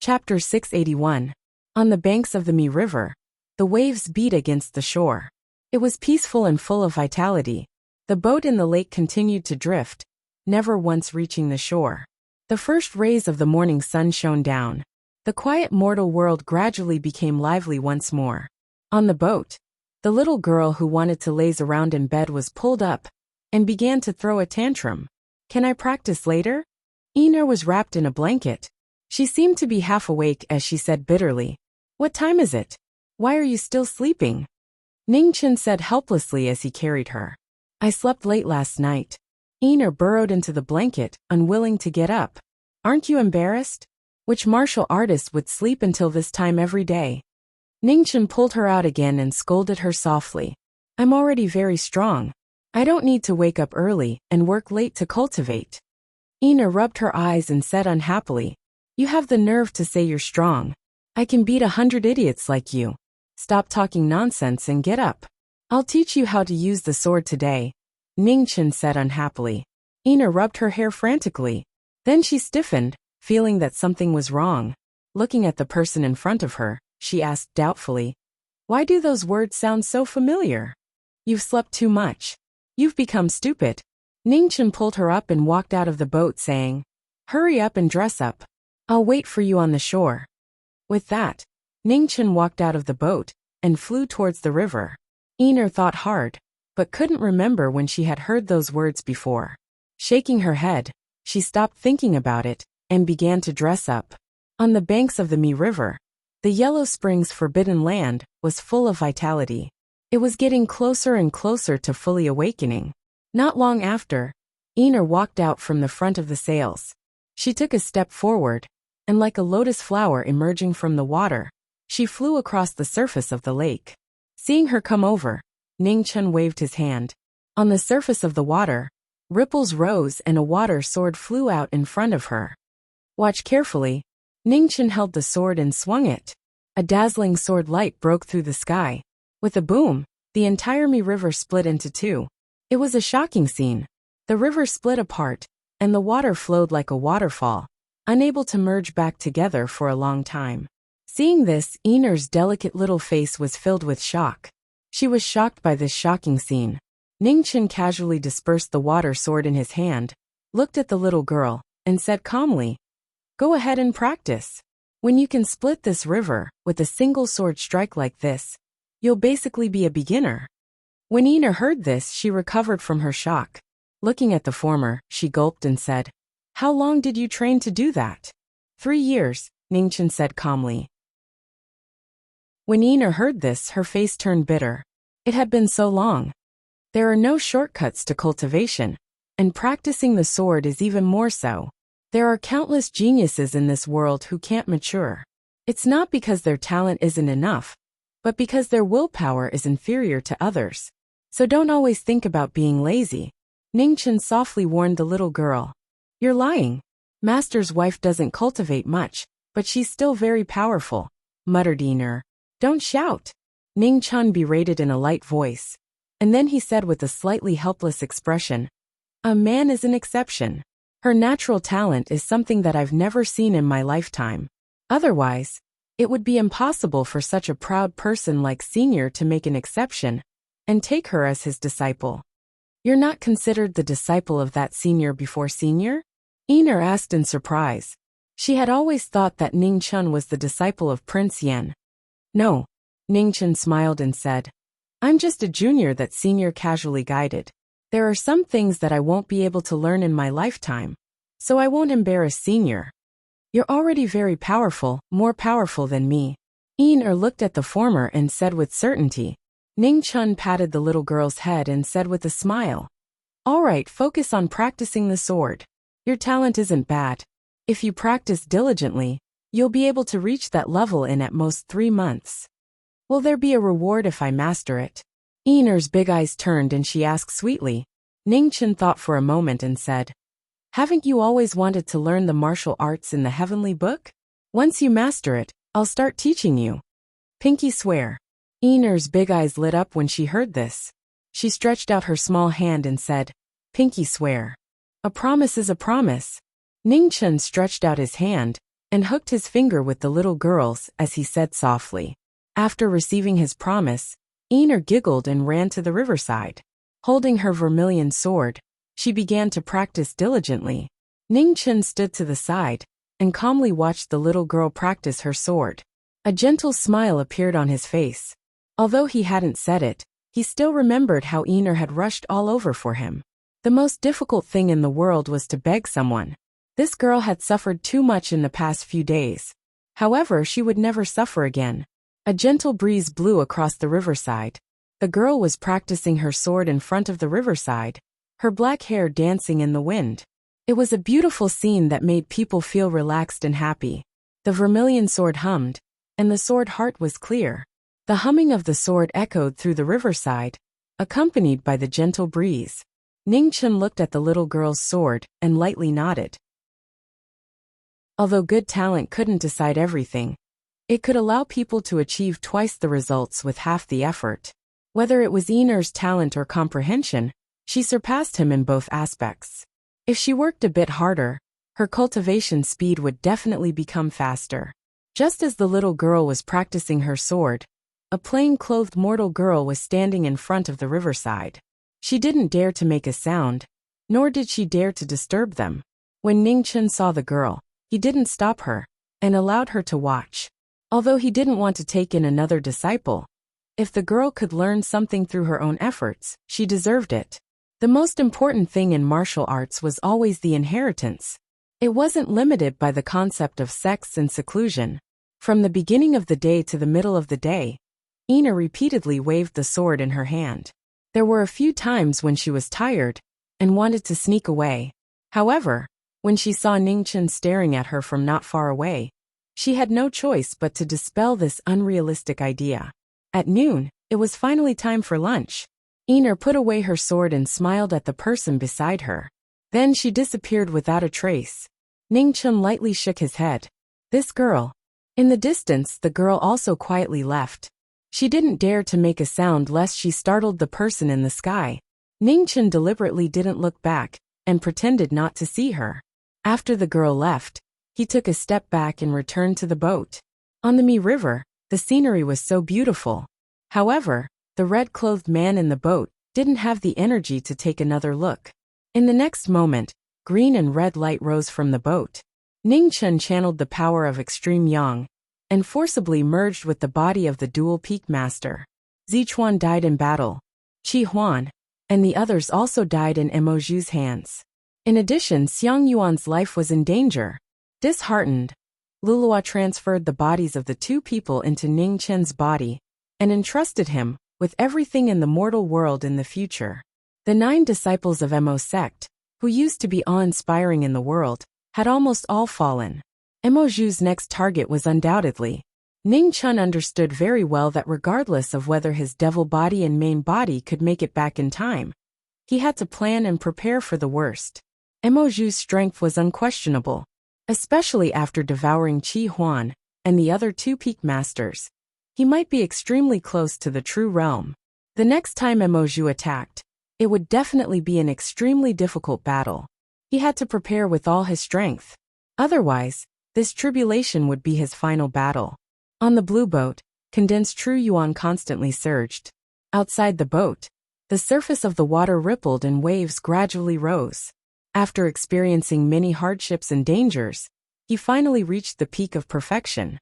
Chapter 681. On the banks of the Mi River, the waves beat against the shore. It was peaceful and full of vitality. The boat in the lake continued to drift, never once reaching the shore. The first rays of the morning sun shone down. The quiet mortal world gradually became lively once more. On the boat, the little girl who wanted to laze around in bed was pulled up and began to throw a tantrum. "Can I practice later?" Ina was wrapped in a blanket. She seemed to be half awake as she said bitterly, "What time is it? Why are you still sleeping?" Ningchen said helplessly as he carried her. "I slept late last night." Ina burrowed into the blanket, unwilling to get up. "Aren't you embarrassed? Which martial artist would sleep until this time every day?" Ningchen pulled her out again and scolded her softly. "I'm already very strong. I don't need to wake up early and work late to cultivate." Ina rubbed her eyes and said unhappily, "You have the nerve to say you're strong. I can beat 100 idiots like you. Stop talking nonsense and get up. I'll teach you how to use the sword today," Ningchen said unhappily. Ina rubbed her hair frantically. Then she stiffened, feeling that something was wrong. Looking at the person in front of her, she asked doubtfully, "Why do those words sound so familiar?" "You've slept too much. You've become stupid." Ningchen pulled her up and walked out of the boat saying, "Hurry up and dress up. I'll wait for you on the shore." With that, Ningchen walked out of the boat and flew towards the river. Ina thought hard, but couldn't remember when she had heard those words before. Shaking her head, she stopped thinking about it and began to dress up. On the banks of the Mi River, the Yellow Spring's forbidden land was full of vitality. It was getting closer and closer to fully awakening. Not long after, Ina walked out from the front of the sails. She took a step forward, and like a lotus flower emerging from the water, she flew across the surface of the lake. Seeing her come over, Ningchen waved his hand. On the surface of the water, ripples rose and a water sword flew out in front of her. "Watch carefully." Ningchen held the sword and swung it. A dazzling sword light broke through the sky. With a boom, the entire Mi River split into two. It was a shocking scene. The river split apart, and the water flowed like a waterfall, unable to merge back together for a long time. Seeing this, Ina's delicate little face was filled with shock. She was shocked by this shocking scene. Ningchen casually dispersed the water sword in his hand, looked at the little girl, and said calmly, "Go ahead and practice. When you can split this river with a single sword strike like this, you'll basically be a beginner." When Ina heard this, she recovered from her shock. Looking at the former, she gulped and said, "How long did you train to do that?" 3 years, Ningchen said calmly. When Ina heard this, her face turned bitter. It had been so long. There are no shortcuts to cultivation, and practicing the sword is even more so. There are countless geniuses in this world who can't mature. It's not because their talent isn't enough, but because their willpower is inferior to others. So don't always think about being lazy. Ningchen softly warned the little girl. "You're lying. Master's wife doesn't cultivate much, but she's still very powerful," muttered Ina. "Don't shout," Ningchen berated in a light voice. And then he said with a slightly helpless expression, "A man is an exception. Her natural talent is something that I've never seen in my lifetime. Otherwise, it would be impossible for such a proud person like Senior to make an exception and take her as his disciple." "You're not considered the disciple of that Senior before Senior?" Ina asked in surprise. She had always thought that Ningchen was the disciple of Prince Yan. "No," Ningchen smiled and said, "I'm just a junior that Senior casually guided. There are some things that I won't be able to learn in my lifetime, so I won't embarrass Senior." "You're already very powerful, more powerful than me." Ina looked at the former and said with certainty. Ningchen patted the little girl's head and said with a smile, "All right, focus on practicing the sword. Your talent isn't bad. If you practice diligently, you'll be able to reach that level in at most 3 months. Will there be a reward if I master it?" Ina's big eyes turned and she asked sweetly. Ningchen thought for a moment and said, "Haven't you always wanted to learn the martial arts in the heavenly book? Once you master it, I'll start teaching you." "Pinky swear." Ina's big eyes lit up when she heard this. She stretched out her small hand and said, "Pinky swear." "A promise is a promise." Ningchen stretched out his hand, and hooked his finger with the little girl's as he said softly. After receiving his promise, Einar giggled and ran to the riverside. Holding her vermilion sword, she began to practice diligently. Ning Chen stood to the side and calmly watched the little girl practice her sword. A gentle smile appeared on his face. Although he hadn't said it, he still remembered how Einar had rushed all over for him. The most difficult thing in the world was to beg someone. This girl had suffered too much in the past few days. However, she would never suffer again. A gentle breeze blew across the riverside. The girl was practicing her sword in front of the riverside, her black hair dancing in the wind. It was a beautiful scene that made people feel relaxed and happy. The vermilion sword hummed, and the sword heart was clear. The humming of the sword echoed through the riverside, accompanied by the gentle breeze. Ning Chen looked at the little girl's sword and lightly nodded. Although good talent couldn't decide everything, it could allow people to achieve twice the results with half the effort. Whether it was Einar's talent or comprehension, she surpassed him in both aspects. If she worked a bit harder, her cultivation speed would definitely become faster. Just as the little girl was practicing her sword, a plain-clothed mortal girl was standing in front of the riverside. She didn't dare to make a sound, nor did she dare to disturb them. When Ning Chen saw the girl, he didn't stop her, and allowed her to watch. Although he didn't want to take in another disciple, if the girl could learn something through her own efforts, she deserved it. The most important thing in martial arts was always the inheritance. It wasn't limited by the concept of sex and seclusion. From the beginning of the day to the middle of the day, Einar repeatedly waved the sword in her hand. There were a few times when she was tired and wanted to sneak away. However, when she saw Ning Chen staring at her from not far away, she had no choice but to dispel this unrealistic idea. At noon, it was finally time for lunch. Einar put away her sword and smiled at the person beside her. Then she disappeared without a trace. Ning Chen lightly shook his head. This girl. In the distance, the girl also quietly left. She didn't dare to make a sound lest she startled the person in the sky. Ning Chen deliberately didn't look back and pretended not to see her. After the girl left, he took a step back and returned to the boat. On the Mi River, the scenery was so beautiful. However, the red-clothed man in the boat didn't have the energy to take another look. In the next moment, green and red light rose from the boat. Ning Chen channeled the power of extreme yang and forcibly merged with the body of the dual peak master. Zichuan died in battle. Qi Huan and the others also died in Mo Zhu's hands. In addition, Xiang Yuan's life was in danger. Disheartened, Lulua transferred the bodies of the two people into Ning Chen's body and entrusted him with everything in the mortal world in the future. The 9 disciples of Mo sect, who used to be awe-inspiring in the world, had almost all fallen. Mo Zhu's next target was undoubtedly. Ning Chen understood very well that regardless of whether his devil body and main body could make it back in time, he had to plan and prepare for the worst. Mo Zhu's strength was unquestionable, especially after devouring Qi Huan and the other 2 peak masters. He might be extremely close to the true realm. The next time Mo Zhu attacked, it would definitely be an extremely difficult battle. He had to prepare with all his strength. Otherwise, this tribulation would be his final battle. On the blue boat, condensed true yuan constantly surged. Outside the boat, the surface of the water rippled and waves gradually rose. After experiencing many hardships and dangers, he finally reached the peak of perfection.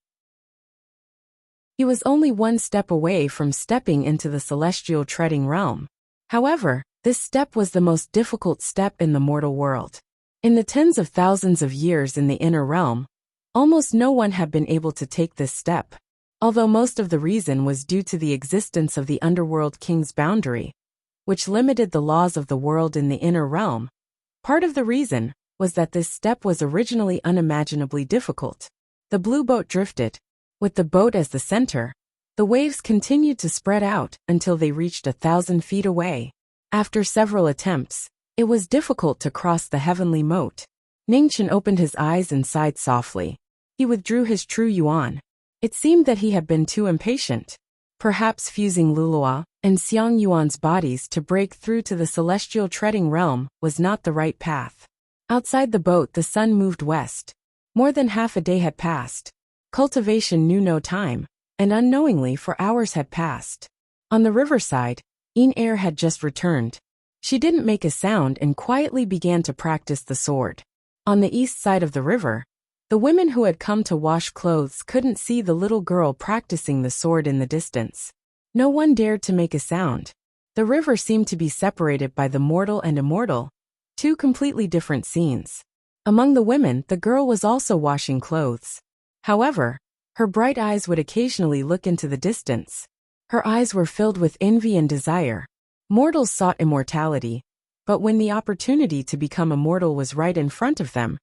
He was only one step away from stepping into the celestial treading realm. However, this step was the most difficult step in the mortal world. In the tens of thousands of years in the inner realm, almost no one had been able to take this step. Although most of the reason was due to the existence of the underworld king's boundary, which limited the laws of the world in the inner realm, part of the reason was that this step was originally unimaginably difficult. The blue boat drifted. With the boat as the center, the waves continued to spread out until they reached 1,000 feet away. After several attempts, it was difficult to cross the heavenly moat. Ning Chen opened his eyes and sighed softly. He withdrew his true yuan. It seemed that he had been too impatient. Perhaps fusing Lulua and Xiang Yuan's bodies to break through to the celestial treading realm was not the right path. Outside the boat, the sun moved west. More than half a day had passed. Cultivation knew no time, and unknowingly for hours had passed. On the riverside, Air had just returned. She didn't make a sound and quietly began to practice the sword. On the east side of the river, the women who had come to wash clothes couldn't see the little girl practicing the sword in the distance. No one dared to make a sound. The river seemed to be separated by the mortal and immortal, two completely different scenes. Among the women, the girl was also washing clothes. However, her bright eyes would occasionally look into the distance. Her eyes were filled with envy and desire. Mortals sought immortality, but when the opportunity to become immortal was right in front of them,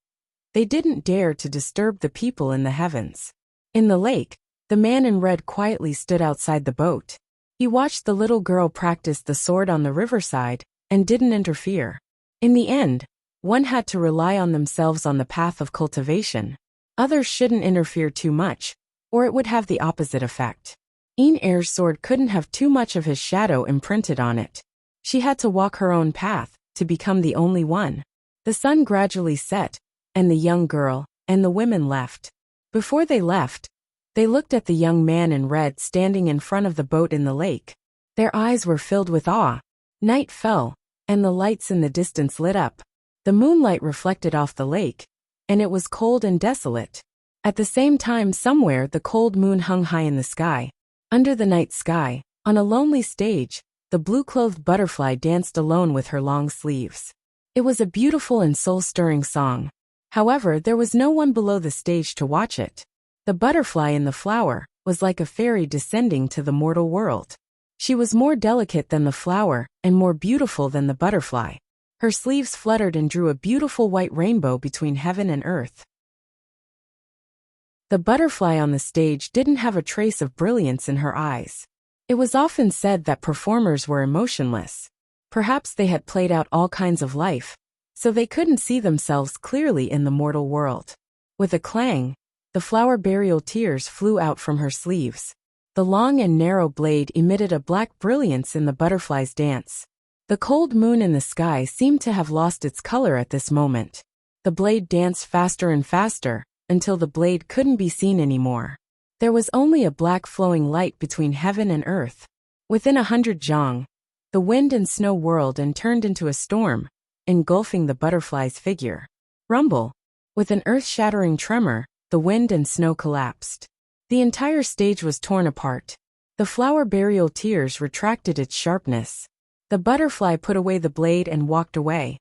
they didn't dare to disturb the people in the heavens. In the lake, the man in red quietly stood outside the boat. He watched the little girl practice the sword on the riverside and didn't interfere. In the end, one had to rely on themselves on the path of cultivation. Others shouldn't interfere too much, or it would have the opposite effect. Air's sword couldn't have too much of his shadow imprinted on it. She had to walk her own path, to become the only one. The sun gradually set, and the young girl and the women left. Before they left, they looked at the young man in red standing in front of the boat in the lake. Their eyes were filled with awe. Night fell, and the lights in the distance lit up. The moonlight reflected off the lake, and it was cold and desolate. At the same time, somewhere the cold moon hung high in the sky. Under the night sky, on a lonely stage, the blue-clothed butterfly danced alone with her long sleeves. It was a beautiful and soul-stirring song. However, there was no one below the stage to watch it. The butterfly in the flower was like a fairy descending to the mortal world. She was more delicate than the flower and more beautiful than the butterfly. Her sleeves fluttered and drew a beautiful white rainbow between heaven and earth. The butterfly on the stage didn't have a trace of brilliance in her eyes. It was often said that performers were emotionless. Perhaps they had played out all kinds of life, so they couldn't see themselves clearly in the mortal world. With a clang, the flower burial tears flew out from her sleeves. The long and narrow blade emitted a black brilliance in the butterfly's dance. The cold moon in the sky seemed to have lost its color at this moment. The blade danced faster and faster, until the blade couldn't be seen anymore. There was only a black flowing light between heaven and earth. Within 100 zhang, the wind and snow whirled and turned into a storm, engulfing the butterfly's figure. Rumble! With an earth-shattering tremor, the wind and snow collapsed. The entire stage was torn apart. The flower burial tears retracted its sharpness. The butterfly put away the blade and walked away.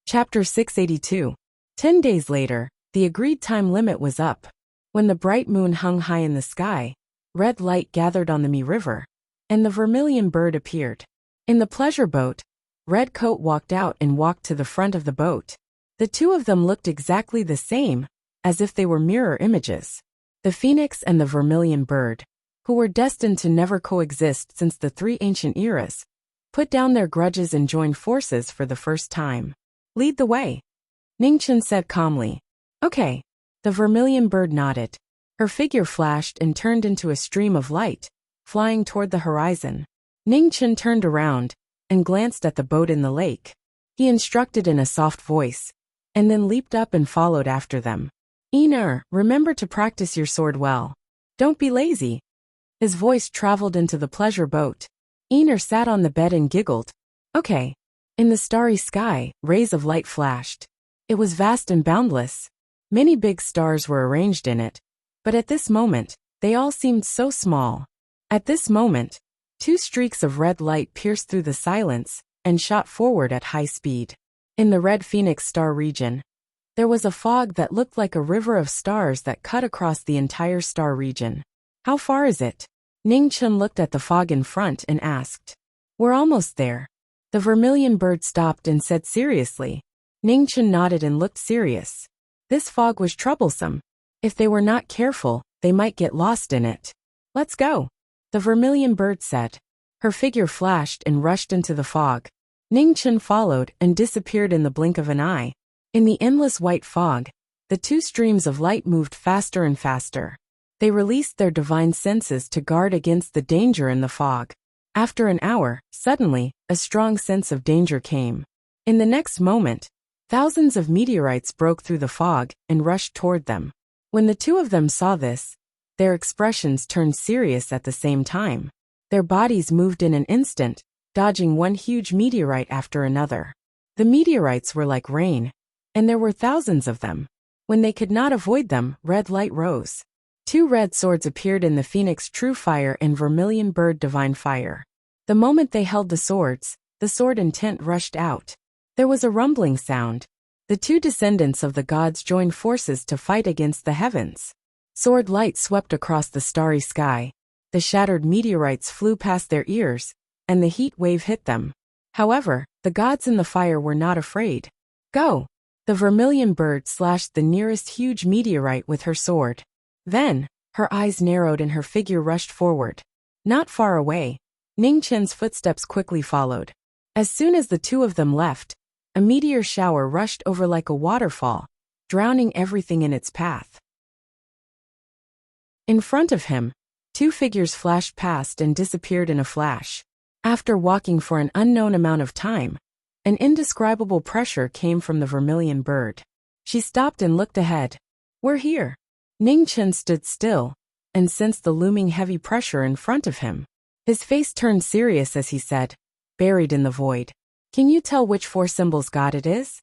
Chapter 682. 10 days later, the agreed time limit was up. When the bright moon hung high in the sky, red light gathered on the Mi River, and the vermilion bird appeared. In the pleasure boat, Red Coat walked out and walked to the front of the boat. The two of them looked exactly the same, as if they were mirror images. The phoenix and the vermilion bird, who were destined to never coexist since the 3 ancient eras, put down their grudges and joined forces for the first time. Lead the way, Ningchen said calmly. Okay. The vermilion bird nodded. Her figure flashed and turned into a stream of light, flying toward the horizon. Ningchen turned around and glanced at the boat in the lake. He instructed in a soft voice, and then leaped up and followed after them. Remember to practice your sword well. Don't be lazy. His voice traveled into the pleasure boat. Sat on the bed and giggled. Okay. In the starry sky, rays of light flashed. It was vast and boundless. Many big stars were arranged in it, but at this moment, they all seemed so small. At this moment, 2 streaks of red light pierced through the silence and shot forward at high speed. In the red Phoenix star region, there was a fog that looked like a river of stars that cut across the entire star region. How far is it? Ningchen looked at the fog in front and asked. We're almost there. The vermilion bird stopped and said seriously. Ningchen nodded and looked serious. This fog was troublesome. If they were not careful, they might get lost in it. Let's go, the vermilion bird said. Her figure flashed and rushed into the fog. Ningchen followed and disappeared in the blink of an eye. In the endless white fog, the 2 streams of light moved faster and faster. They released their divine senses to guard against the danger in the fog. After an hour, suddenly, a strong sense of danger came. In the next moment, Thousands of meteorites broke through the fog and rushed toward them. When the two of them saw this, their expressions turned serious at the same time. Their bodies moved in an instant, dodging one huge meteorite after another. The meteorites were like rain, and there were thousands of them. When they could not avoid them, red light rose. Two red swords appeared in the Phoenix True Fire and Vermilion Bird Divine Fire. The moment they held the swords, the sword intent rushed out. There was a rumbling sound. The two descendants of the gods joined forces to fight against the heavens. Sword light swept across the starry sky. The shattered meteorites flew past their ears, and the heat wave hit them. However, the gods in the fire were not afraid. Go! The Vermilion Bird slashed the nearest huge meteorite with her sword. Then, her eyes narrowed and her figure rushed forward. Not far away, Ning Chen's footsteps quickly followed. As soon as the two of them left, a meteor shower rushed over like a waterfall, drowning everything in its path. In front of him, two figures flashed past and disappeared in a flash. After walking for an unknown amount of time, an indescribable pressure came from the Vermilion Bird. She stopped and looked ahead. We're here. Ning Chen stood still and sensed the looming heavy pressure in front of him. His face turned serious as he said, buried in the void. Can you tell which four symbols god it is?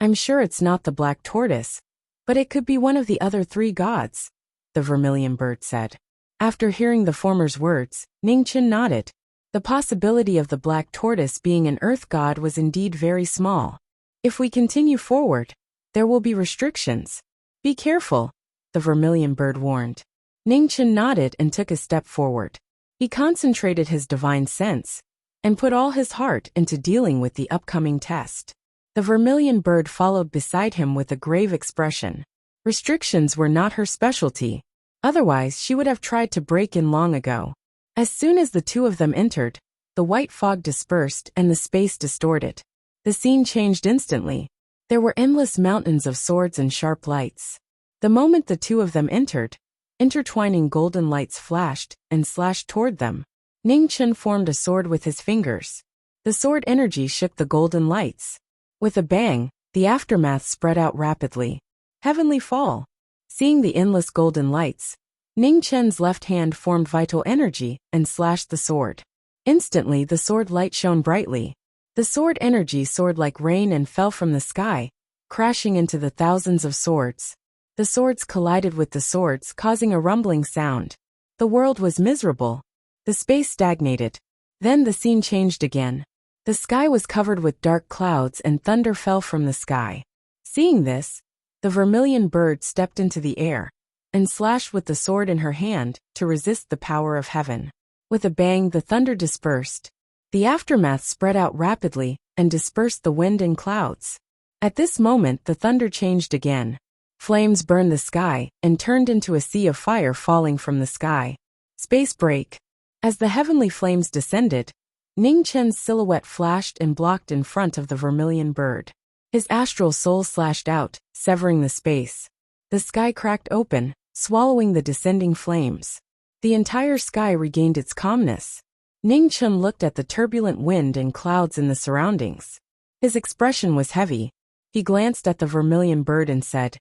I'm sure it's not the black tortoise, but it could be one of the other three gods, the Vermilion Bird said. After hearing the former's words, Ning Chen nodded. The possibility of the black tortoise being an earth god was indeed very small. If we continue forward, there will be restrictions. Be careful, the Vermilion Bird warned. Ning Chen nodded and took a step forward. He concentrated his divine sense and put all his heart into dealing with the upcoming test. The Vermilion Bird followed beside him with a grave expression. Restrictions were not her specialty. Otherwise, she would have tried to break in long ago. As soon as the two of them entered, the white fog dispersed and the space distorted. The scene changed instantly. There were endless mountains of swords and sharp lights. The moment the two of them entered, intertwining golden lights flashed and slashed toward them. Ning Chen formed a sword with his fingers. The sword energy shook the golden lights. With a bang, the aftermath spread out rapidly. Heavenly fall. Seeing the endless golden lights, Ning Chen's left hand formed vital energy and slashed the sword. Instantly the sword light shone brightly. The sword energy soared like rain and fell from the sky, crashing into the thousands of swords. The swords collided with the swords, causing a rumbling sound. The world was miserable. The space stagnated. Then the scene changed again. The sky was covered with dark clouds and thunder fell from the sky. Seeing this, the Vermilion Bird stepped into the air and slashed with the sword in her hand to resist the power of heaven. With a bang, the thunder dispersed. The aftermath spread out rapidly and dispersed the wind and clouds. At this moment, the thunder changed again. Flames burned the sky and turned into a sea of fire falling from the sky. Space break. As the heavenly flames descended, Ning Chen's silhouette flashed and blocked in front of the Vermilion Bird. His astral soul slashed out, severing the space. The sky cracked open, swallowing the descending flames. The entire sky regained its calmness. Ning Chen looked at the turbulent wind and clouds in the surroundings. His expression was heavy. He glanced at the Vermilion Bird and said,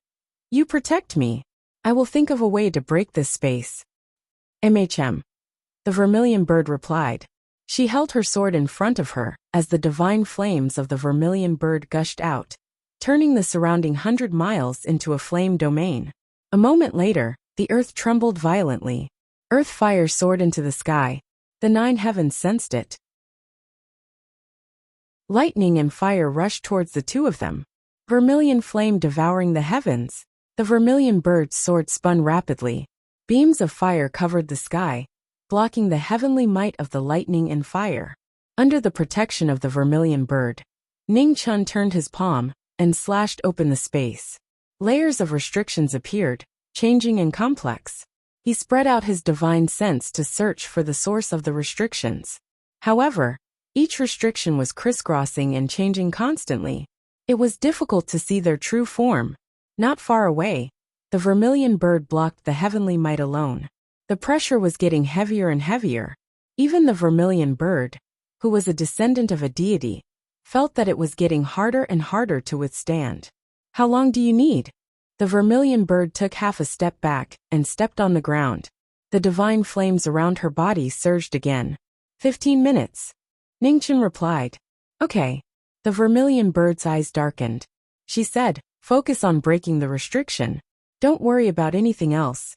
"You protect me. I will think of a way to break this space." "MHM." The Vermilion Bird replied. She held her sword in front of her as the divine flames of the Vermilion Bird gushed out, turning the surrounding 100 miles into a flame domain. A moment later, the earth trembled violently. Earth fire soared into the sky. The 9 heavens sensed it. Lightning and fire rushed towards the two of them. Vermilion flame devouring the heavens. The Vermilion Bird's sword spun rapidly. Beams of fire covered the sky, blocking the heavenly might of the lightning and fire. Under the protection of the Vermilion Bird, Ning Chen turned his palm and slashed open the space. Layers of restrictions appeared, changing and complex. He spread out his divine sense to search for the source of the restrictions. However, each restriction was crisscrossing and changing constantly. It was difficult to see their true form. Not far away, the Vermilion Bird blocked the heavenly might alone. The pressure was getting heavier and heavier. Even the Vermilion Bird, who was a descendant of a deity, felt that it was getting harder and harder to withstand. How long do you need? The vermilion bird took half a step back and stepped on the ground. The divine flames around her body surged again. 15 minutes. Ningchen replied. Okay. The vermilion bird's eyes darkened. She said, focus on breaking the restriction. Don't worry about anything else.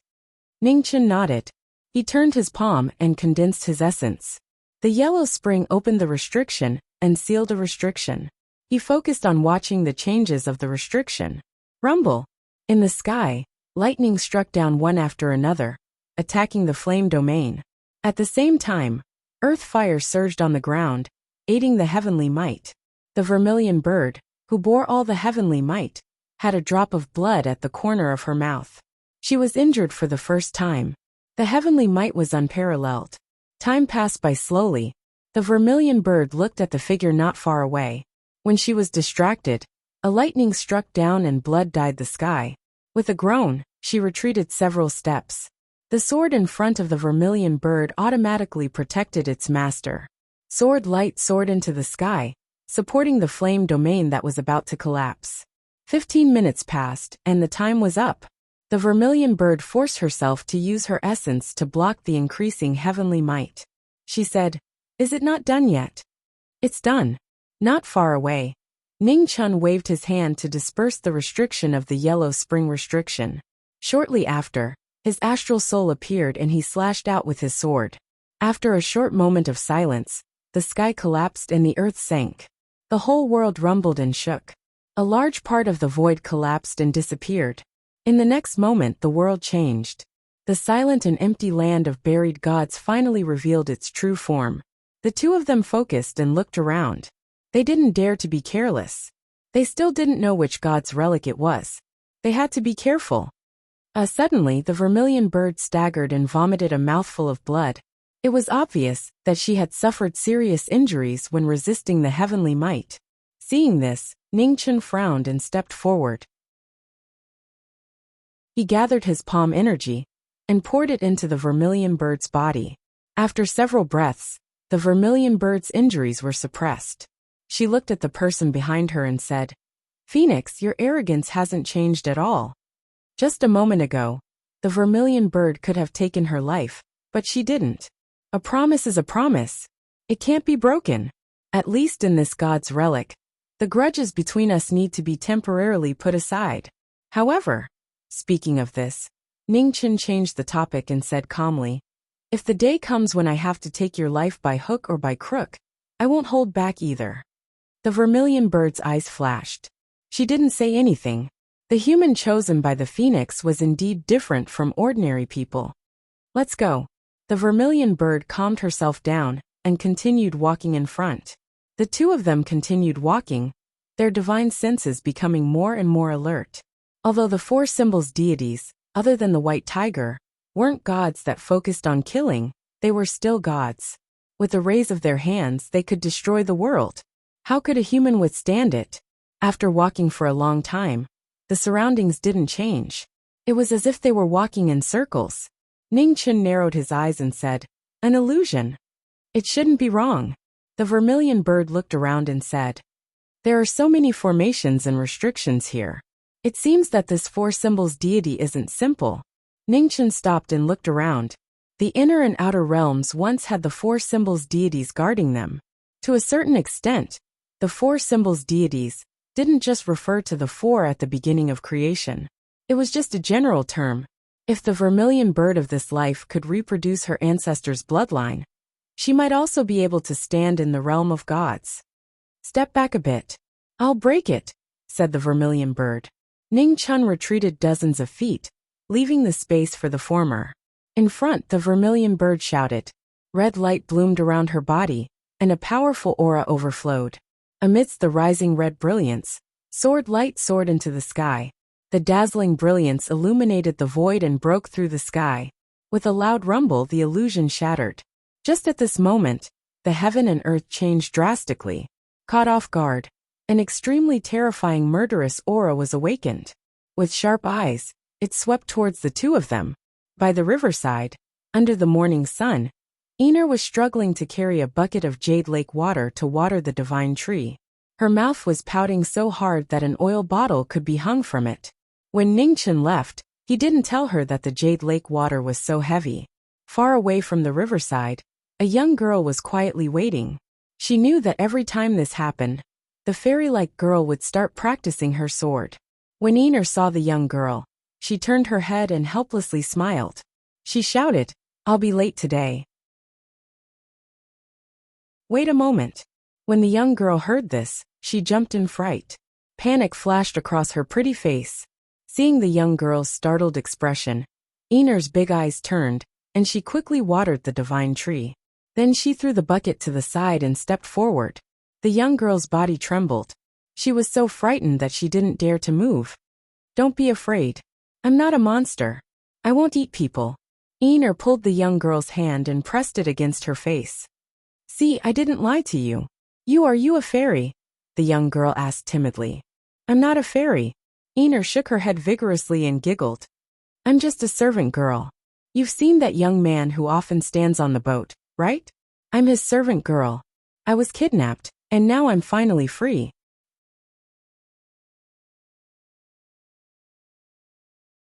Ningchen nodded. He turned his palm and condensed his essence. The yellow spring opened the restriction and sealed a restriction. He focused on watching the changes of the restriction. Rumble. In the sky, lightning struck down one after another, attacking the flame domain. At the same time, earth fire surged on the ground, aiding the heavenly might. The vermilion bird, who bore all the heavenly might, had a drop of blood at the corner of her mouth. She was injured for the first time. The heavenly might was unparalleled. Time passed by slowly. The vermilion bird looked at the figure not far away. When she was distracted, a lightning struck down and blood dyed the sky. With a groan, she retreated several steps. The sword in front of the vermilion bird automatically protected its master. Sword light soared into the sky, supporting the flame domain that was about to collapse. 15 minutes passed, and the time was up. The vermilion bird forced herself to use her essence to block the increasing heavenly might. She said, "Is it not done yet?" "It's done." Not far away. Ningchen waved his hand to disperse the restriction of the yellow spring restriction. Shortly after, his astral soul appeared and he slashed out with his sword. After a short moment of silence, the sky collapsed and the earth sank. The whole world rumbled and shook. A large part of the void collapsed and disappeared. In the next moment the world changed. The silent and empty land of buried gods finally revealed its true form. The two of them focused and looked around. They didn't dare to be careless. They still didn't know which god's relic it was. They had to be careful. Suddenly the vermilion bird staggered and vomited a mouthful of blood. It was obvious that she had suffered serious injuries when resisting the heavenly might. Seeing this, Ningchen frowned and stepped forward. He gathered his palm energy and poured it into the vermilion bird's body. After several breaths, the vermilion bird's injuries were suppressed. She looked at the person behind her and said, "Phoenix, your arrogance hasn't changed at all. Just a moment ago, the vermilion bird could have taken her life, but she didn't. A promise is a promise. It can't be broken. At least in this god's relic. The grudges between us need to be temporarily put aside. However," speaking of this, Ningchen changed the topic and said calmly, "If the day comes when I have to take your life by hook or by crook, I won't hold back either." The vermilion bird's eyes flashed. She didn't say anything. The human chosen by the phoenix was indeed different from ordinary people. "Let's go." The vermilion bird calmed herself down and continued walking in front. The two of them continued walking, their divine senses becoming more and more alert. Although the four symbols deities, other than the white tiger, weren't gods that focused on killing, they were still gods. With the raise of their hands they could destroy the world. How could a human withstand it? After walking for a long time, the surroundings didn't change. It was as if they were walking in circles. Ningchen narrowed his eyes and said, "An illusion. It shouldn't be wrong." The vermilion bird looked around and said, "There are so many formations and restrictions here. It seems that this four symbols deity isn't simple." Ningchen stopped and looked around. The inner and outer realms once had the four symbols deities guarding them. To a certain extent, the four symbols deities didn't just refer to the four at the beginning of creation. It was just a general term. If the vermilion bird of this life could reproduce her ancestors' bloodline, she might also be able to stand in the realm of gods. "Step back a bit. I'll break it," said the vermilion bird. Ningchen retreated dozens of feet, leaving the space for the former. In front, the vermilion bird shouted. Red light bloomed around her body, and a powerful aura overflowed. Amidst the rising red brilliance, sword light soared into the sky. The dazzling brilliance illuminated the void and broke through the sky. With a loud rumble, the illusion shattered. Just at this moment, the heaven and earth changed drastically. Caught off guard, an extremely terrifying murderous aura was awakened. With sharp eyes, it swept towards the two of them. By the riverside, under the morning sun, Ener was struggling to carry a bucket of jade lake water to water the divine tree. Her mouth was pouting so hard that an oil bottle could be hung from it. When Ningchen left, he didn't tell her that the Jade Lake water was so heavy. Far away from the riverside, a young girl was quietly waiting. She knew that every time this happened, the fairy-like girl would start practicing her sword. When Einar saw the young girl, she turned her head and helplessly smiled. She shouted, "I'll be late today." Wait a moment. When the young girl heard this, she jumped in fright. Panic flashed across her pretty face. Seeing the young girl's startled expression, Einar's big eyes turned, and she quickly watered the divine tree. Then she threw the bucket to the side and stepped forward. The young girl's body trembled. She was so frightened that she didn't dare to move. "Don't be afraid. I'm not a monster. I won't eat people." Einar pulled the young girl's hand and pressed it against her face. "See, I didn't lie to you. Are you a fairy?" the young girl asked timidly. "I'm not a fairy." Einar shook her head vigorously and giggled. "I'm just a servant girl. You've seen that young man who often stands on the boat, right? I'm his servant girl. I was kidnapped, and now I'm finally free."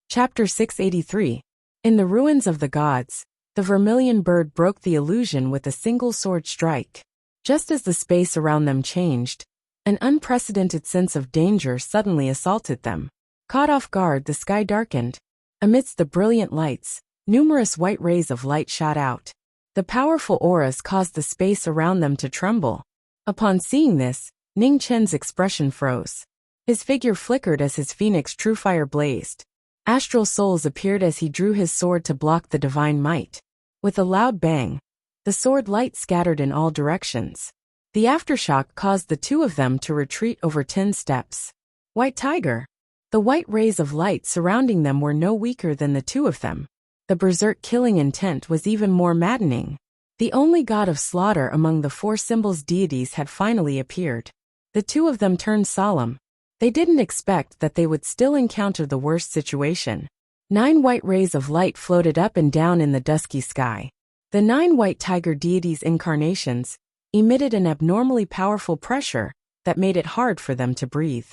Chapter 683. In the ruins of the gods, the vermilion bird broke the illusion with a single sword strike. Just as the space around them changed, an unprecedented sense of danger suddenly assaulted them. Caught off guard, the sky darkened. Amidst the brilliant lights, numerous white rays of light shot out. The powerful auras caused the space around them to tremble. Upon seeing this, Ningchen's expression froze. His figure flickered as his phoenix true fire blazed. Astral souls appeared as he drew his sword to block the divine might. With a loud bang, the sword light scattered in all directions. The aftershock caused the two of them to retreat over 10 steps. White Tiger. The white rays of light surrounding them were no weaker than the two of them. The berserk killing intent was even more maddening. The only god of slaughter among the 4 symbols deities had finally appeared. The two of them turned solemn. They didn't expect that they would still encounter the worst situation. 9 white rays of light floated up and down in the dusky sky. The 9 white tiger deities' incarnations emitted an abnormally powerful pressure that made it hard for them to breathe.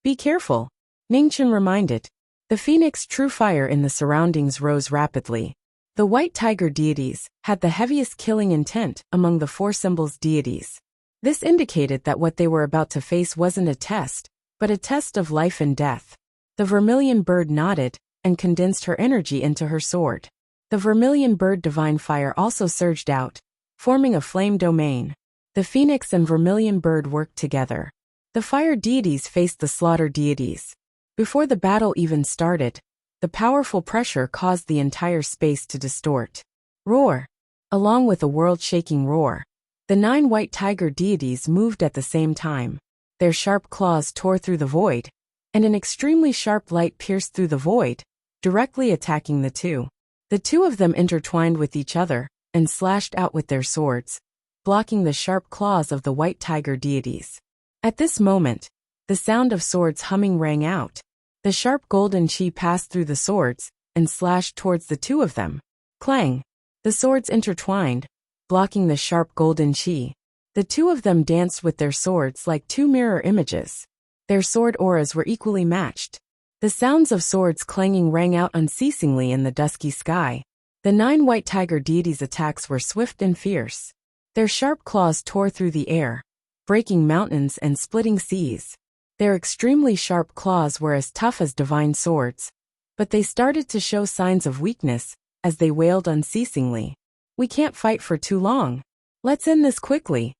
"Be careful," Ningchen reminded. The phoenix true fire in the surroundings rose rapidly. The white tiger deities had the heaviest killing intent among the 4 symbols deities. This indicated that what they were about to face wasn't a test, but a test of life and death. The vermilion bird nodded and condensed her energy into her sword. The vermilion bird divine fire also surged out, forming a flame domain. The phoenix and vermilion bird worked together. The fire deities faced the slaughter deities. Before the battle even started, the powerful pressure caused the entire space to distort. Roar! Along with a world-shaking roar, the 9 white tiger deities moved at the same time. Their sharp claws tore through the void, and an extremely sharp light pierced through the void, directly attacking the two. The two of them intertwined with each other and slashed out with their swords, blocking the sharp claws of the white tiger deities. At this moment, the sound of swords humming rang out. The sharp golden chi passed through the swords and slashed towards the two of them. Clang! The swords intertwined, blocking the sharp golden chi. The two of them danced with their swords like 2 mirror images. Their sword auras were equally matched. The sounds of swords clanging rang out unceasingly in the dusky sky. The 9 white tiger deities' attacks were swift and fierce. Their sharp claws tore through the air, breaking mountains and splitting seas. Their extremely sharp claws were as tough as divine swords, but they started to show signs of weakness as they wailed unceasingly. "We can't fight for too long. Let's end this quickly."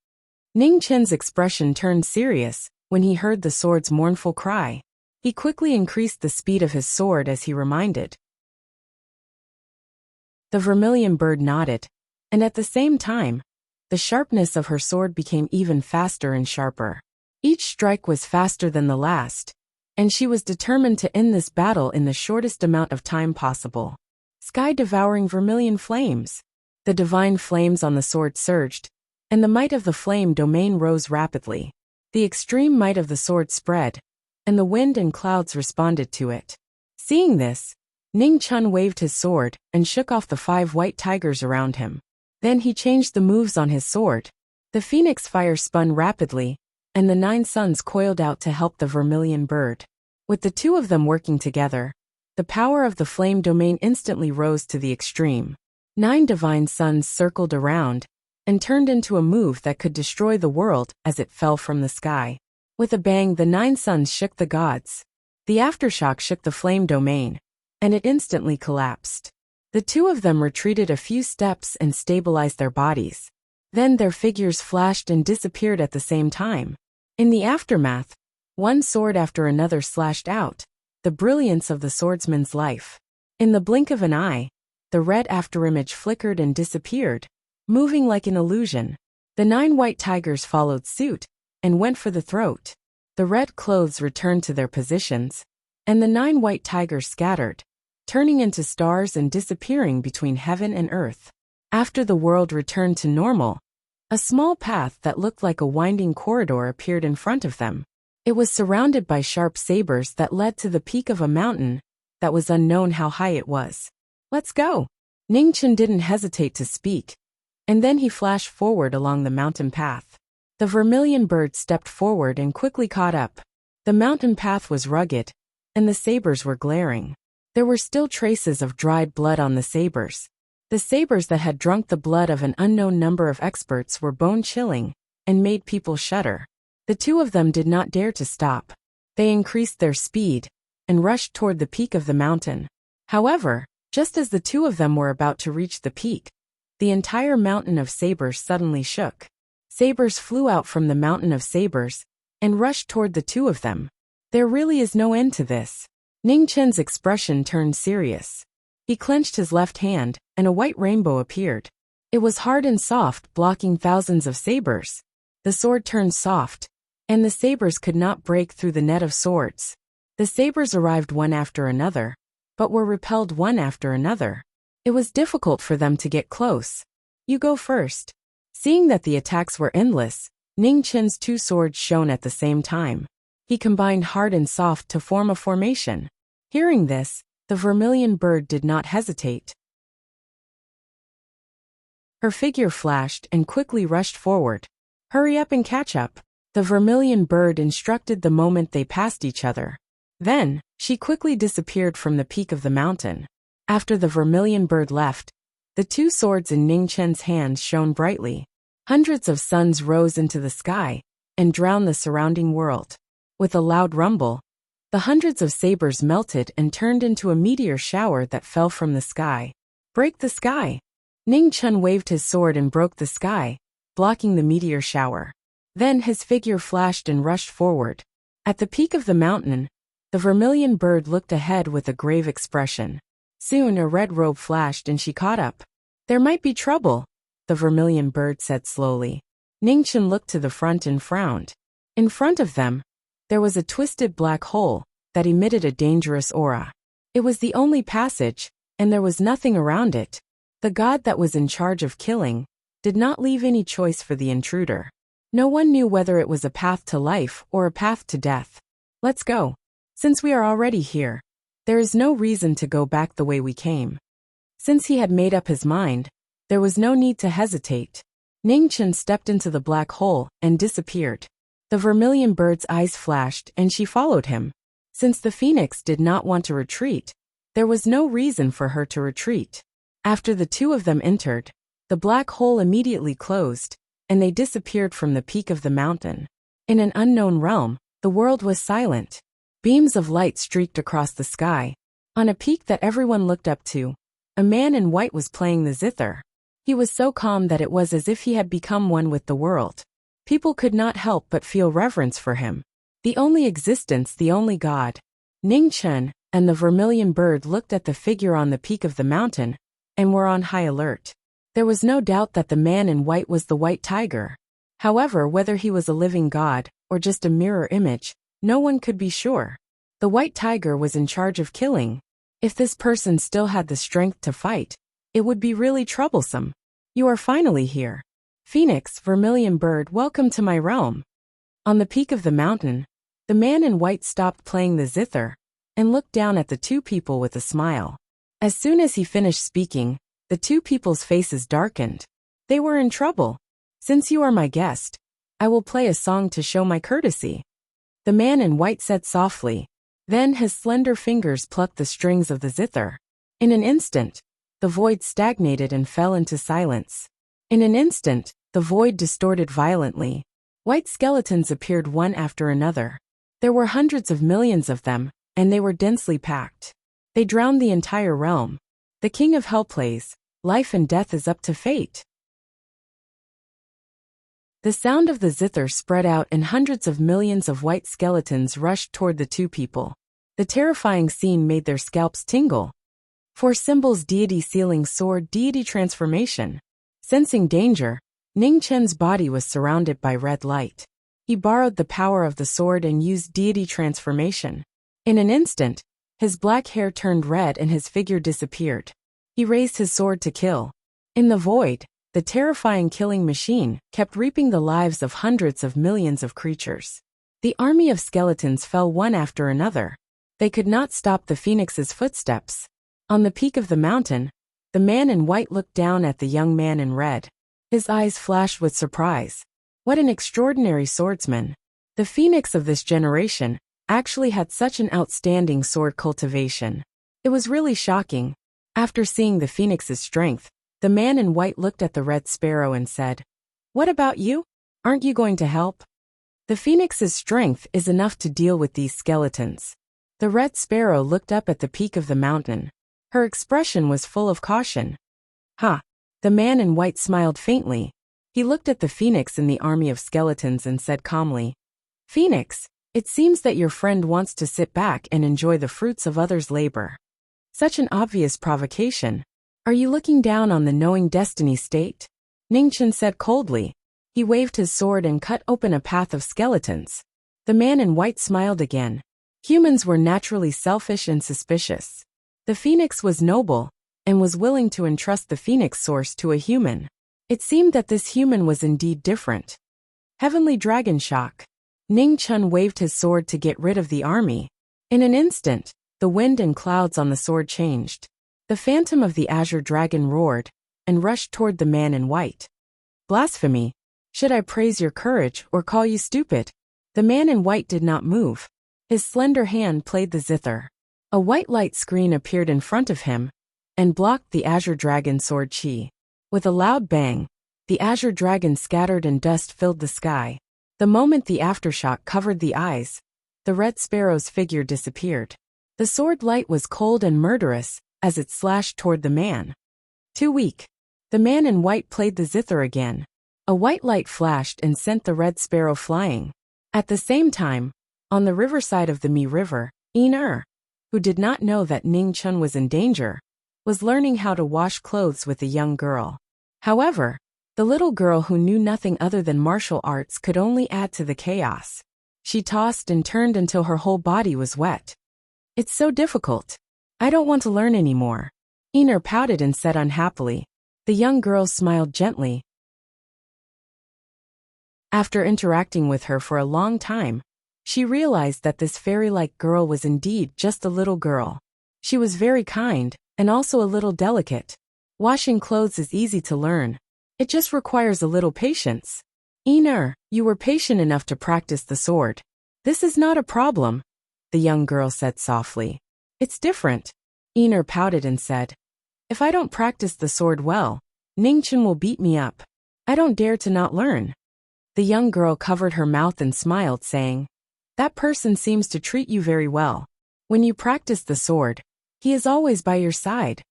Ningchen's expression turned serious when he heard the sword's mournful cry. He quickly increased the speed of his sword as he reminded. The vermilion bird nodded, and at the same time, the sharpness of her sword became even faster and sharper. Each strike was faster than the last, and she was determined to end this battle in the shortest amount of time possible. Sky-devouring vermilion flames. The divine flames on the sword surged, and the might of the flame domain rose rapidly. The extreme might of the sword spread, and the wind and clouds responded to it. Seeing this, Ningchen waved his sword and shook off the 5 white tigers around him. Then he changed the moves on his sword. The phoenix fire spun rapidly, and the 9 suns coiled out to help the vermilion bird. With the two of them working together, the power of the flame domain instantly rose to the extreme. 9 divine suns circled around and turned into a move that could destroy the world as it fell from the sky. With a bang, the 9 suns shook the gods. The aftershock shook the flame domain, and it instantly collapsed. The two of them retreated a few steps and stabilized their bodies. Then their figures flashed and disappeared at the same time. In the aftermath, one sword after another slashed out, the brilliance of the swordsman's life. In the blink of an eye, the red afterimage flickered and disappeared, moving like an illusion. The 9 white tigers followed suit and went for the throat. The red clothes returned to their positions, and the 9 white tigers scattered, turning into stars and disappearing between heaven and earth. After the world returned to normal, a small path that looked like a winding corridor appeared in front of them. It was surrounded by sharp sabers that led to the peak of a mountain that was unknown how high it was. "Let's go." Ningchen didn't hesitate to speak, and then he flashed forward along the mountain path. The vermilion bird stepped forward and quickly caught up. The mountain path was rugged, and the sabers were glaring. There were still traces of dried blood on the sabers. The sabers that had drunk the blood of an unknown number of experts were bone-chilling and made people shudder. The two of them did not dare to stop. They increased their speed and rushed toward the peak of the mountain. However, just as the two of them were about to reach the peak, the entire mountain of sabers suddenly shook. Sabers flew out from the mountain of sabers and rushed toward the two of them. There really is no end to this. Ningchen's expression turned serious. He clenched his left hand, and a white rainbow appeared. It was hard and soft, blocking thousands of sabers. The sword turned soft, and the sabers could not break through the net of swords. The sabers arrived one after another, but were repelled one after another. It was difficult for them to get close. "You go first." Seeing that the attacks were endless, Ningchen's 2 swords shone at the same time. He combined hard and soft to form a formation. Hearing this, the vermilion bird did not hesitate. Her figure flashed and quickly rushed forward. "Hurry up and catch up," the vermilion bird instructed the moment they passed each other. Then, she quickly disappeared from the peak of the mountain. After the vermilion bird left, the 2 swords in Ningchen's hands shone brightly. Hundreds of suns rose into the sky and drowned the surrounding world. With a loud rumble, the hundreds of sabers melted and turned into a meteor shower that fell from the sky. "Break the sky!" Ningchen waved his sword and broke the sky, blocking the meteor shower. Then his figure flashed and rushed forward. At the peak of the mountain, the vermilion bird looked ahead with a grave expression. Soon a red robe flashed and she caught up. "There might be trouble," the vermilion bird said slowly. Ningchen looked to the front and frowned. In front of them, there was a twisted black hole that emitted a dangerous aura. It was the only passage, and there was nothing around it. The god that was in charge of killing did not leave any choice for the intruder. No one knew whether it was a path to life or a path to death. "Let's go. Since we are already here, there is no reason to go back the way we came." Since he had made up his mind, there was no need to hesitate. Ningchen stepped into the black hole and disappeared. The vermilion bird's eyes flashed and she followed him. Since the phoenix did not want to retreat, there was no reason for her to retreat. After the two of them entered, the black hole immediately closed, and they disappeared from the peak of the mountain. In an unknown realm, the world was silent. Beams of light streaked across the sky. On a peak that everyone looked up to, a man in white was playing the zither. He was so calm that it was as if he had become one with the world. People could not help but feel reverence for him. The only existence, the only god. Ningchen and the vermilion bird looked at the figure on the peak of the mountain and were on high alert. There was no doubt that the man in white was the white tiger. However, whether he was a living god or just a mirror image, no one could be sure. The white tiger was in charge of killing. If this person still had the strength to fight, it would be really troublesome. "You are finally here. Phoenix, vermilion bird, welcome to my realm." On the peak of the mountain, the man in white stopped playing the zither and looked down at the two people with a smile. As soon as he finished speaking, the two people's faces darkened. They were in trouble. "Since you are my guest, I will play a song to show my courtesy. The man in white said softly. Then his slender fingers plucked the strings of the zither. In an instant, the void stagnated and fell into silence. In an instant, the void distorted violently. White skeletons appeared one after another. There were hundreds of millions of them, and they were densely packed. They drowned the entire realm. The king of hell plays. Life and death is up to fate. The sound of the zither spread out and hundreds of millions of white skeletons rushed toward the two people. The terrifying scene made their scalps tingle. For symbols deity sealing sword deity transformation. Sensing danger, Ning Chen's body was surrounded by red light. He borrowed the power of the sword and used deity transformation. In an instant, his black hair turned red and his figure disappeared. He raised his sword to kill. In the void, the terrifying killing machine kept reaping the lives of hundreds of millions of creatures. The army of skeletons fell one after another. They could not stop the phoenix's footsteps. On the peak of the mountain, the man in white looked down at the young man in red. His eyes flashed with surprise. What an extraordinary swordsman. The phoenix of this generation actually had such an outstanding sword cultivation. It was really shocking. After seeing the phoenix's strength, the man in white looked at the red sparrow and said, "What about you? Aren't you going to help?" The phoenix's strength is enough to deal with these skeletons. The red sparrow looked up at the peak of the mountain. Her expression was full of caution. "Ha!" The man in white smiled faintly. He looked at the phoenix in the army of skeletons and said calmly, "Phoenix, it seems that your friend wants to sit back and enjoy the fruits of others' labor." Such an obvious provocation. "Are you looking down on the knowing destiny state?" Ningchen said coldly. He waved his sword and cut open a path of skeletons. The man in white smiled again. Humans were naturally selfish and suspicious. The phoenix was noble, and was willing to entrust the phoenix source to a human. It seemed that this human was indeed different. Heavenly Dragon Shock. Ning Chun waved his sword to get rid of the army. In an instant, the wind and clouds on the sword changed. The phantom of the azure dragon roared, and rushed toward the man in white. "Blasphemy! Should I praise your courage or call you stupid?" The man in white did not move. His slender hand played the zither. A white light screen appeared in front of him, and blocked the azure dragon sword chi. With a loud bang, the azure dragon scattered and dust filled the sky. The moment the aftershock covered the eyes, the red sparrow's figure disappeared. The sword light was cold and murderous as it slashed toward the man. Too weak. The man in white played the zither again. A white light flashed and sent the red sparrow flying. At the same time, on the riverside of the Mi River, Yin, who did not know that Ning Chun was in danger, was learning how to wash clothes with a young girl. However, the little girl who knew nothing other than martial arts could only add to the chaos. She tossed and turned until her whole body was wet. "It's so difficult. I don't want to learn anymore." Yin pouted and said unhappily. The young girl smiled gently. After interacting with her for a long time, she realized that this fairy-like girl was indeed just a little girl. She was very kind, and also a little delicate. Washing clothes is easy to learn. It just requires a little patience. "Yin, you were patient enough to practice the sword. This is not a problem," the young girl said softly. "It's different." Yin pouted and said, "If I don't practice the sword well, Ningchen will beat me up. I don't dare to not learn." The young girl covered her mouth and smiled, saying, "That person seems to treat you very well. When you practice the sword, he is always by your side."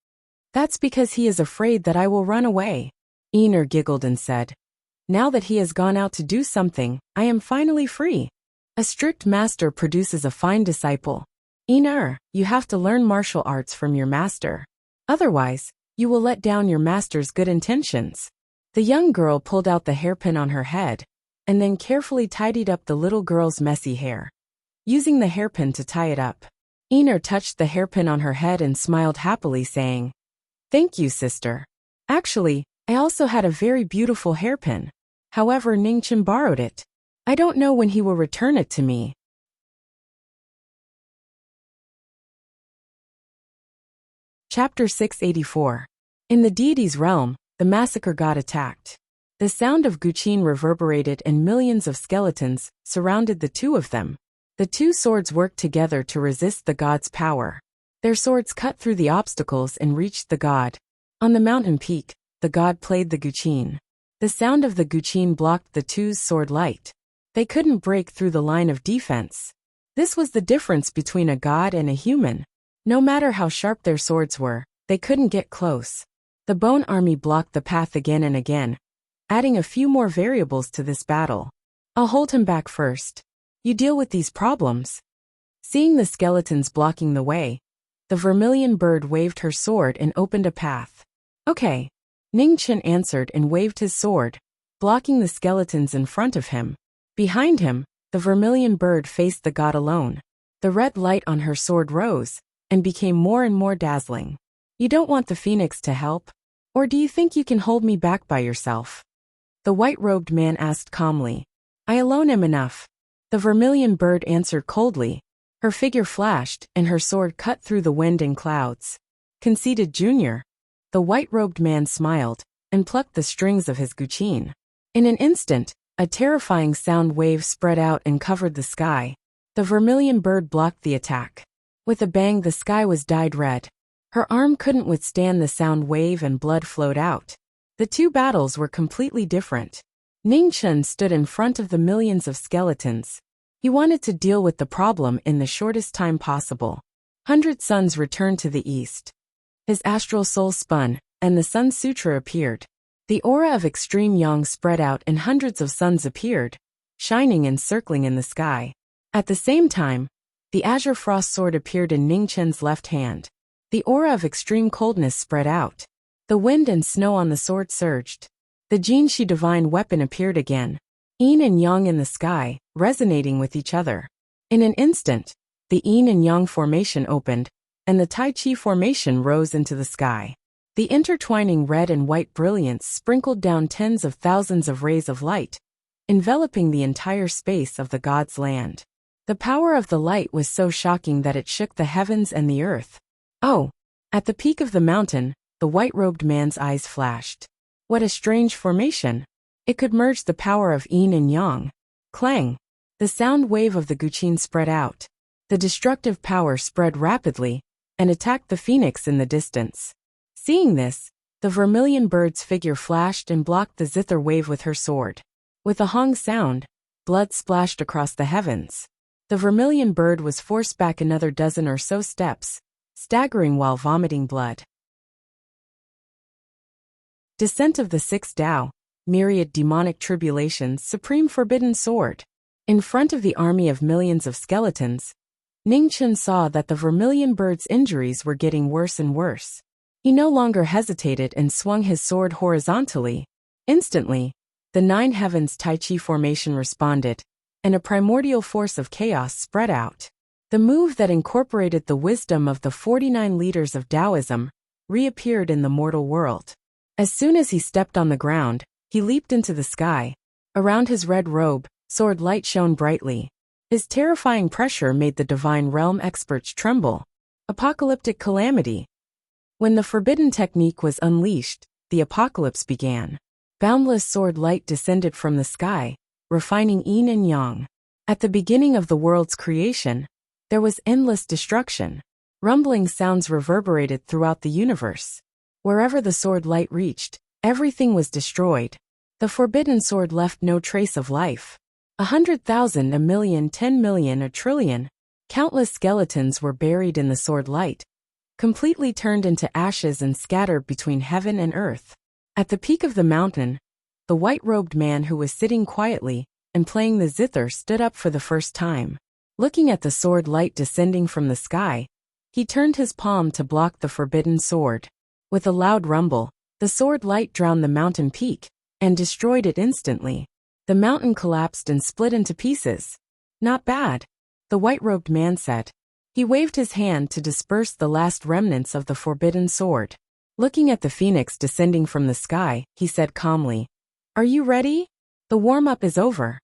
"That's because he is afraid that I will run away." Yin giggled and said, "Now that he has gone out to do something, I am finally free. A strict master produces a fine disciple. Yin, you have to learn martial arts from your master. Otherwise, you will let down your master's good intentions." The young girl pulled out the hairpin on her head, and then carefully tidied up the little girl's messy hair. Using the hairpin to tie it up, Yin touched the hairpin on her head and smiled happily, saying, "Thank you, sister. Actually, I also had a very beautiful hairpin. However, Ningchen borrowed it. I don't know when he will return it to me." Chapter 684. In the deity's realm, the massacre god attacked. The sound of Guqin reverberated and millions of skeletons surrounded the two of them. The two swords worked together to resist the god's power. Their swords cut through the obstacles and reached the god. On the mountain peak, the god played the Guqin. The sound of the Guqin blocked the two's sword light. They couldn't break through the line of defense. This was the difference between a god and a human. No matter how sharp their swords were, they couldn't get close. The bone army blocked the path again and again, adding a few more variables to this battle. I'll hold him back first. You deal with these problems. Seeing the skeletons blocking the way, the vermilion bird waved her sword and opened a path. Okay. Ning Chen answered and waved his sword, blocking the skeletons in front of him. Behind him, the vermilion bird faced the god alone. The red light on her sword rose and became more and more dazzling. You don't want the phoenix to help? Or do you think you can hold me back by yourself? The white-robed man asked calmly. I alone am enough. The vermilion bird answered coldly. Her figure flashed and her sword cut through the wind and clouds. Conceited Junior. The white-robed man smiled and plucked the strings of his Guqin. In an instant, a terrifying sound wave spread out and covered the sky. The vermilion bird blocked the attack. With a bang, the sky was dyed red. Her arm couldn't withstand the sound wave and blood flowed out. The two battles were completely different. Ning Chen stood in front of the millions of skeletons. He wanted to deal with the problem in the shortest time possible. 100 suns returned to the east. His astral soul spun, and the Sun Sutra appeared. The aura of extreme yang spread out and hundreds of suns appeared, shining and circling in the sky. At the same time, the azure frost sword appeared in Ning Chen's left hand. The aura of extreme coldness spread out. The wind and snow on the sword surged. The Jinshi divine weapon appeared again. Yin and yang in the sky, resonating with each other. In an instant, the Yin and yang formation opened, and the Tai Chi formation rose into the sky. The intertwining red and white brilliance sprinkled down tens of thousands of rays of light, enveloping the entire space of the god's land. The power of the light was so shocking that it shook the heavens and the earth. Oh! At the peak of the mountain, the white-robed man's eyes flashed. What a strange formation! It could merge the power of yin and yang. Clang! The sound wave of the Guqin spread out. The destructive power spread rapidly and attacked the phoenix in the distance. Seeing this, the vermilion bird's figure flashed and blocked the zither wave with her sword. With a hong sound, blood splashed across the heavens. The vermilion bird was forced back another dozen or so steps, staggering while vomiting blood. Descent of the Sixth Tao, myriad demonic tribulations, supreme forbidden sword. In front of the army of millions of skeletons, Ning Chen saw that the vermilion bird's injuries were getting worse and worse. He no longer hesitated and swung his sword horizontally. Instantly, the nine heavens Tai Chi formation responded, and a primordial force of chaos spread out. The move that incorporated the wisdom of the 49 leaders of Taoism reappeared in the mortal world. As soon as he stepped on the ground, he leaped into the sky. Around his red robe, sword light shone brightly. His terrifying pressure made the divine realm experts tremble. Apocalyptic calamity. When the forbidden technique was unleashed, the apocalypse began. Boundless sword light descended from the sky, refining yin and yang. At the beginning of the world's creation, there was endless destruction. Rumbling sounds reverberated throughout the universe. Wherever the sword light reached, everything was destroyed. The forbidden sword left no trace of life. 100,000, a million, 10 million, a trillion. Countless skeletons were buried in the sword light, completely turned into ashes and scattered between heaven and earth. At the peak of the mountain, the white-robed man who was sitting quietly and playing the zither stood up for the first time. Looking at the sword light descending from the sky, he turned his palm to block the forbidden sword. With a loud rumble, the sword light drowned the mountain peak and destroyed it instantly. The mountain collapsed and split into pieces. Not bad, the white-robed man said. He waved his hand to disperse the last remnants of the forbidden sword. Looking at the phoenix descending from the sky, he said calmly, "Are you ready? The warm-up is over."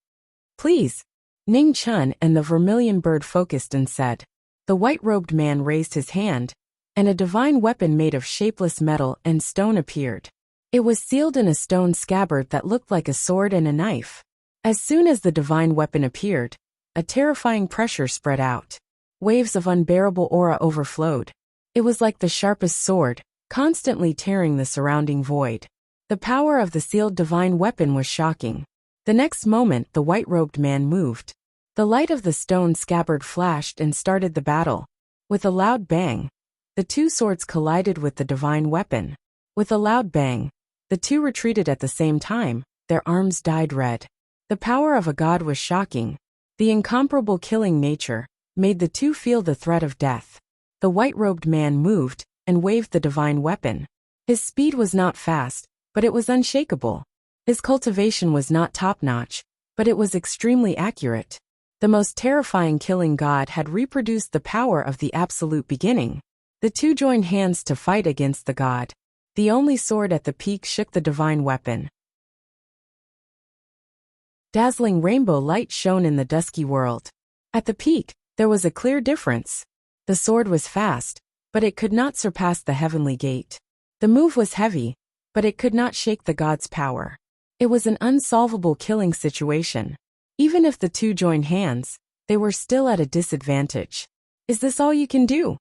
"Please." Ning Chen and the vermilion bird focused and said. The white-robed man raised his hand, and a divine weapon made of shapeless metal and stone appeared. It was sealed in a stone scabbard that looked like a sword and a knife. As soon as the divine weapon appeared, a terrifying pressure spread out. Waves of unbearable aura overflowed. It was like the sharpest sword, constantly tearing the surrounding void. The power of the sealed divine weapon was shocking. The next moment, the white-robed man moved. The light of the stone scabbard flashed and started the battle. With a loud bang, the two swords collided with the divine weapon. With a loud bang, the two retreated at the same time, their arms dyed red. The power of a god was shocking. The incomparable killing nature made the two feel the threat of death. The white-robed man moved and waved the divine weapon. His speed was not fast, but it was unshakable. His cultivation was not top-notch, but it was extremely accurate. The most terrifying killing god had reproduced the power of the absolute beginning. The two joined hands to fight against the god. The only sword at the peak shook the divine weapon. Dazzling rainbow light shone in the dusky world. At the peak, there was a clear difference. The sword was fast, but it could not surpass the heavenly gate. The move was heavy, but it could not shake the god's power. It was an unsolvable killing situation. Even if the two joined hands, they were still at a disadvantage. Is this all you can do?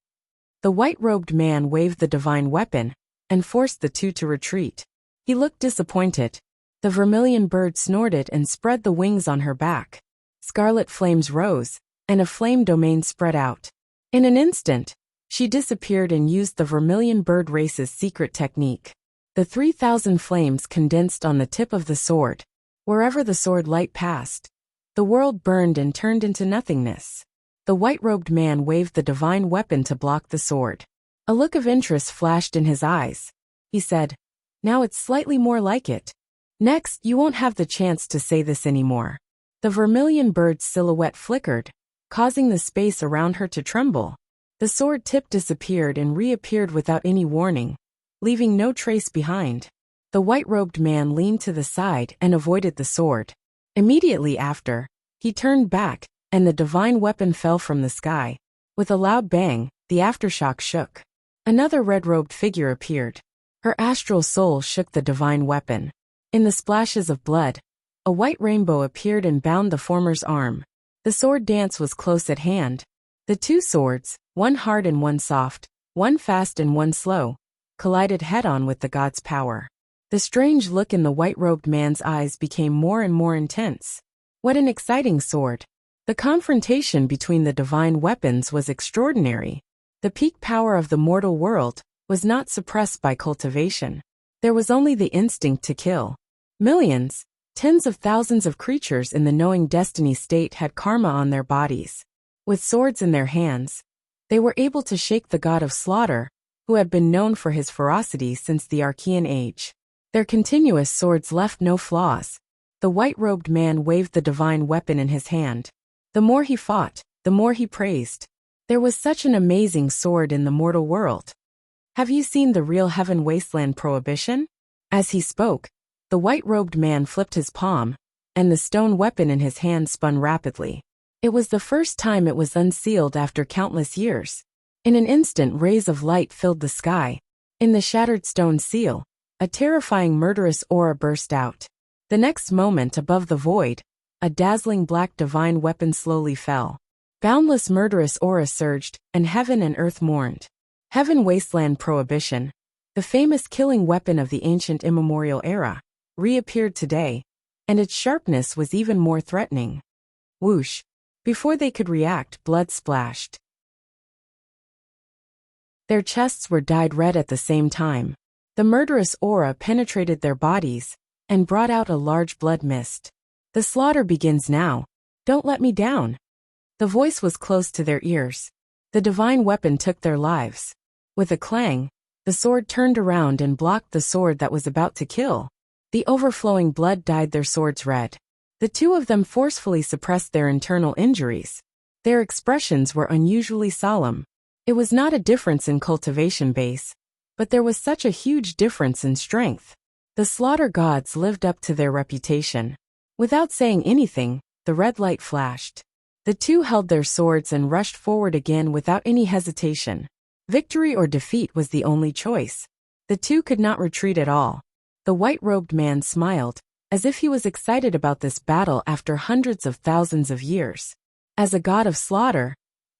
The white-robed man waved the divine weapon and forced the two to retreat. He looked disappointed. The vermilion bird snorted and spread the wings on her back. Scarlet flames rose, and a flame domain spread out. In an instant, she disappeared and used the vermilion bird race's secret technique. The 3,000 flames condensed on the tip of the sword. Wherever the sword light passed, the world burned and turned into nothingness. The white-robed man waved the divine weapon to block the sword. A look of interest flashed in his eyes. He said, "Now it's slightly more like it. Next, you won't have the chance to say this anymore." The vermilion bird's silhouette flickered, causing the space around her to tremble. The sword tip disappeared and reappeared without any warning, leaving no trace behind. The white-robed man leaned to the side and avoided the sword. Immediately after, he turned back, and the divine weapon fell from the sky. With a loud bang, the aftershock shook. Another red-robed figure appeared. Her astral soul shook the divine weapon. In the splashes of blood, a white rainbow appeared and bound the former's arm. The sword dance was close at hand. The two swords, one hard and one soft, one fast and one slow, collided head-on with the god's power. The strange look in the white-robed man's eyes became more and more intense. What an exciting sword! The confrontation between the divine weapons was extraordinary. The peak power of the mortal world was not suppressed by cultivation. There was only the instinct to kill. Millions, tens of thousands of creatures in the knowing destiny state had karma on their bodies. With swords in their hands, they were able to shake the god of slaughter, who had been known for his ferocity since the Archean age. Their continuous swords left no flaws. The white-robed man waved the divine weapon in his hand. The more he fought, the more he praised. There was such an amazing sword in the mortal world. Have you seen the real heaven wasteland prohibition? As he spoke, the white-robed man flipped his palm, and the stone weapon in his hand spun rapidly. It was the first time it was unsealed after countless years. In an instant, rays of light filled the sky. In the shattered stone seal, a terrifying murderous aura burst out. The next moment, above the void, a dazzling black divine weapon slowly fell. Boundless murderous aura surged, and heaven and earth mourned. Heaven wasteland prohibition, the famous killing weapon of the ancient immemorial era, reappeared today, and its sharpness was even more threatening. Whoosh! Before they could react, blood splashed. Their chests were dyed red at the same time. The murderous aura penetrated their bodies and brought out a large blood mist. "The slaughter begins now. Don't let me down." The voice was close to their ears. The divine weapon took their lives. With a clang, the sword turned around and blocked the sword that was about to kill. The overflowing blood dyed their swords red. The two of them forcefully suppressed their internal injuries. Their expressions were unusually solemn. It was not a difference in cultivation base, but there was such a huge difference in strength. The slaughter gods lived up to their reputation. Without saying anything, the red light flashed. The two held their swords and rushed forward again without any hesitation. Victory or defeat was the only choice. The two could not retreat at all. The white-robed man smiled, as if he was excited about this battle after hundreds of thousands of years. As a god of slaughter,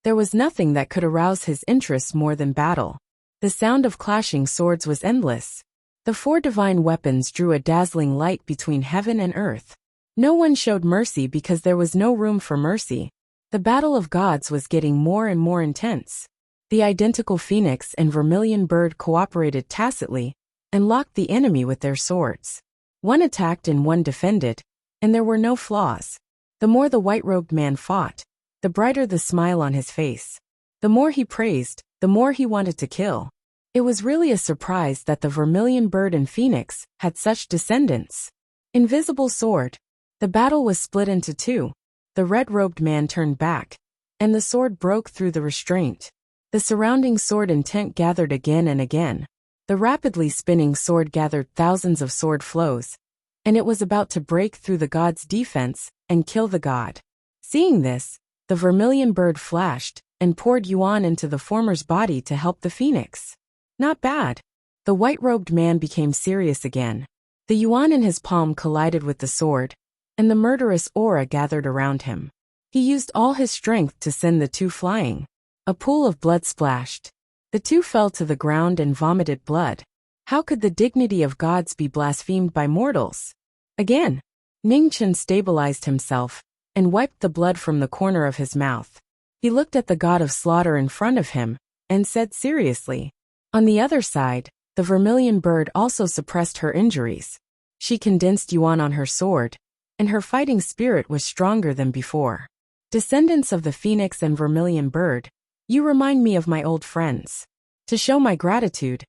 there was nothing that could arouse his interest more than battle. The sound of clashing swords was endless. The four divine weapons drew a dazzling light between heaven and earth. No one showed mercy because there was no room for mercy. The battle of gods was getting more and more intense. The identical phoenix and vermilion bird cooperated tacitly and locked the enemy with their swords. One attacked and one defended, and there were no flaws. The more the white-robed man fought, the brighter the smile on his face. The more he praised, the more he wanted to kill. It was really a surprise that the vermilion bird and phoenix had such descendants. Invisible sword. The battle was split into two. The red-robed man turned back, and the sword broke through the restraint. The surrounding sword intent gathered again and again. The rapidly spinning sword gathered thousands of sword flows, and it was about to break through the god's defense and kill the god. Seeing this, the vermilion bird flashed and poured yuan into the former's body to help the phoenix. Not bad. The white-robed man became serious again. The yuan in his palm collided with the sword, and the murderous aura gathered around him. He used all his strength to send the two flying. A pool of blood splashed. The two fell to the ground and vomited blood. How could the dignity of gods be blasphemed by mortals? Again, Ningchen stabilized himself and wiped the blood from the corner of his mouth. He looked at the god of slaughter in front of him and said seriously. On the other side, the vermilion bird also suppressed her injuries. She condensed yuan on her sword, and her fighting spirit was stronger than before. Descendants of the phoenix and vermilion bird, you remind me of my old friends. To show my gratitude,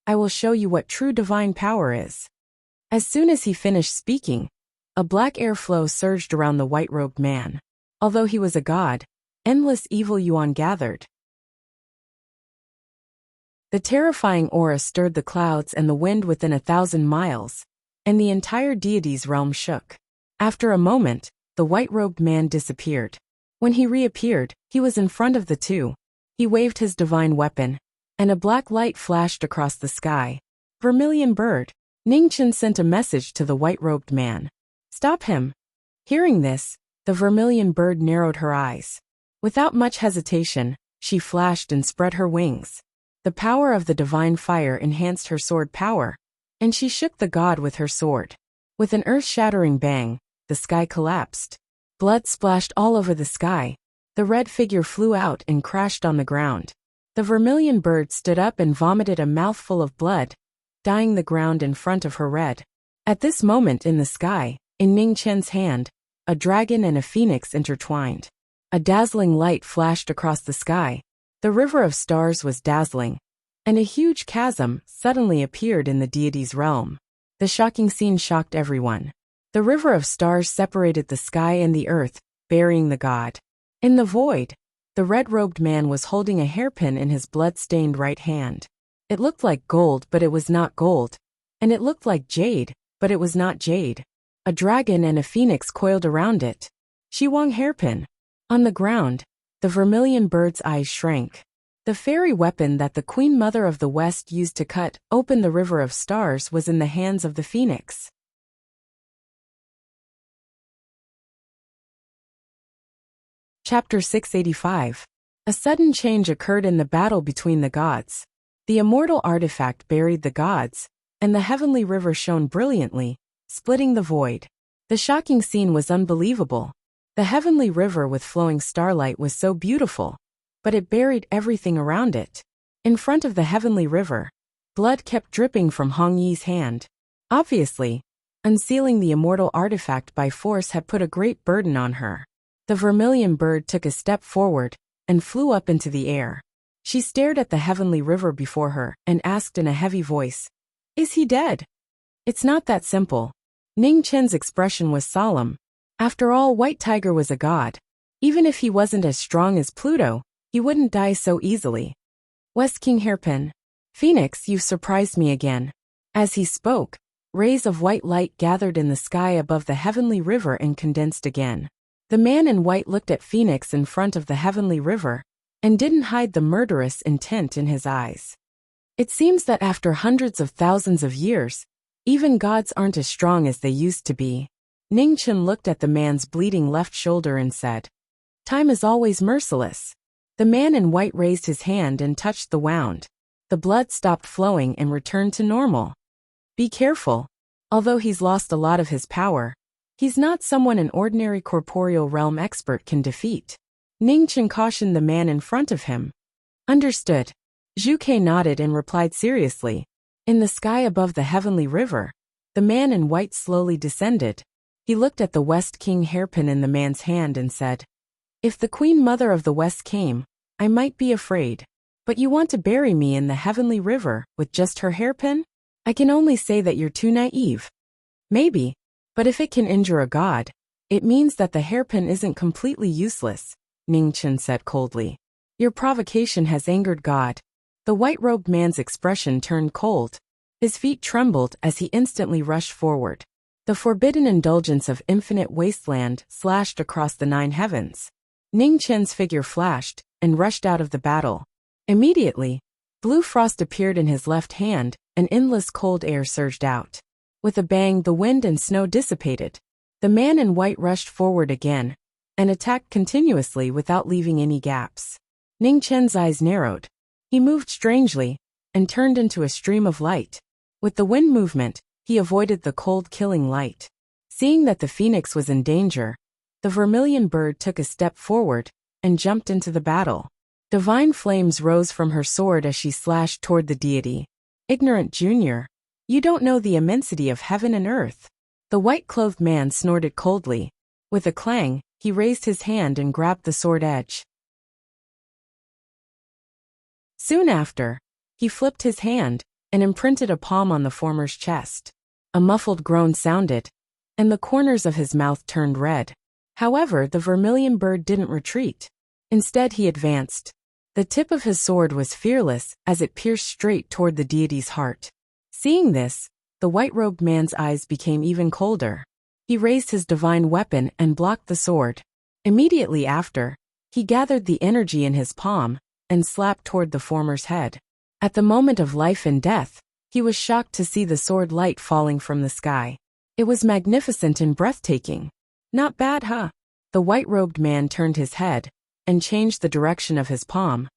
I will show you what true divine power is. As soon as he finished speaking, a black airflow surged around the white-robed man. Although he was a god, endless evil yuan gathered. The terrifying aura stirred the clouds and the wind within 1,000 miles, and the entire deity's realm shook. After a moment, the white-robed man disappeared. When he reappeared, he was in front of the two. He waved his divine weapon, and a black light flashed across the sky. Vermilion bird. Ningchen sent a message to the white-robed man. Stop him. Hearing this, the vermilion bird narrowed her eyes. Without much hesitation, she flashed and spread her wings. The power of the divine fire enhanced her sword power, and she shook the god with her sword. With an earth-shattering bang, the sky collapsed. Blood splashed all over the sky. The red figure flew out and crashed on the ground. The vermilion bird stood up and vomited a mouthful of blood, dyeing the ground in front of her red. At this moment in the sky, in Ning Chen's hand, a dragon and a phoenix intertwined. A dazzling light flashed across the sky. The river of stars was dazzling, and a huge chasm suddenly appeared in the deity's realm. The shocking scene shocked everyone. The river of stars separated the sky and the earth, burying the god. In the void, the red-robed man was holding a hairpin in his blood-stained right hand. It looked like gold, but it was not gold. And it looked like jade, but it was not jade. A dragon and a phoenix coiled around it. Shiwang hairpin. On the ground, the vermilion bird's eyes shrank. The fairy weapon that the Queen Mother of the West used to cut open the river of stars was in the hands of the phoenix. Chapter 685. A sudden change occurred in the battle between the gods. The immortal artifact buried the gods, and the heavenly river shone brilliantly, splitting the void. The shocking scene was unbelievable. The heavenly river with flowing starlight was so beautiful, but it buried everything around it. In front of the heavenly river, blood kept dripping from Hong Yi's hand. Obviously, unsealing the immortal artifact by force had put a great burden on her. The vermilion bird took a step forward and flew up into the air. She stared at the heavenly river before her and asked in a heavy voice, "Is he dead?" It's not that simple. Ning Chen's expression was solemn. After all, White Tiger was a god. Even if he wasn't as strong as Pluto, he wouldn't die so easily. West King Hairpin. Phoenix, you've surprised me again. As he spoke, rays of white light gathered in the sky above the heavenly river and condensed again. The man in white looked at Phoenix in front of the heavenly river, and didn't hide the murderous intent in his eyes. It seems that after hundreds of thousands of years, Even gods aren't as strong as they used to be. Ningchen looked at the man's bleeding left shoulder and said, "Time is always merciless." The man in white raised his hand and touched the wound. The blood stopped flowing and returned to normal. "Be careful. Although he's lost a lot of his power, he's not someone an ordinary corporeal realm expert can defeat." Ningchen cautioned the man in front of him. "Understood." Zhu Ke nodded and replied seriously. In the sky above the heavenly river, the man in white slowly descended. He looked at the West King hairpin in the man's hand and said, "If the Queen Mother of the West came, I might be afraid. But you want to bury me in the heavenly river with just her hairpin? I can only say that you're too naive." "Maybe, but if it can injure a god, it means that the hairpin isn't completely useless," Ningchen said coldly. "Your provocation has angered God." The white-robed man's expression turned cold. His feet trembled as he instantly rushed forward. The forbidden indulgence of infinite wasteland slashed across the 9 heavens. Ningchen's figure flashed and rushed out of the battle. Immediately, blue frost appeared in his left hand, and endless cold air surged out. With a bang, the wind and snow dissipated. The man in white rushed forward again and attacked continuously without leaving any gaps. Ningchen's eyes narrowed. He moved strangely and turned into a stream of light. With the wind movement, he avoided the cold killing light. Seeing that the phoenix was in danger, the vermilion bird took a step forward and jumped into the battle. Divine flames rose from her sword as she slashed toward the deity. "Ignorant junior, you don't know the immensity of heaven and earth." The white-clothed man snorted coldly. With a clang, he raised his hand and grabbed the sword edge. Soon after, he flipped his hand and imprinted a palm on the former's chest. A muffled groan sounded, and the corners of his mouth turned red. However, the vermilion bird didn't retreat. Instead, he advanced. The tip of his sword was fearless as it pierced straight toward the deity's heart. Seeing this, the white-robed man's eyes became even colder. He raised his divine weapon and blocked the sword. Immediately after, he gathered the energy in his palm and slapped toward the former's head. At the moment of life and death, he was shocked to see the sword light falling from the sky. It was magnificent and breathtaking. "Not bad, huh?" The white-robed man turned his head and changed the direction of his palm,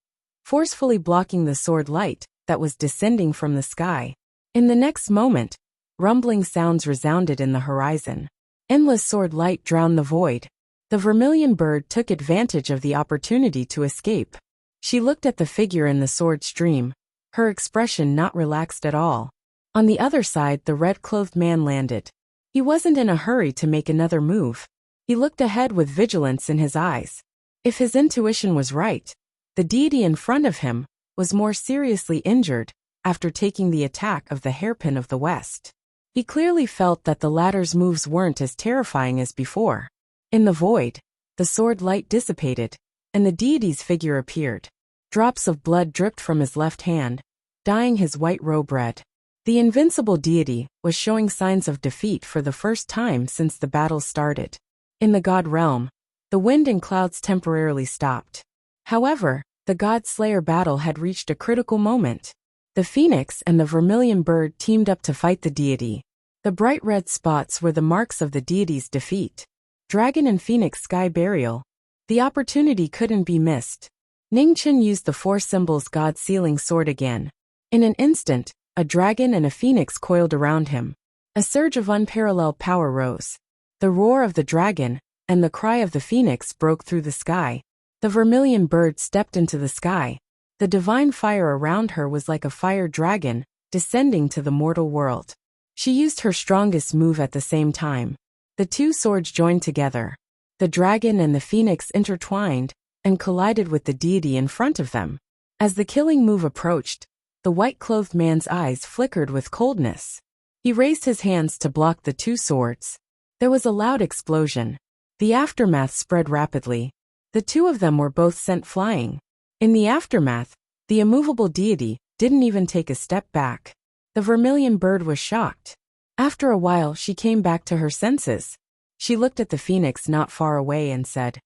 forcefully blocking the sword light that was descending from the sky. In the next moment, rumbling sounds resounded in the horizon. Endless sword light drowned the void. The vermilion bird took advantage of the opportunity to escape. She looked at the figure in the sword stream, her expression not relaxed at all. On the other side, the red-clothed man landed. He wasn't in a hurry to make another move. He looked ahead with vigilance in his eyes. If his intuition was right, the deity in front of him was more seriously injured after taking the attack of the hairpin of the West. He clearly felt that the latter's moves weren't as terrifying as before. In the void, the sword light dissipated, and the deity's figure appeared. Drops of blood dripped from his left hand, dyeing his white robe red. The invincible deity was showing signs of defeat for the first time since the battle started. In the god realm, the wind and clouds temporarily stopped. However, the God-Slayer battle had reached a critical moment. The phoenix and the vermilion bird teamed up to fight the deity. The bright red spots were the marks of the deity's defeat. Dragon and phoenix sky burial. The opportunity couldn't be missed. Ningchen used the 4 symbols god-sealing sword again. In an instant, a dragon and a phoenix coiled around him. A surge of unparalleled power rose. The roar of the dragon and the cry of the phoenix broke through the sky. The vermilion bird stepped into the sky. The divine fire around her was like a fire dragon, descending to the mortal world. She used her strongest move at the same time. The 2 swords joined together. The dragon and the phoenix intertwined and collided with the deity in front of them. As the killing move approached, the white-clothed man's eyes flickered with coldness. He raised his hands to block the 2 swords. There was a loud explosion. The aftermath spread rapidly. The 2 of them were both sent flying. In the aftermath, the immovable deity didn't even take a step back. The vermilion bird was shocked. After a while, she came back to her senses. She looked at the phoenix not far away and said,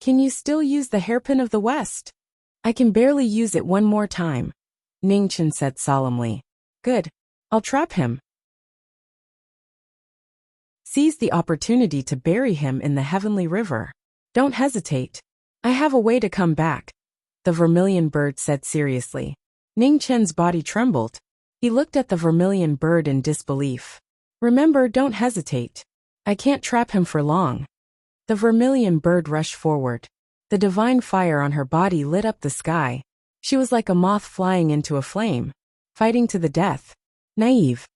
"Can you still use the hairpin of the West?" "I can barely use it one more time," Ningchen said solemnly. "Good. I'll trap him." Seize the opportunity to bury him in the heavenly river. Don't hesitate. I have a way to come back, the vermilion bird said seriously. Ning Chen's body trembled. He looked at the vermilion bird in disbelief. Remember, don't hesitate. I can't trap him for long. The vermilion bird rushed forward. The divine fire on her body lit up the sky. She was like a moth flying into a flame, fighting to the death. Naive.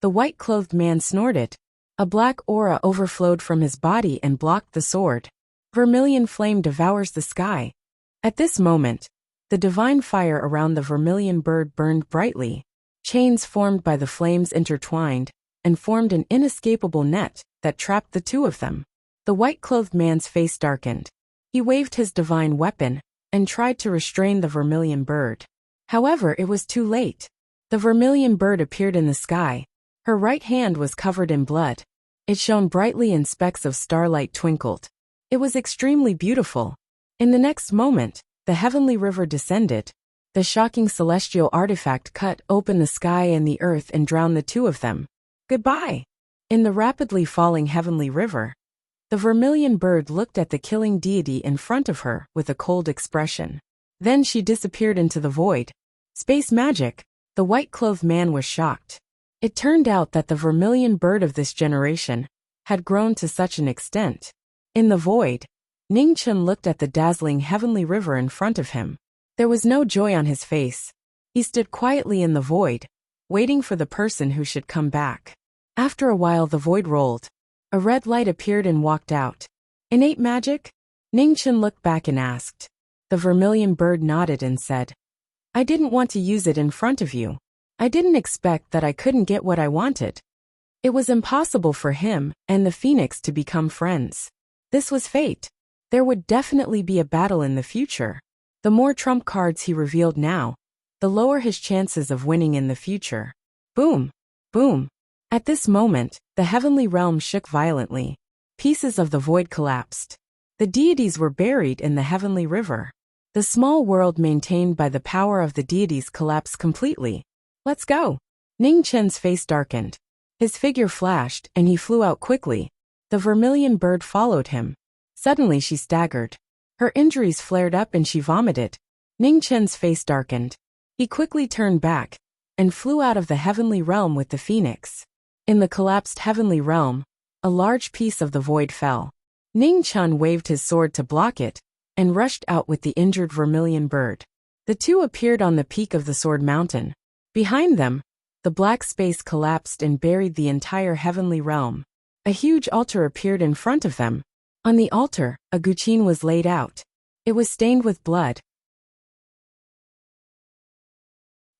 The white-clothed man snorted. A black aura overflowed from his body and blocked the sword. Vermilion flame devours the sky. At this moment, the divine fire around the vermilion bird burned brightly. Chains formed by the flames intertwined and formed an inescapable net that trapped the two of them. The white-clothed man's face darkened. He waved his divine weapon and tried to restrain the vermilion bird. However, it was too late. The vermilion bird appeared in the sky. Her right hand was covered in blood. It shone brightly and specks of starlight twinkled. It was extremely beautiful. In the next moment, the heavenly river descended. The shocking celestial artifact cut open the sky and the earth and drowned the two of them. Goodbye. In the rapidly falling heavenly river, the vermilion bird looked at the killing deity in front of her with a cold expression. Then she disappeared into the void. Space magic. The white-clothed man was shocked. It turned out that the vermilion bird of this generation had grown to such an extent. In the void, Ning Chen looked at the dazzling heavenly river in front of him. There was no joy on his face. He stood quietly in the void, waiting for the person who should come back. After a while the void rolled. A red light appeared and walked out. Innate magic? Ning Chen looked back and asked. The vermilion bird nodded and said, I didn't want to use it in front of you. I didn't expect that I couldn't get what I wanted. It was impossible for him and the phoenix to become friends. This was fate. There would definitely be a battle in the future. The more trump cards he revealed now, the lower his chances of winning in the future. Boom! Boom! At this moment, the heavenly realm shook violently. Pieces of the void collapsed. The deities were buried in the heavenly river. The small world maintained by the power of the deities collapsed completely. Let's go! Ning Chen's face darkened. His figure flashed and he flew out quickly. The vermilion bird followed him. Suddenly she staggered. Her injuries flared up and she vomited. Ning Chen's face darkened. He quickly turned back and flew out of the heavenly realm with the phoenix. In the collapsed heavenly realm, a large piece of the void fell. Ning Chen waved his sword to block it and rushed out with the injured vermilion bird. The two appeared on the peak of the Sword Mountain. Behind them, the black space collapsed and buried the entire heavenly realm. A huge altar appeared in front of them. On the altar, a guqin was laid out. It was stained with blood.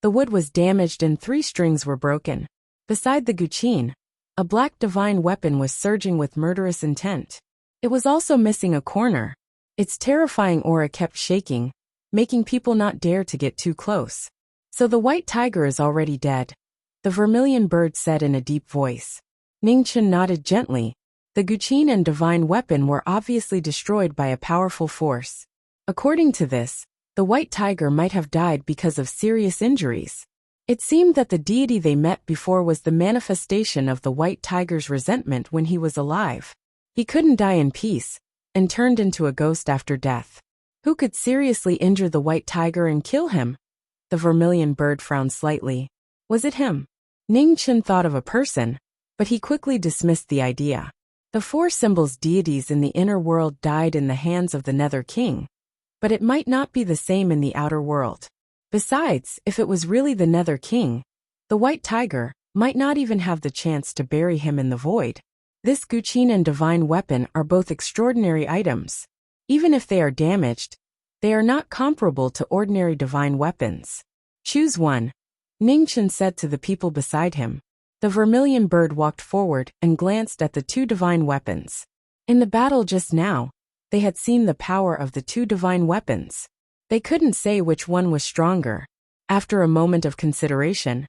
The wood was damaged and 3 strings were broken. Beside the guqin, a black divine weapon was surging with murderous intent. It was also missing a corner. Its terrifying aura kept shaking, making people not dare to get too close. So the white tiger is already dead, the vermilion bird said in a deep voice. Ning Chen nodded gently. The guqin and divine weapon were obviously destroyed by a powerful force. According to this, the white tiger might have died because of serious injuries. It seemed that the deity they met before was the manifestation of the white tiger's resentment when he was alive. He couldn't die in peace, and turned into a ghost after death. Who could seriously injure the white tiger and kill him? The vermilion bird frowned slightly. Was it him? Ning Chen thought of a person, but he quickly dismissed the idea. The 4 symbols deities in the inner world died in the hands of the Nether King, but it might not be the same in the outer world. Besides, if it was really the Nether King, the white tiger might not even have the chance to bury him in the void. This guqin and divine weapon are both extraordinary items. Even if they are damaged, they are not comparable to ordinary divine weapons. Choose one, Ning Chen said to the people beside him. The vermilion bird walked forward and glanced at the 2 divine weapons. In the battle just now, they had seen the power of the 2 divine weapons. They couldn't say which one was stronger. After a moment of consideration,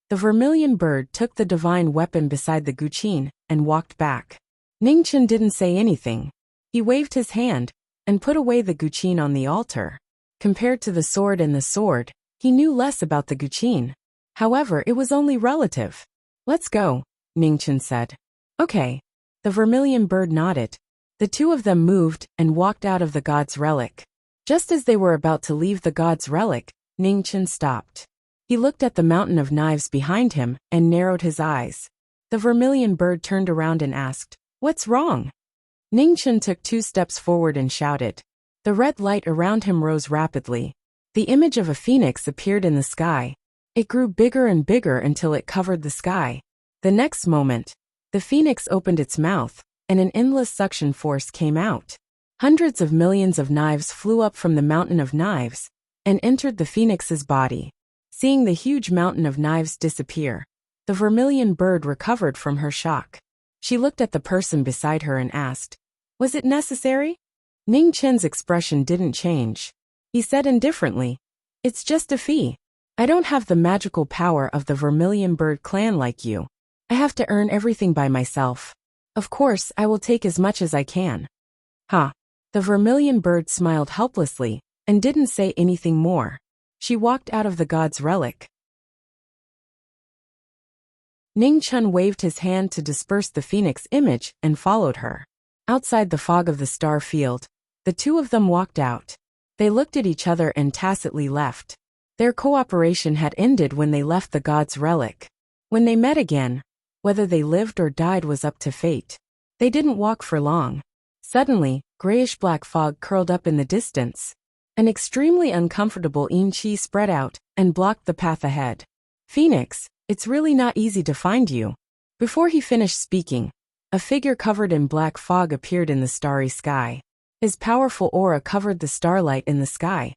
the vermilion bird took the divine weapon beside the guqin and walked back. Ning Chen didn't say anything. He waved his hand and put away the guqin on the altar. Compared to the sword and the sword, he knew less about the guqin. However, it was only relative. Let's go, Ning Chen said. Okay. The vermilion bird nodded. The two of them moved and walked out of the god's relic. Just as they were about to leave the god's relic, Ningchen stopped. He looked at the mountain of knives behind him and narrowed his eyes. The vermilion bird turned around and asked, "What's wrong?" Ningchen took 2 steps forward and shouted. The red light around him rose rapidly. The image of a phoenix appeared in the sky. It grew bigger and bigger until it covered the sky. The next moment, the phoenix opened its mouth, and an endless suction force came out. Hundreds of millions of knives flew up from the mountain of knives and entered the phoenix's body. Seeing the huge mountain of knives disappear, the vermilion bird recovered from her shock. She looked at the person beside her and asked, "Was it necessary?" Ning Chen's expression didn't change. He said indifferently, "It's just a fee. I don't have the magical power of the vermilion bird clan like you. I have to earn everything by myself. Of course, I will take as much as I can." "Huh." The vermilion bird smiled helplessly and didn't say anything more. She walked out of the god's relic. Ning Chen waved his hand to disperse the phoenix image and followed her. Outside the fog of the star field, the two of them walked out. They looked at each other and tacitly left. Their cooperation had ended when they left the god's relic. When they met again, whether they lived or died was up to fate. They didn't walk for long. Suddenly, grayish-black fog curled up in the distance. An extremely uncomfortable Yin-Chi spread out and blocked the path ahead. "Phoenix, it's really not easy to find you." Before he finished speaking, a figure covered in black fog appeared in the starry sky. His powerful aura covered the starlight in the sky.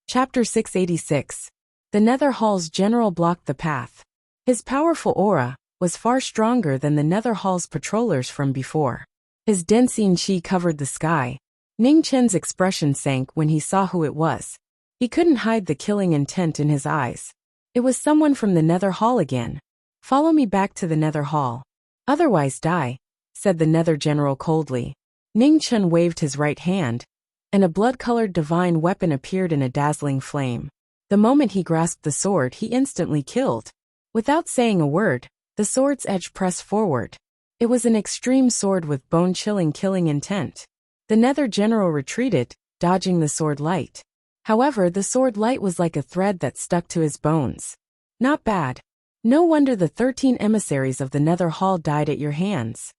Chapter 686. The Nether Hall's general blocked the path. His powerful aura was far stronger than the Nether Hall's patrollers from before. His dense Yin-Chi covered the sky. Ning Chen's expression sank when he saw who it was. He couldn't hide the killing intent in his eyes. It was someone from the Nether Hall again. "Follow me back to the Nether Hall. Otherwise die," said the Nether General coldly. Ning Chen waved his right hand, and a blood-colored divine weapon appeared in a dazzling flame. The moment he grasped the sword, he instantly killed. Without saying a word, the sword's edge pressed forward. It was an extreme sword with bone-chilling killing intent. The Nether General retreated, dodging the sword light. However, the sword light was like a thread that stuck to his bones. "Not bad. No wonder the 13 emissaries of the Nether Hall died at your hands,"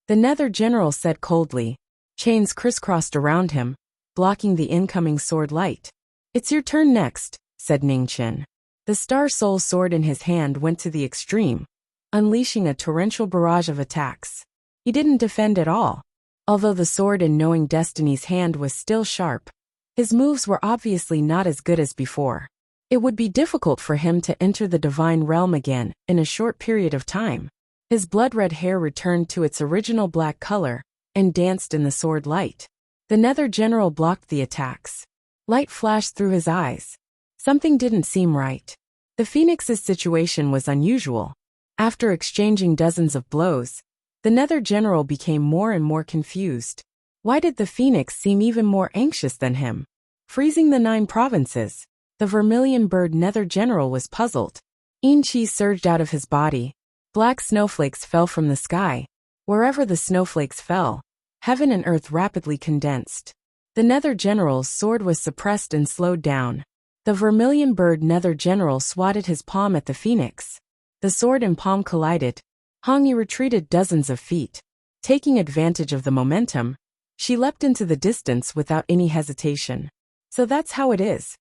the Nether General said coldly. Chains crisscrossed around him, blocking the incoming sword light. "It's your turn next," said Ning Chen. The Star Soul sword in his hand went to the extreme, unleashing a torrential barrage of attacks. He didn't defend at all. Although the sword in Knowing Destiny's hand was still sharp, his moves were obviously not as good as before. It would be difficult for him to enter the divine realm again in a short period of time. His blood-red hair returned to its original black color and danced in the sword light. The Nether General blocked the attacks. Light flashed through his eyes. Something didn't seem right. The Phoenix's situation was unusual. After exchanging dozens of blows, the Nether General became more and more confused. Why did the Phoenix seem even more anxious than him? Freezing the 9 provinces. The vermilion bird Nether General was puzzled. Yin-Chi surged out of his body. Black snowflakes fell from the sky. Wherever the snowflakes fell, heaven and earth rapidly condensed. The Nether General's sword was suppressed and slowed down. The vermilion bird Nether General swatted his palm at the Phoenix. The sword and palm collided. Hongyi retreated dozens of feet. Taking advantage of the momentum, she leapt into the distance without any hesitation. "So that's how it is."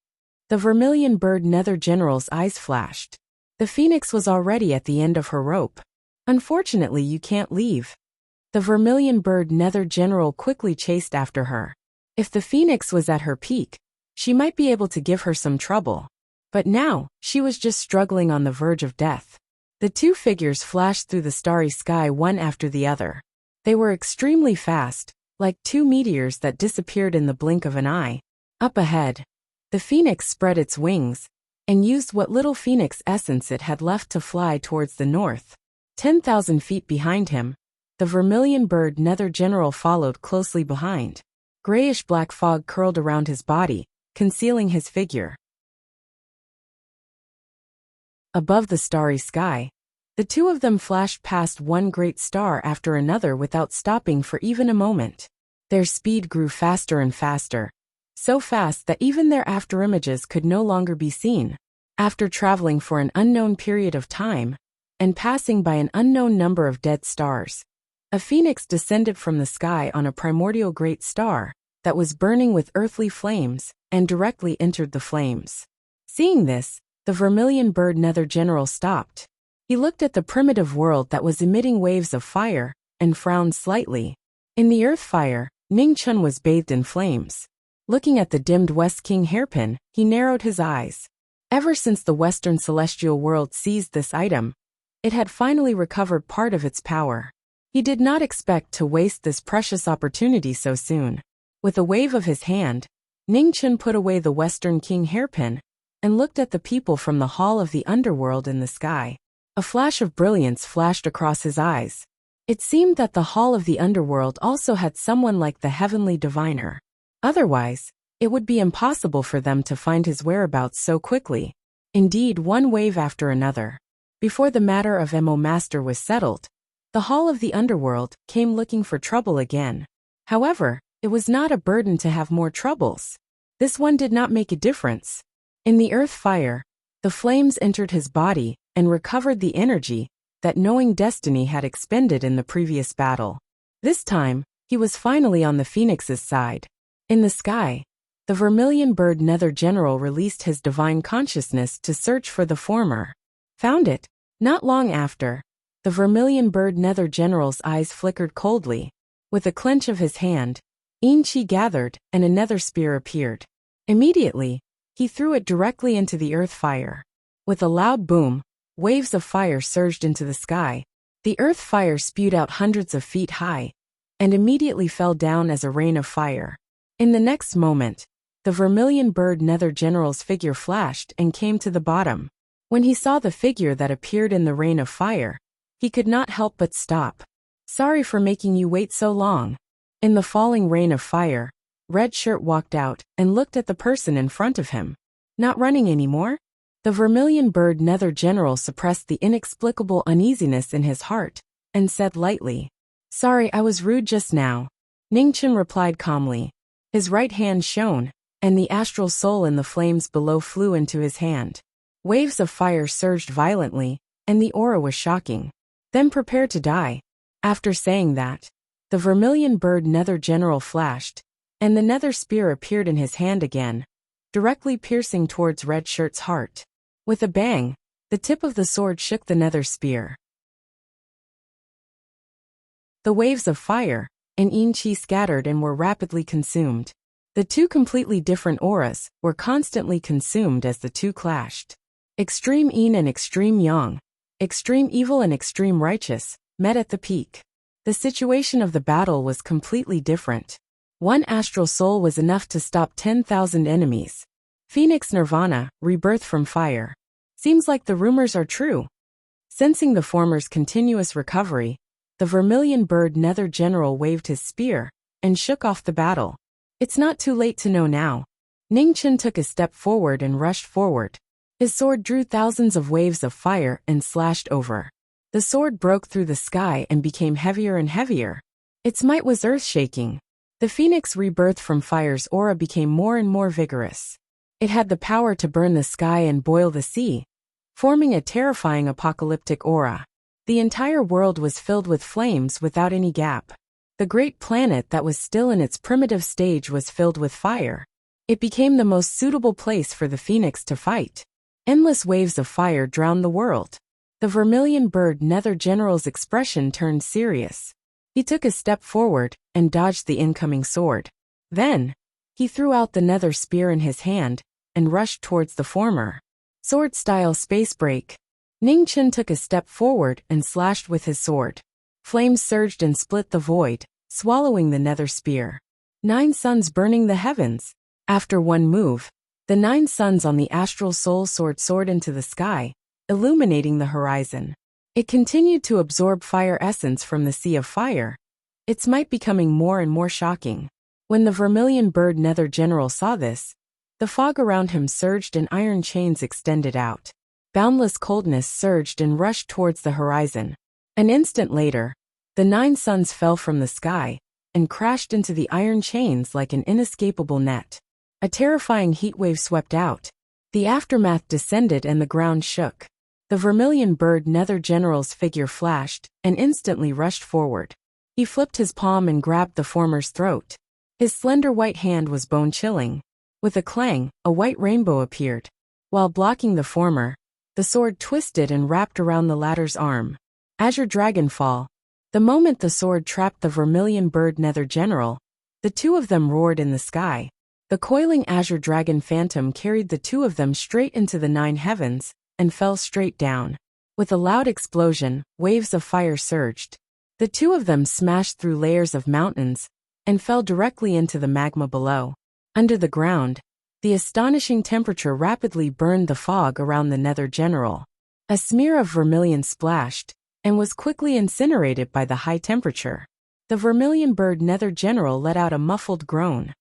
The vermilion bird Nether General's eyes flashed. The Phoenix was already at the end of her rope. "Unfortunately, you can't leave." The vermilion bird Nether General quickly chased after her. If the Phoenix was at her peak, she might be able to give her some trouble. But now, she was just struggling on the verge of death. The two figures flashed through the starry sky one after the other. They were extremely fast, like 2 meteors that disappeared in the blink of an eye. Up ahead, the Phoenix spread its wings and used what little Phoenix essence it had left to fly towards the north. 10,000 feet behind him, the vermilion bird Nether General followed closely behind. Grayish-black fog curled around his body, concealing his figure. Above the starry sky, the two of them flashed past one great star after another without stopping for even a moment. Their speed grew faster and faster, so fast that even their afterimages could no longer be seen. After traveling for an unknown period of time, and passing by an unknown number of dead stars, a phoenix descended from the sky on a primordial great star that was burning with earthly flames and directly entered the flames. Seeing this, the vermilion bird nether general stopped. He looked at the primitive world that was emitting waves of fire and frowned slightly. In the earth fire, Ning Chun was bathed in flames. Looking at the dimmed West King hairpin, he narrowed his eyes. Ever since the Western celestial world seized this item, it had finally recovered part of its power. He did not expect to waste this precious opportunity so soon. With a wave of his hand, Ning Chun put away the Western King hairpin and looked at the people from the Hall of the Underworld in the sky. A flash of brilliance flashed across his eyes. It seemed that the Hall of the Underworld also had someone like the Heavenly Diviner. Otherwise, it would be impossible for them to find his whereabouts so quickly. Indeed, one wave after another. Before the matter of Mo Master was settled, the Hall of the Underworld came looking for trouble again. However, it was not a burden to have more troubles. This one did not make a difference. In the earth fire, the flames entered his body and recovered the energy that knowing destiny had expended in the previous battle. This time, he was finally on the Phoenix's side. In the sky, the vermilion bird nether general released his divine consciousness to search for the former. Found it. Not long after, the vermilion bird nether general's eyes flickered coldly. With a clench of his hand, Chi gathered and a nether spear appeared. Immediately, he threw it directly into the earth fire. With a loud boom, waves of fire surged into the sky. The earth fire spewed out hundreds of feet high, and immediately fell down as a rain of fire. In the next moment, the vermilion bird nether general's figure flashed and came to the bottom. When he saw the figure that appeared in the rain of fire, he could not help but stop. Sorry for making you wait so long. In the falling rain of fire, Red Shirt walked out and looked at the person in front of him. Not running anymore? The vermilion bird nether general suppressed the inexplicable uneasiness in his heart and said lightly, "Sorry, I was rude just now." Ning Chun replied calmly. His right hand shone, and the astral soul in the flames below flew into his hand. Waves of fire surged violently, and the aura was shocking. Then prepare to die. After saying that, the vermilion bird nether general flashed, and the nether spear appeared in his hand again, directly piercing towards Red Shirt's heart. With a bang, the tip of the sword shook the nether spear. The waves of fire and Chi scattered and were rapidly consumed. The two completely different auras were constantly consumed as the two clashed. Extreme Yin and Extreme Yang, extreme evil and extreme righteous, met at the peak. The situation of the battle was completely different. One astral soul was enough to stop 10,000 enemies. Phoenix Nirvana, rebirth from fire. Seems like the rumors are true. Sensing the former's continuous recovery, the vermilion bird nether general waved his spear and shook off the battle. It's not too late to know now. Ning Chun took a step forward and rushed forward. His sword drew thousands of waves of fire and slashed over. The sword broke through the sky and became heavier and heavier. Its might was earth-shaking. The phoenix rebirth from fire's aura became more and more vigorous. It had the power to burn the sky and boil the sea, forming a terrifying apocalyptic aura. The entire world was filled with flames without any gap. The great planet that was still in its primitive stage was filled with fire. It became the most suitable place for the phoenix to fight. Endless waves of fire drowned the world. The vermilion bird nether general's expression turned serious. He took a step forward and dodged the incoming sword. Then, he threw out the nether spear in his hand and rushed towards the former. Sword-style space break. Ning Chun took a step forward and slashed with his sword. Flames surged and split the void, swallowing the nether spear. 9 suns burning the heavens. After one move, the 9 suns on the astral soul sword soared into the sky, illuminating the horizon. It continued to absorb fire essence from the sea of fire, its might becoming more and more shocking. When the vermilion bird nether general saw this, the fog around him surged and iron chains extended out. Boundless coldness surged and rushed towards the horizon. An instant later, the 9 suns fell from the sky and crashed into the iron chains like an inescapable net. A terrifying heatwave swept out. The aftermath descended and the ground shook. The vermilion bird nether general's figure flashed and instantly rushed forward. He flipped his palm and grabbed the former's throat. His slender white hand was bone-chilling. With a clang, a white rainbow appeared. While blocking the former, the sword twisted and wrapped around the latter's arm. Azure Dragonfall. The moment the sword trapped the vermilion bird nether general, the two of them roared in the sky. The coiling azure dragon phantom carried the two of them straight into the 9 heavens and fell straight down. With a loud explosion, waves of fire surged. The two of them smashed through layers of mountains and fell directly into the magma below. Under the ground, the astonishing temperature rapidly burned the fog around the nether general. A smear of vermilion splashed and was quickly incinerated by the high temperature. The vermilion bird nether general let out a muffled groan.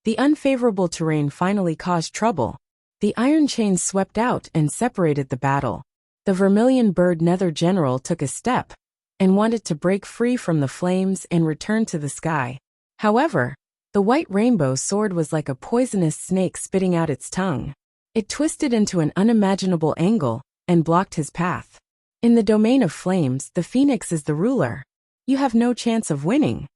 The unfavorable terrain finally caused trouble. The iron chains swept out and separated the battle. The vermilion bird nether general took a step and wanted to break free from the flames and return to the sky. However, the white rainbow sword was like a poisonous snake spitting out its tongue. It twisted into an unimaginable angle and blocked his path. In the domain of flames, the phoenix is the ruler. You have no chance of winning.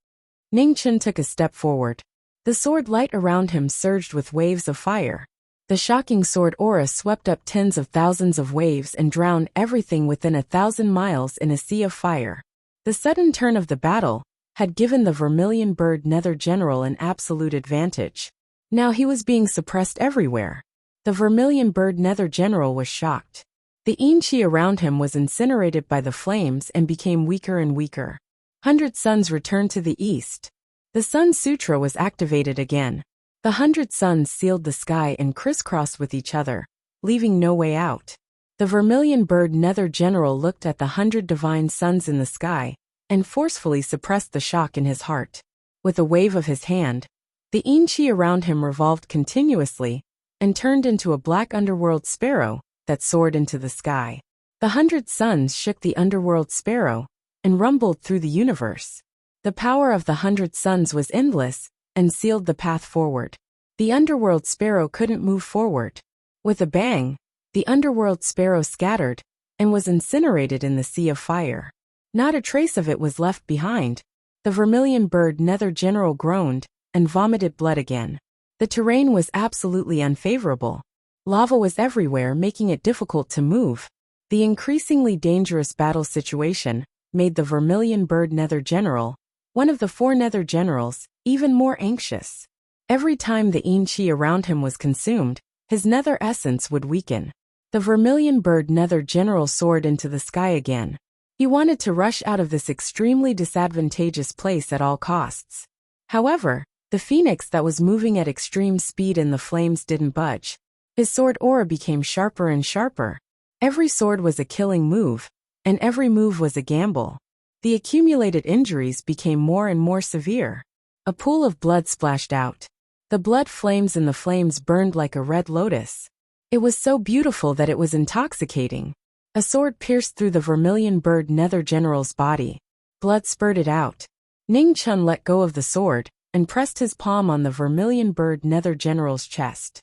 Ningchen took a step forward. The sword light around him surged with waves of fire. The shocking sword aura swept up tens of thousands of waves and drowned everything within 1,000 miles in a sea of fire. The sudden turn of the battle had given the vermilion bird nether general an absolute advantage. Now he was being suppressed everywhere. The vermilion bird nether general was shocked. The Yin-Chi around him was incinerated by the flames and became weaker and weaker. 100 suns returned to the east. The Sun Sutra was activated again. The 100 suns sealed the sky and crisscrossed with each other, leaving no way out. The vermilion bird nether general looked at the 100 divine suns in the sky and forcefully suppressed the shock in his heart. With a wave of his hand, the Yin-Chi around him revolved continuously and turned into a black underworld sparrow that soared into the sky. The 100 suns shook the underworld sparrow and rumbled through the universe. The power of the 100 suns was endless and sealed the path forward. The underworld sparrow couldn't move forward. With a bang, the underworld sparrow scattered and was incinerated in the sea of fire. Not a trace of it was left behind. The vermilion bird nether general groaned and vomited blood again. The terrain was absolutely unfavorable. Lava was everywhere, making it difficult to move. The increasingly dangerous battle situation made the vermilion bird nether general, one of the 4 nether generals, even more anxious. Every time the Yin-Chi around him was consumed, his nether essence would weaken. The vermilion bird nether general soared into the sky again. He wanted to rush out of this extremely disadvantageous place at all costs. However, the phoenix that was moving at extreme speed in the flames didn't budge. His sword aura became sharper and sharper. Every sword was a killing move, and every move was a gamble. The accumulated injuries became more and more severe. A pool of blood splashed out. The blood flames in the flames burned like a red lotus. It was so beautiful that it was intoxicating. A sword pierced through the vermilion bird nether general's body. Blood spurted out. Ning Chun let go of the sword and pressed his palm on the vermilion bird nether general's chest.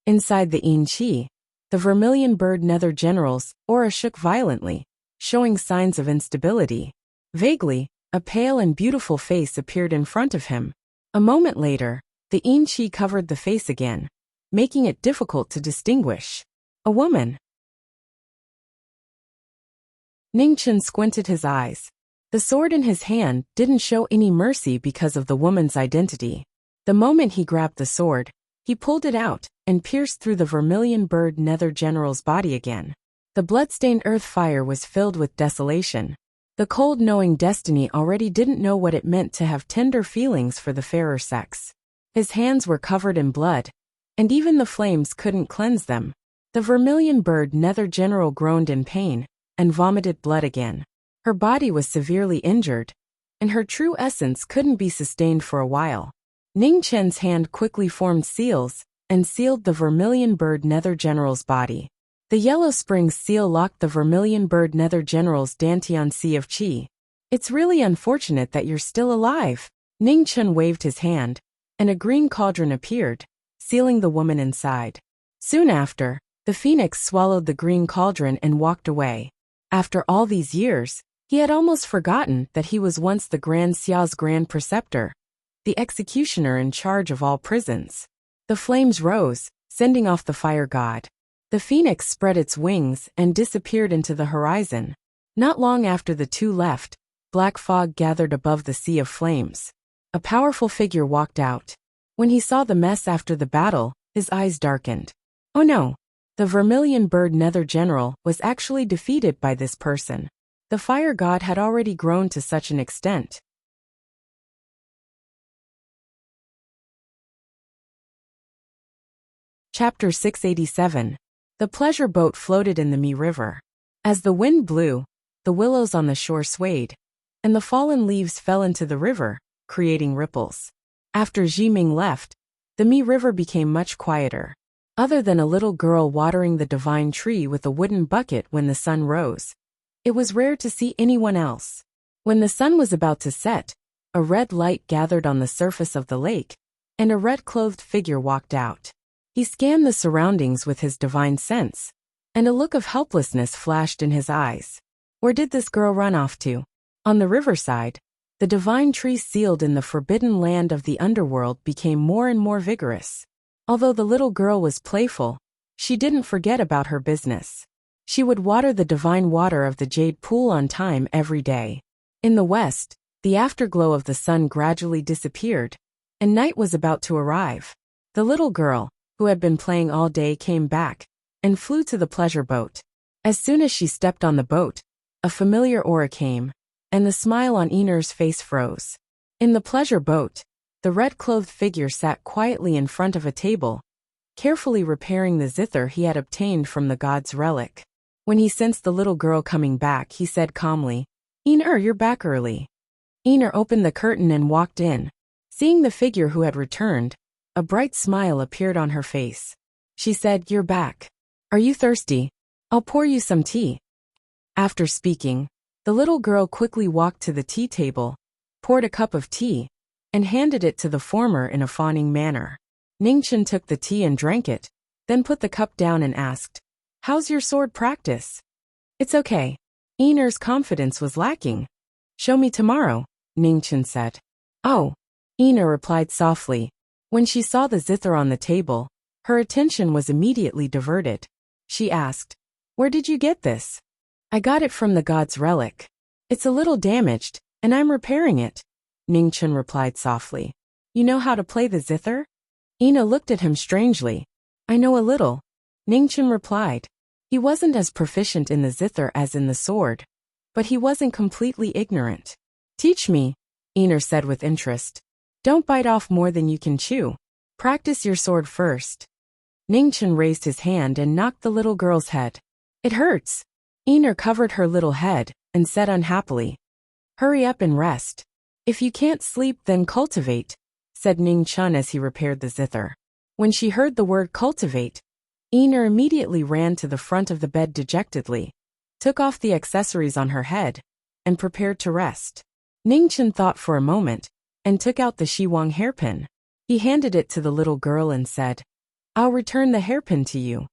Inside the Yin-Chi, the vermilion bird nether general's aura shook violently, showing signs of instability. Vaguely, a pale and beautiful face appeared in front of him. A moment later, the Yin-Chi covered the face again, making it difficult to distinguish. A woman. Ningchen squinted his eyes. The sword in his hand didn't show any mercy because of the woman's identity. The moment he grabbed the sword, he pulled it out and pierced through the vermilion bird nether general's body again. The bloodstained earth fire was filled with desolation. The cold knowing destiny already didn't know what it meant to have tender feelings for the fairer sex. His hands were covered in blood, and even the flames couldn't cleanse them. The vermilion bird nether general groaned in pain and vomited blood again. Her body was severely injured, and her true essence couldn't be sustained for a while. Ning Chen's hand quickly formed seals and sealed the Vermilion Bird Nether General's body. The Yellow Springs seal locked the Vermilion Bird Nether General's Dantian Sea of Qi. It's really unfortunate that you're still alive. Ning Chun waved his hand, and a green cauldron appeared, sealing the woman inside. Soon after, the phoenix swallowed the green cauldron and walked away. After all these years, he had almost forgotten that he was once the Grand Xiao's Grand Preceptor, the executioner in charge of all prisons. The flames rose, sending off the fire god. The phoenix spread its wings and disappeared into the horizon. Not long after the two left, black fog gathered above the sea of flames. A powerful figure walked out. When he saw the mess after the battle, his eyes darkened. Oh no! The Vermilion Bird Nether General was actually defeated by this person. The fire god had already grown to such an extent. Chapter 687. The pleasure boat floated in the Mi River. As the wind blew, the willows on the shore swayed, and the fallen leaves fell into the river, creating ripples. After Jiming left, the Mi River became much quieter. Other than a little girl watering the divine tree with a wooden bucket when the sun rose, it was rare to see anyone else. When the sun was about to set, a red light gathered on the surface of the lake, and a red-clothed figure walked out. He scanned the surroundings with his divine sense, and a look of helplessness flashed in his eyes. Where did this girl run off to? On the riverside, the divine tree sealed in the forbidden land of the underworld became more and more vigorous. Although the little girl was playful, she didn't forget about her business. She would water the divine water of the jade pool on time every day. In the west, the afterglow of the sun gradually disappeared, and night was about to arrive. The little girl, who had been playing all day, came back and flew to the pleasure boat. As soon as she stepped on the boat, a familiar aura came, and the smile on Einer's face froze. In the pleasure boat, the red-clothed figure sat quietly in front of a table, carefully repairing the zither he had obtained from the god's relic. When he sensed the little girl coming back, he said calmly, "Einer, you're back early." Einer opened the curtain and walked in. Seeing the figure who had returned, a bright smile appeared on her face. She said, "You're back. Are you thirsty? I'll pour you some tea." After speaking, the little girl quickly walked to the tea table, poured a cup of tea, and handed it to the former in a fawning manner. Ningchen took the tea and drank it, then put the cup down and asked, "How's your sword practice?" "It's okay." Einer's confidence was lacking. "Show me tomorrow," Ningchen said. "Oh," Einer replied softly. When she saw the zither on the table, her attention was immediately diverted. She asked, "Where did you get this?" "I got it from the god's relic. It's a little damaged, and I'm repairing it," Ningchen replied softly. "You know how to play the zither?" Ina looked at him strangely. "I know a little," Ningchen replied. He wasn't as proficient in the zither as in the sword, but he wasn't completely ignorant. "Teach me," Einer said with interest. "Don't bite off more than you can chew. Practice your sword first." Ningchen raised his hand and knocked the little girl's head. "It hurts." Einer covered her little head and said unhappily, "Hurry up and rest. If you can't sleep, then cultivate," said Ningchen as he repaired the zither. When she heard the word cultivate, Einer immediately ran to the front of the bed dejectedly, took off the accessories on her head, and prepared to rest. Ningchen thought for a moment, and took out the Shiwang hairpin. He handed it to the little girl and said, "I'll return the hairpin to you."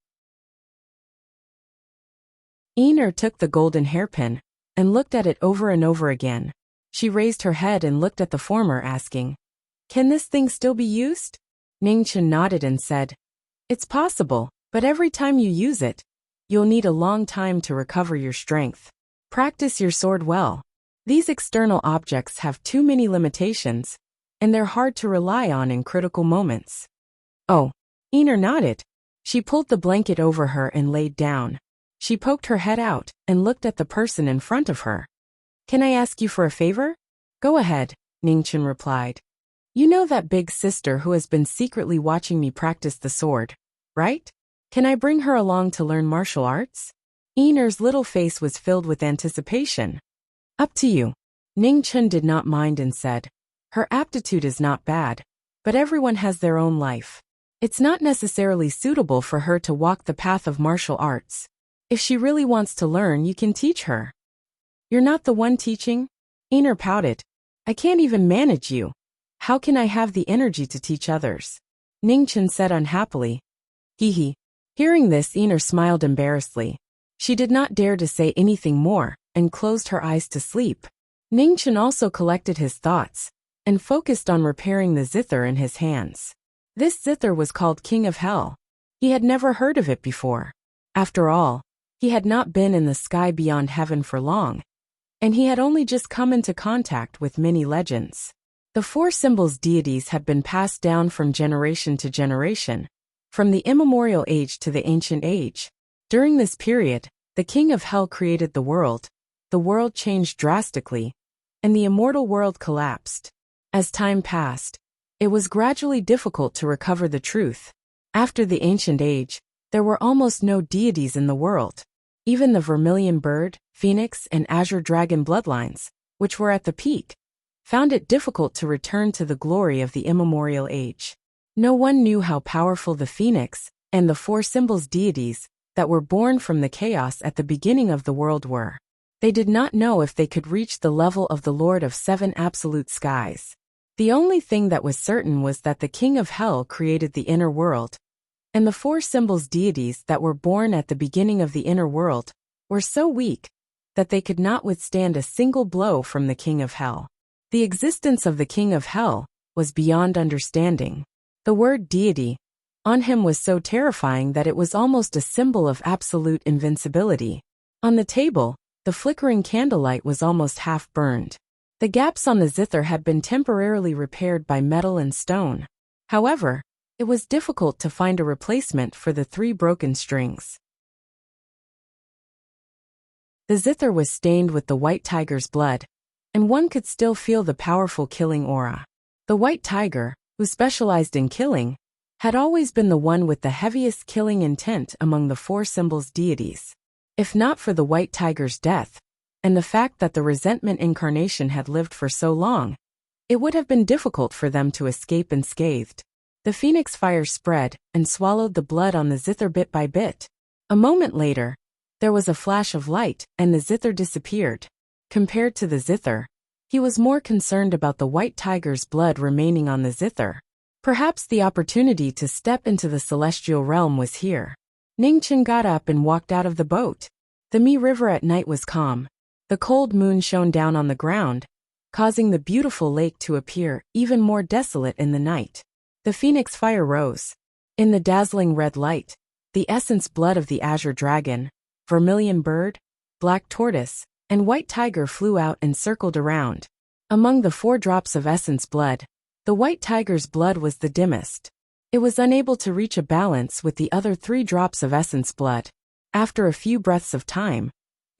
Einer took the golden hairpin, and looked at it over and over again. She raised her head and looked at the former, asking, "Can this thing still be used?" Ningchen nodded and said, "It's possible, but every time you use it, you'll need a long time to recover your strength. Practice your sword well. These external objects have too many limitations, and they're hard to rely on in critical moments." "Oh," Einer nodded. She pulled the blanket over her and laid down. She poked her head out and looked at the person in front of her. "Can I ask you for a favor?" "Go ahead," Ningchen replied. "You know that big sister who has been secretly watching me practice the sword, right? Can I bring her along to learn martial arts?" Einer's little face was filled with anticipation. "Up to you." Ningchen did not mind and said, "Her aptitude is not bad, but everyone has their own life. It's not necessarily suitable for her to walk the path of martial arts. If she really wants to learn, you can teach her. You're not the one teaching? Einar pouted. I can't even manage you. How can I have the energy to teach others? Ningchen said unhappily. Hee. Hearing this, Einar smiled embarrassedly. She did not dare to say anything more, and closed her eyes to sleep. Ningchen also collected his thoughts, and focused on repairing the zither in his hands. This zither was called King of Hell. He had never heard of it before. After all, he had not been in the sky beyond heaven for long, and he had only just come into contact with many legends. The four symbols deities had been passed down from generation to generation, from the immemorial age to the ancient age. During this period, the King of Hell created the world changed drastically, and the immortal world collapsed. As time passed, it was gradually difficult to recover the truth. After the ancient age, there were almost no deities in the world. Even the vermilion bird, phoenix, and azure dragon bloodlines, which were at the peak, found it difficult to return to the glory of the immemorial age. No one knew how powerful the phoenix and the four symbols deities that were born from the chaos at the beginning of the world were. They did not know if they could reach the level of the Lord of Seven Absolute Skies. The only thing that was certain was that the King of Hell created the inner world, and the four symbols deities that were born at the beginning of the inner world were so weak that they could not withstand a single blow from the King of Hell. The existence of the King of Hell was beyond understanding. The word deity on him was so terrifying that it was almost a symbol of absolute invincibility. On the table, the flickering candlelight was almost half burned. The gaps on the zither had been temporarily repaired by metal and stone. However, it was difficult to find a replacement for the 3 broken strings. The zither was stained with the white tiger's blood, and one could still feel the powerful killing aura. The white tiger, who specialized in killing, had always been the one with the heaviest killing intent among the four symbols deities. If not for the white tiger's death, and the fact that the resentment incarnation had lived for so long, it would have been difficult for them to escape unscathed. The phoenix fire spread and swallowed the blood on the zither bit by bit. A moment later, there was a flash of light and the zither disappeared. Compared to the zither, he was more concerned about the white tiger's blood remaining on the zither. Perhaps the opportunity to step into the celestial realm was here. Ningchen got up and walked out of the boat. The Mi River at night was calm. The cold moon shone down on the ground, causing the beautiful lake to appear even more desolate in the night. The phoenix fire rose. In the dazzling red light, the essence blood of the azure dragon, vermilion bird, black tortoise, and white tiger flew out and circled around. Among the 4 drops of essence blood, the white tiger's blood was the dimmest. It was unable to reach a balance with the other 3 drops of essence blood. After a few breaths of time,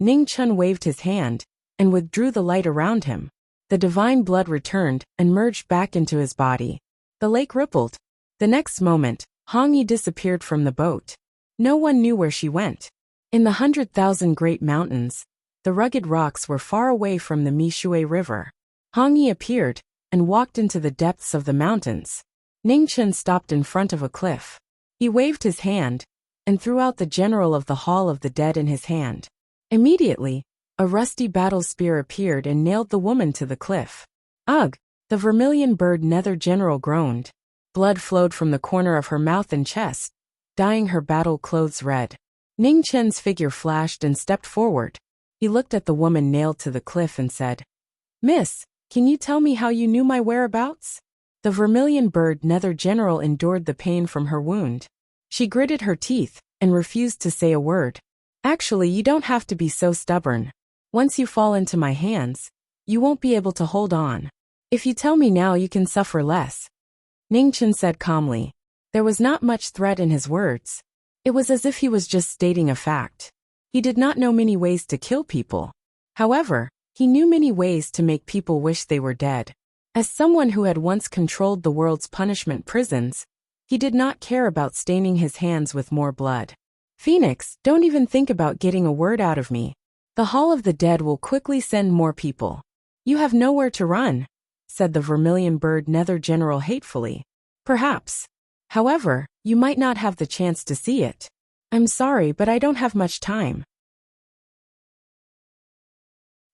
Ningchen waved his hand and withdrew the light around him. The divine blood returned and merged back into his body. The lake rippled. The next moment, Hong Yi disappeared from the boat. No one knew where she went. In the 100,000 great mountains, the rugged rocks were far away from the Mi River. Hong Yi appeared and walked into the depths of the mountains. Ningchen stopped in front of a cliff. He waved his hand and threw out the general of the Hall of the Dead in his hand. Immediately, a rusty battle spear appeared and nailed the woman to the cliff. Ugh! The vermilion bird nether general groaned. Blood flowed from the corner of her mouth and chest, dyeing her battle clothes red. Ningchen's figure flashed and stepped forward. He looked at the woman nailed to the cliff and said, "Miss, can you tell me how you knew my whereabouts?" The vermilion bird nether general endured the pain from her wound. She gritted her teeth and refused to say a word. "Actually, you don't have to be so stubborn. Once you fall into my hands, you won't be able to hold on. If you tell me now, you can suffer less," Ningchen said calmly. There was not much threat in his words. It was as if he was just stating a fact. He did not know many ways to kill people. However, he knew many ways to make people wish they were dead. As someone who had once controlled the world's punishment prisons, he did not care about staining his hands with more blood. "Phoenix, don't even think about getting a word out of me. The Hall of the Dead will quickly send more people. You have nowhere to run," said the vermilion bird nether general hatefully. "Perhaps. However, you might not have the chance to see it. I'm sorry, but I don't have much time.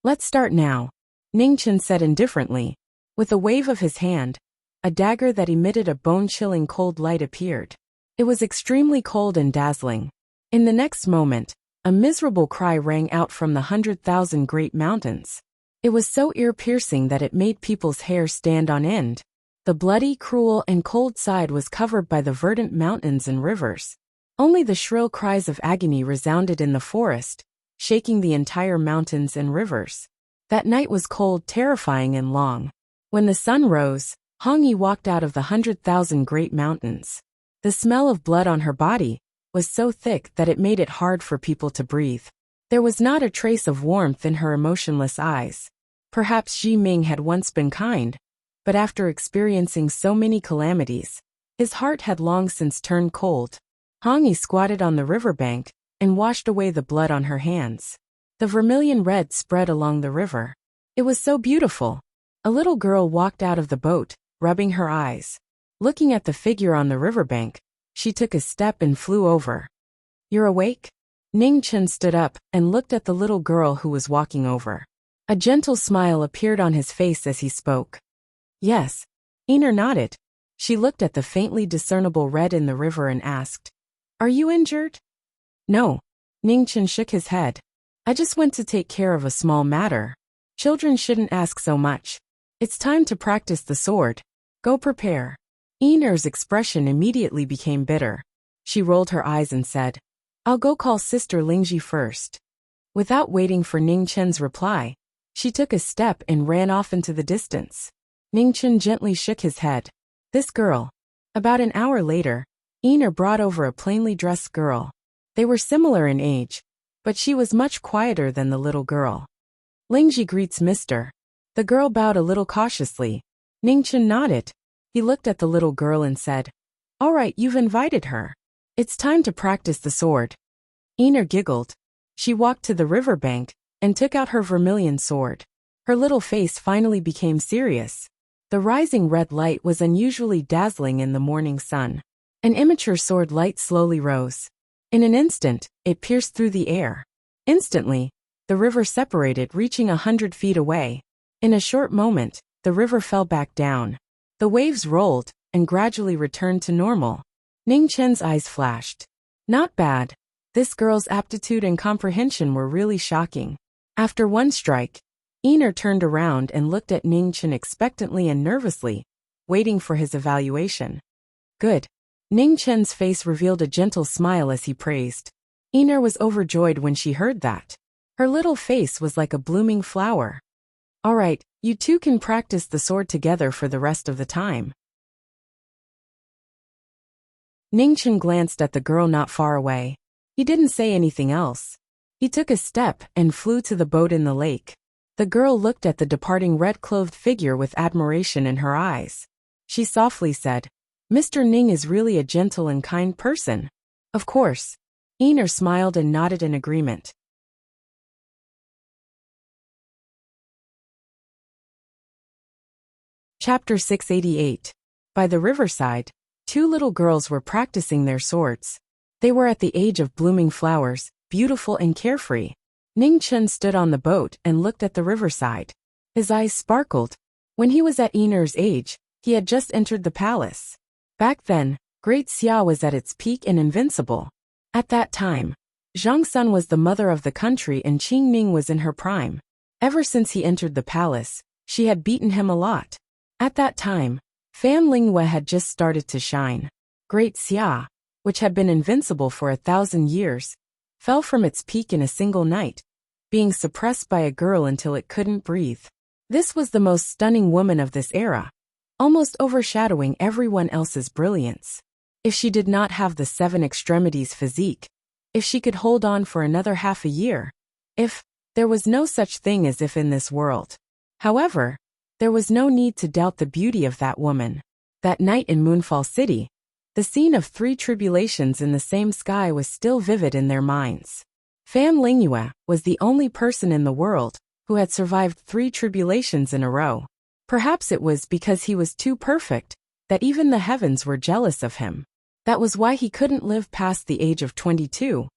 Let's start now, Ningchen said indifferently. With a wave of his hand, a dagger that emitted a bone-chilling cold light appeared. It was extremely cold and dazzling. In the next moment, a miserable cry rang out from the 100,000 great mountains. It was so ear-piercing that it made people's hair stand on end. The bloody, cruel, and cold side was covered by the verdant mountains and rivers. Only the shrill cries of agony resounded in the forest, shaking the entire mountains and rivers. That night was cold, terrifying, and long. When the sun rose, Hongyi walked out of the 100,000 great mountains. The smell of blood on her body was so thick that it made it hard for people to breathe. There was not a trace of warmth in her emotionless eyes. Perhaps Xi Ming had once been kind, but after experiencing so many calamities, his heart had long since turned cold. Hongyi squatted on the riverbank and washed away the blood on her hands. The vermilion red spread along the river. It was so beautiful. A little girl walked out of the boat, rubbing her eyes. Looking at the figure on the riverbank, she took a step and flew over. You're awake? Ning Chen stood up and looked at the little girl who was walking over. A gentle smile appeared on his face as he spoke. Yes. Einer nodded. She looked at the faintly discernible red in the river and asked, Are you injured? No. Ning Chen shook his head. I just went to take care of a small matter. Children shouldn't ask so much. It's time to practice the sword. Go prepare. Einer's expression immediately became bitter. She rolled her eyes and said, I'll go call Sister Lingji first. Without waiting for Ning Chen's reply, she took a step and ran off into the distance. Ning Chen gently shook his head. This girl. About an hour later, Einer brought over a plainly dressed girl. They were similar in age, but she was much quieter than the little girl. Lingji greets Mr. The girl bowed a little cautiously. Ning Chen nodded. He looked at the little girl and said, All right, you've invited her. It's time to practice the sword. Einer giggled. She walked to the riverbank and took out her vermilion sword. Her little face finally became serious. The rising red light was unusually dazzling in the morning sun. An immature sword light slowly rose. In an instant, it pierced through the air. Instantly, the river separated, reaching 100 feet away. In a short moment, the river fell back down. The waves rolled and gradually returned to normal. Ning Chen's eyes flashed. Not bad. This girl's aptitude and comprehension were really shocking. After one strike, Einer turned around and looked at Ning Chen expectantly and nervously, waiting for his evaluation. Good. Ning Chen's face revealed a gentle smile as he praised. Einer was overjoyed when she heard that. Her little face was like a blooming flower. All right, you two can practice the sword together for the rest of the time. Ning Chen glanced at the girl not far away. He didn't say anything else. He took a step and flew to the boat in the lake. The girl looked at the departing red-clothed figure with admiration in her eyes. She softly said, Mr. Ning is really a gentle and kind person. Of course. Einer smiled and nodded in agreement. Chapter 688. By the riverside, two little girls were practicing their swords. They were at the age of blooming flowers, beautiful and carefree. Ning Chen stood on the boat and looked at the riverside. His eyes sparkled. When he was at Einer's age, he had just entered the palace. Back then, Great Xia was at its peak and invincible. At that time, Zhang Sun was the mother of the country and Qing Ning was in her prime. Ever since he entered the palace, she had beaten him a lot. At that time, Fan Lingyue had just started to shine. Great Xia, which had been invincible for 1,000 years, fell from its peak in a single night, being suppressed by a girl until it couldn't breathe. This was the most stunning woman of this era, almost overshadowing everyone else's brilliance. If she did not have the 7 extremities physique, if she could hold on for another half a year, if there was no such thing as if in this world. However, there was no need to doubt the beauty of that woman. That night in Moonfall City, the scene of 3 tribulations in the same sky was still vivid in their minds. Fan Lingyue was the only person in the world who had survived 3 tribulations in a row. Perhaps it was because he was too perfect that even the heavens were jealous of him. That was why he couldn't live past the age of 22,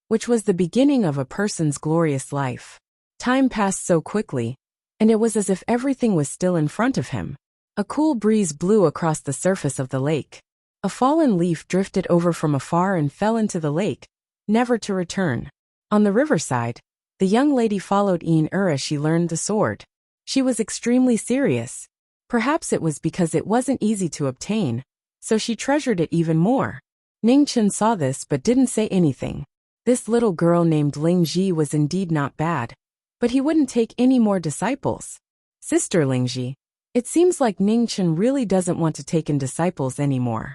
which was the beginning of a person's glorious life. Time passed so quickly, and it was as if everything was still in front of him. A cool breeze blew across the surface of the lake. A fallen leaf drifted over from afar and fell into the lake, never to return. On the riverside, the young lady followed as she learned the sword. She was extremely serious. Perhaps it was because it wasn't easy to obtain, so she treasured it even more. Ningchen saw this but didn't say anything. This little girl named Lingji was indeed not bad, but he wouldn't take any more disciples. Sister Lingji, it seems like Ningchen really doesn't want to take in disciples anymore.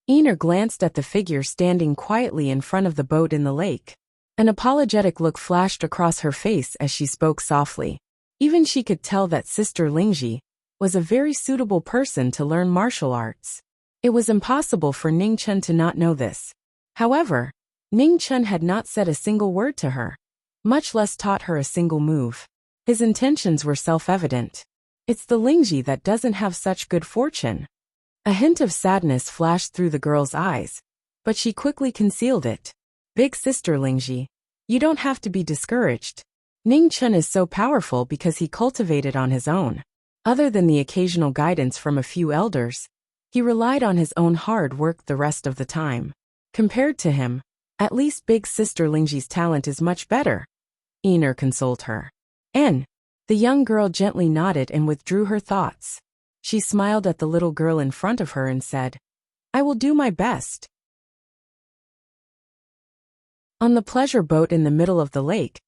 Einar glanced at the figure standing quietly in front of the boat in the lake. An apologetic look flashed across her face as she spoke softly. Even she could tell that Sister Lingji was a very suitable person to learn martial arts. It was impossible for Ningchen to not know this. However, Ningchen had not said a single word to her, much less taught her a single move. His intentions were self-evident. It's the Lingji that doesn't have such good fortune. A hint of sadness flashed through the girl's eyes, but she quickly concealed it. Big sister Lingji, you don't have to be discouraged. Ningchen is so powerful because he cultivated on his own. Other than the occasional guidance from a few elders, he relied on his own hard work the rest of the time. Compared to him, at least big sister Lingji's talent is much better. Einar consoled her. The young girl gently nodded and withdrew her thoughts. She smiled at the little girl in front of her and said, I will do my best. On the pleasure boat in the middle of the lake,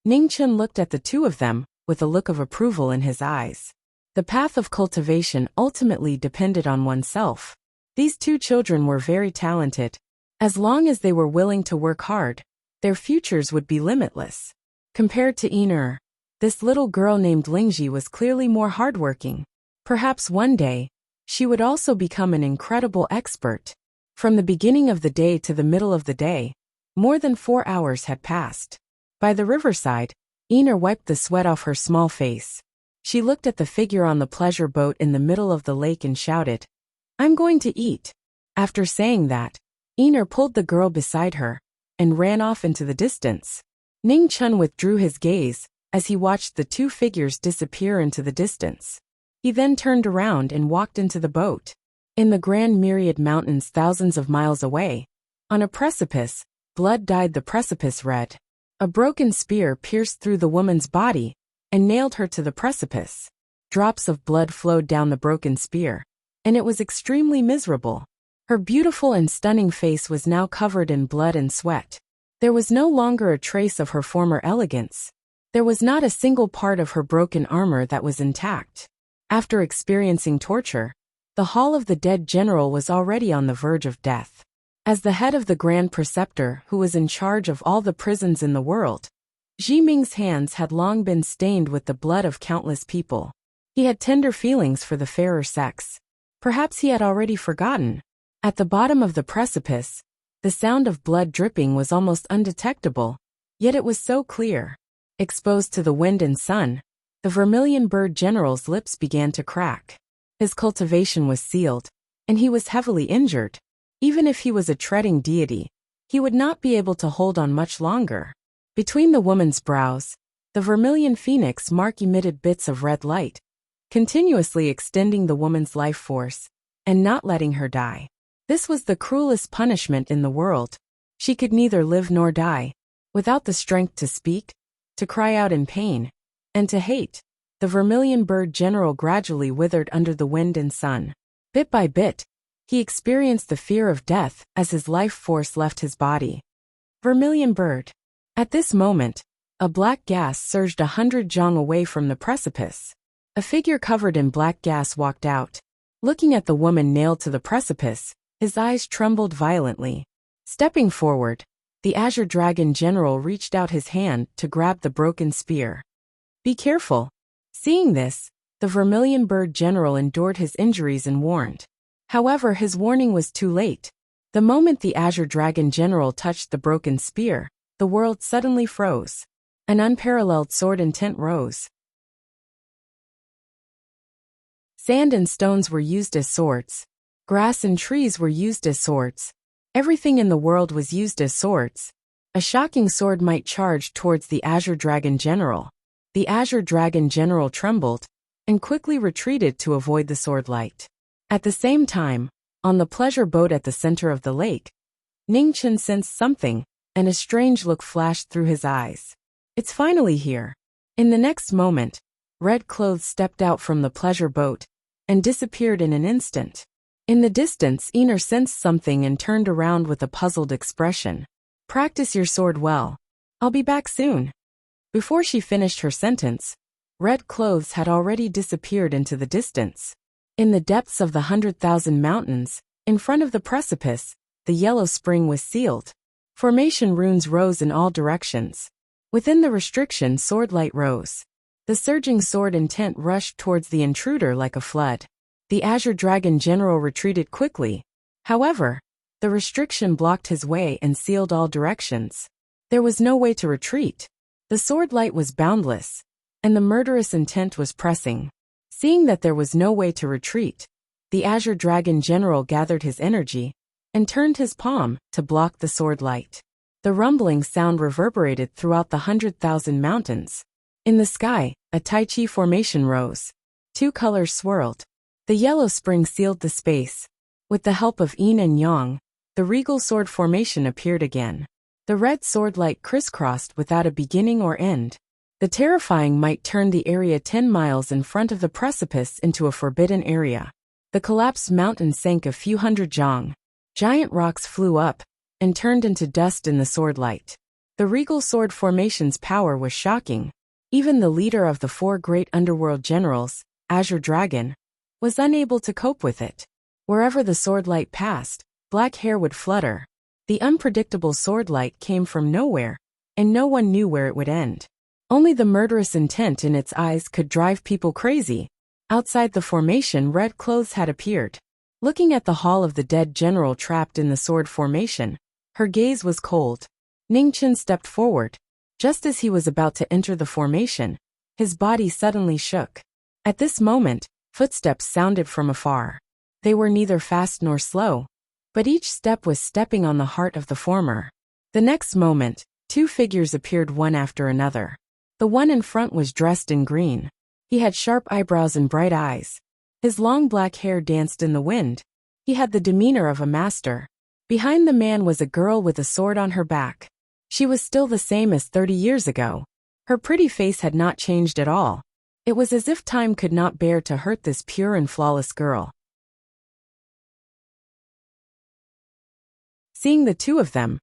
Ningchen looked at the two of them with a look of approval in his eyes. The path of cultivation ultimately depended on oneself. These two children were very talented. As long as they were willing to work hard, their futures would be limitless. Compared to Einar, this little girl named Lingji was clearly more hardworking. Perhaps one day, she would also become an incredible expert. From the beginning of the day to the middle of the day, more than 4 hours had passed. By the riverside, Einar wiped the sweat off her small face. She looked at the figure on the pleasure boat in the middle of the lake and shouted, I'm going to eat. After saying that, Einar pulled the girl beside her and ran off into the distance. Ningchen withdrew his gaze as he watched the two figures disappear into the distance. He then turned around and walked into the boat. In the Grand Myriad Mountains thousands of miles away, on a precipice, blood dyed the precipice red. A broken spear pierced through the woman's body and nailed her to the precipice. Drops of blood flowed down the broken spear, and it was extremely miserable. Her beautiful and stunning face was now covered in blood and sweat. There was no longer a trace of her former elegance. There was not a single part of her broken armor that was intact. After experiencing torture, the Hall of the Dead General was already on the verge of death. As the head of the Grand Preceptor who was in charge of all the prisons in the world, Ji Ming's hands had long been stained with the blood of countless people. He had tender feelings for the fairer sex. Perhaps he had already forgotten. At the bottom of the precipice, the sound of blood dripping was almost undetectable, yet it was so clear. Exposed to the wind and sun, the Vermilion Bird General's lips began to crack. His cultivation was sealed, and he was heavily injured. Even if he was a treading deity, he would not be able to hold on much longer. Between the woman's brows, the Vermilion Phoenix mark emitted bits of red light, continuously extending the woman's life force, and not letting her die. This was the cruelest punishment in the world. She could neither live nor die. Without the strength to speak, to cry out in pain, and to hate, the Vermilion Bird General gradually withered under the wind and sun. Bit by bit, he experienced the fear of death as his life force left his body. Vermilion Bird. At this moment, a black gas surged 100 zhang away from the precipice. A figure covered in black gas walked out. Looking at the woman nailed to the precipice, his eyes trembled violently. Stepping forward, the Azure Dragon General reached out his hand to grab the broken spear. Be careful. Seeing this, the Vermilion Bird General endured his injuries and warned. However, his warning was too late. The moment the Azure Dragon General touched the broken spear, the world suddenly froze. An unparalleled sword intent rose. Sand and stones were used as swords. Grass and trees were used as swords. Everything in the world was used as swords. A shocking sword might charge towards the Azure Dragon General. The Azure Dragon General trembled and quickly retreated to avoid the sword light. At the same time, on the pleasure boat at the center of the lake, Ningchen sensed something, and a strange look flashed through his eyes. It's finally here. In the next moment, Red Clothes stepped out from the pleasure boat and disappeared in an instant. In the distance, Ener sensed something and turned around with a puzzled expression. Practice your sword well. I'll be back soon. Before she finished her sentence, Red Clothes had already disappeared into the distance. In the depths of the 100,000 mountains, in front of the precipice, the yellow spring was sealed. Formation runes rose in all directions. Within the restriction, sword light rose. The surging sword intent rushed towards the intruder like a flood. The Azure Dragon General retreated quickly. However, the restriction blocked his way and sealed all directions. There was no way to retreat. The sword light was boundless, and the murderous intent was pressing. Seeing that there was no way to retreat, the Azure Dragon General gathered his energy and turned his palm to block the sword light. The rumbling sound reverberated throughout the 100,000 mountains. In the sky, a Tai Chi formation rose. Two colors swirled. The yellow spring sealed the space. With the help of Yin and Yang, the regal sword formation appeared again. The red sword light crisscrossed without a beginning or end. The terrifying might turned the area 10 miles in front of the precipice into a forbidden area. The collapsed mountain sank a few hundred zhang. Giant rocks flew up and turned into dust in the sword light. The regal sword formation's power was shocking. Even the leader of the 4 great underworld generals, Azure Dragon, was unable to cope with it. Wherever the sword light passed, black hair would flutter. The unpredictable sword light came from nowhere, and no one knew where it would end. Only the murderous intent in its eyes could drive people crazy. Outside the formation, Red Clothes had appeared. Looking at the hall of the dead general trapped in the sword formation, her gaze was cold. Ningchen stepped forward. Just as he was about to enter the formation, his body suddenly shook. At this moment, footsteps sounded from afar. They were neither fast nor slow, but each step was stepping on the heart of the former. The next moment, 2 figures appeared one after another. The one in front was dressed in green. He had sharp eyebrows and bright eyes. His long black hair danced in the wind. He had the demeanor of a master. Behind the man was a girl with a sword on her back. She was still the same as 30 years ago. Her pretty face had not changed at all. It was as if time could not bear to hurt this pure and flawless girl. Seeing the two of them,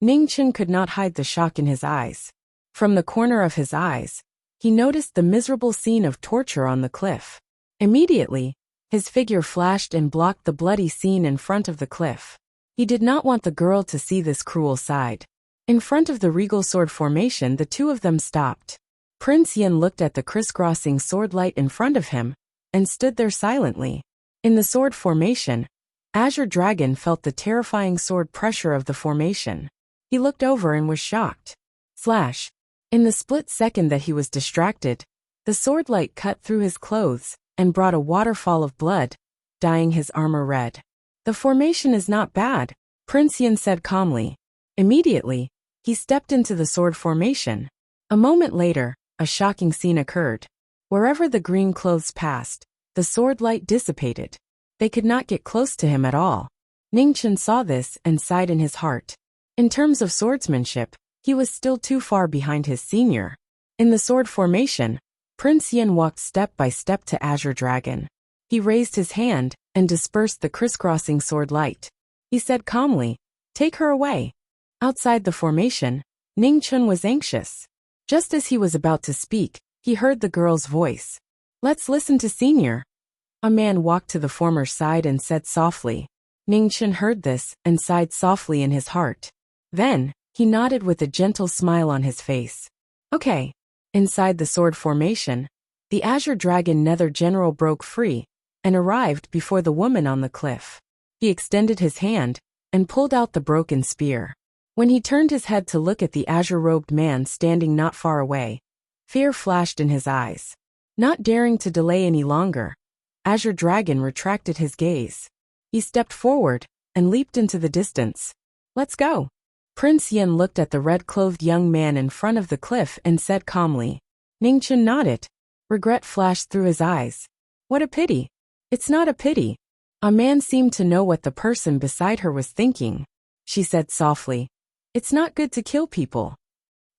Ningchen could not hide the shock in his eyes. From the corner of his eyes, he noticed the miserable scene of torture on the cliff. Immediately, his figure flashed and blocked the bloody scene in front of the cliff. He did not want the girl to see this cruel side. In front of the regal sword formation, the two of them stopped. Prince Yin looked at the crisscrossing sword light in front of him and stood there silently. In the sword formation, Azure Dragon felt the terrifying sword pressure of the formation. He looked over and was shocked. Slash. In the split second that he was distracted, the sword light cut through his clothes and brought a waterfall of blood, dyeing his armor red. The formation is not bad, Prince Yin said calmly. Immediately, he stepped into the sword formation. A moment later, a shocking scene occurred. Wherever the green clothes passed, the sword light dissipated. They could not get close to him at all. Ningchen saw this and sighed in his heart. In terms of swordsmanship, he was still too far behind his senior. In the sword formation, Prince Yin walked step by step to Azure Dragon. He raised his hand and dispersed the crisscrossing sword light. He said calmly, "Take her away." Outside the formation, Ningchen was anxious. Just as he was about to speak, he heard the girl's voice. "Let's listen to Senior." A man walked to the former's side and said softly. Ningchen heard this and sighed softly in his heart. Then, he nodded with a gentle smile on his face. "Okay." Inside the sword formation, the Azure Dragon Nether General broke free and arrived before the woman on the cliff. He extended his hand and pulled out the broken spear. When he turned his head to look at the azure-robed man standing not far away, fear flashed in his eyes. Not daring to delay any longer, Azure Dragon retracted his gaze. He stepped forward and leaped into the distance. Let's go. Prince Yin looked at the red-clothed young man in front of the cliff and said calmly. Ningchen nodded. Regret flashed through his eyes. What a pity. It's not a pity. A man seemed to know what the person beside her was thinking. She said softly. It's not good to kill people.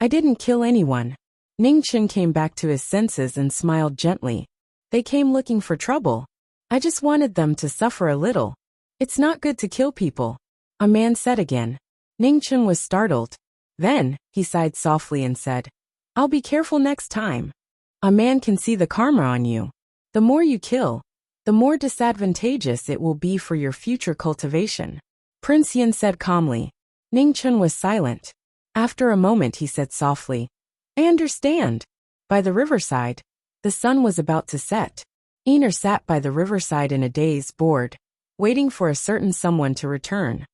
I didn't kill anyone. Ningchen came back to his senses and smiled gently. They came looking for trouble. I just wanted them to suffer a little. It's not good to kill people. A man said again. Ningchen was startled. Then, he sighed softly and said, I'll be careful next time. A man can see the karma on you. The more you kill, the more disadvantageous it will be for your future cultivation. Prince Yin said calmly. Ningchen was silent. After a moment he said softly, I understand. By the riverside, the sun was about to set. Einar sat by the riverside in a daze, bored, waiting for a certain someone to return.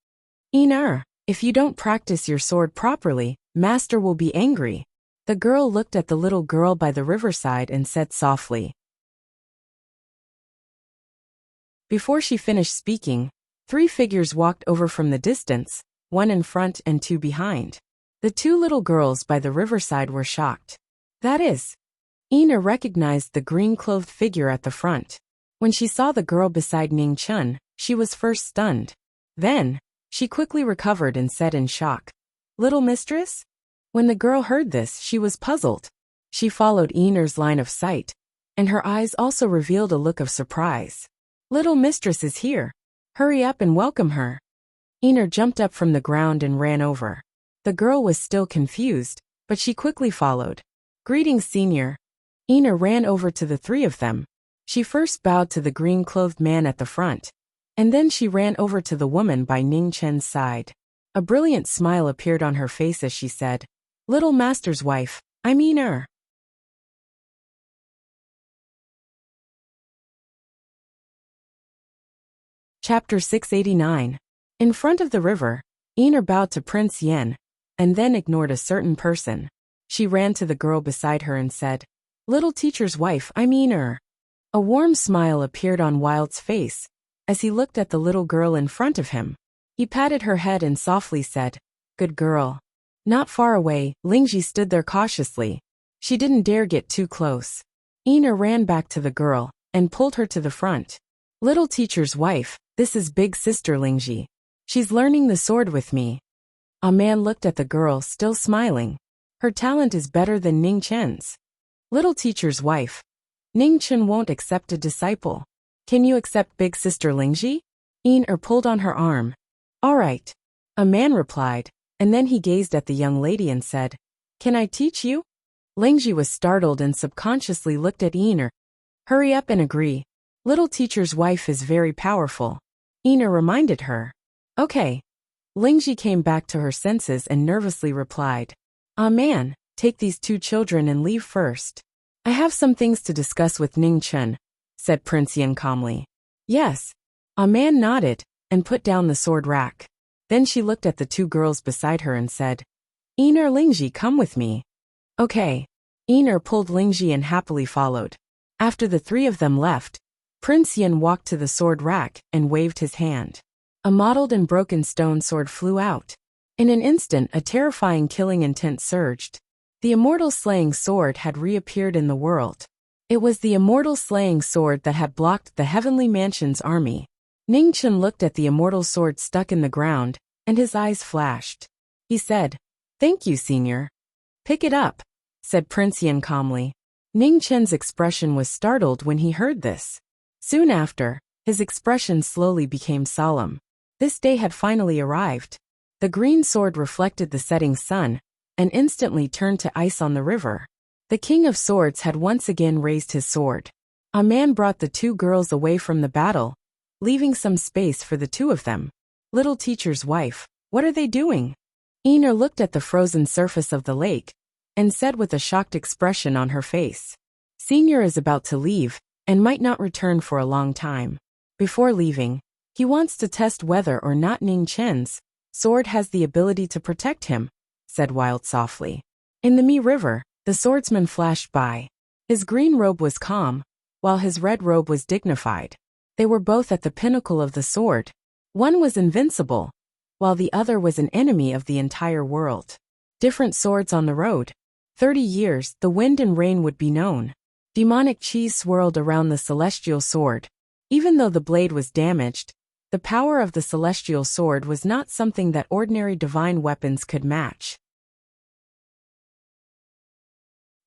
Einar, if you don't practice your sword properly, master will be angry. The girl looked at the little girl by the riverside and said softly. Before she finished speaking, 3 figures walked over from the distance, 1 in front and 2 behind. The 2 little girls by the riverside were shocked. That is, Einar recognized the green-clothed figure at the front. When she saw the girl beside Ningchen, she was first stunned. Then, she quickly recovered and said in shock, Little mistress? When the girl heard this, she was puzzled. She followed Einar's line of sight, and her eyes also revealed a look of surprise. Little mistress is here. Hurry up and welcome her. Einar jumped up from the ground and ran over. The girl was still confused, but she quickly followed. Greetings, senior. Einar ran over to the 3 of them. She first bowed to the green-clothed man at the front, and then she ran over to the woman by Ningchen's side. A brilliant smile appeared on her face as she said, Little master's wife, I'm Einar. Chapter 689. In front of the river, Einar bowed to Prince Yin, and then ignored a certain person. She ran to the girl beside her and said, Little teacher's wife, I'm Einar. A warm smile appeared on Wild's face, as he looked at the little girl in front of him. He patted her head and softly said, Good girl. Not far away, Lingji stood there cautiously. She didn't dare get too close. Einar ran back to the girl, and pulled her to the front. Little teacher's wife, this is big sister Lingji. She's learning the sword with me. A man looked at the girl, still smiling. Her talent is better than Ningchen's. Little teacher's wife. Ningchen won't accept a disciple. Can you accept big sister Lingji? Einar pulled on her arm. All right. A man replied, and then he gazed at the young lady and said, Can I teach you? Lingji was startled and subconsciously looked at Einar. Hurry up and agree. Little teacher's wife is very powerful. Einar reminded her. Okay. Lingji came back to her senses and nervously replied. Ah man, take these 2 children and leave first. I have some things to discuss with Ningchen, said Prince Yin calmly. Yes. A man nodded, and put down the sword rack. Then she looked at the 2 girls beside her and said, Einar, Lingji, come with me. Okay. Einar pulled Lingji and happily followed. After the 3 of them left, Prince Yin walked to the sword rack and waved his hand. A mottled and broken stone sword flew out. In an instant, a terrifying killing intent surged. The immortal slaying sword had reappeared in the world. It was the immortal slaying sword that had blocked the heavenly mansion's army. Ningchen looked at the immortal sword stuck in the ground, and his eyes flashed. He said, Thank you, senior. Pick it up, said Prince Yin calmly. Ningchen's expression was startled when he heard this. Soon after, his expression slowly became solemn. This day had finally arrived. The green sword reflected the setting sun, and instantly turned to ice on the river. The King of Swords had once again raised his sword. A man brought the 2 girls away from the battle, leaving some space for the 2 of them. Little teacher's wife, what are they doing? Einar looked at the frozen surface of the lake, and said with a shocked expression on her face. Senior is about to leave, and might not return for a long time. Before leaving, he wants to test whether or not Ningchen's sword has the ability to protect him, said Wild softly. In the Mi River, the swordsman flashed by. His green robe was calm, while his red robe was dignified. They were both at the pinnacle of the sword. One was invincible, while the other was an enemy of the entire world. Different swords on the road. 30 years, the wind and rain would be known. Demonic chi swirled around the celestial sword. Even though the blade was damaged, the power of the celestial sword was not something that ordinary divine weapons could match.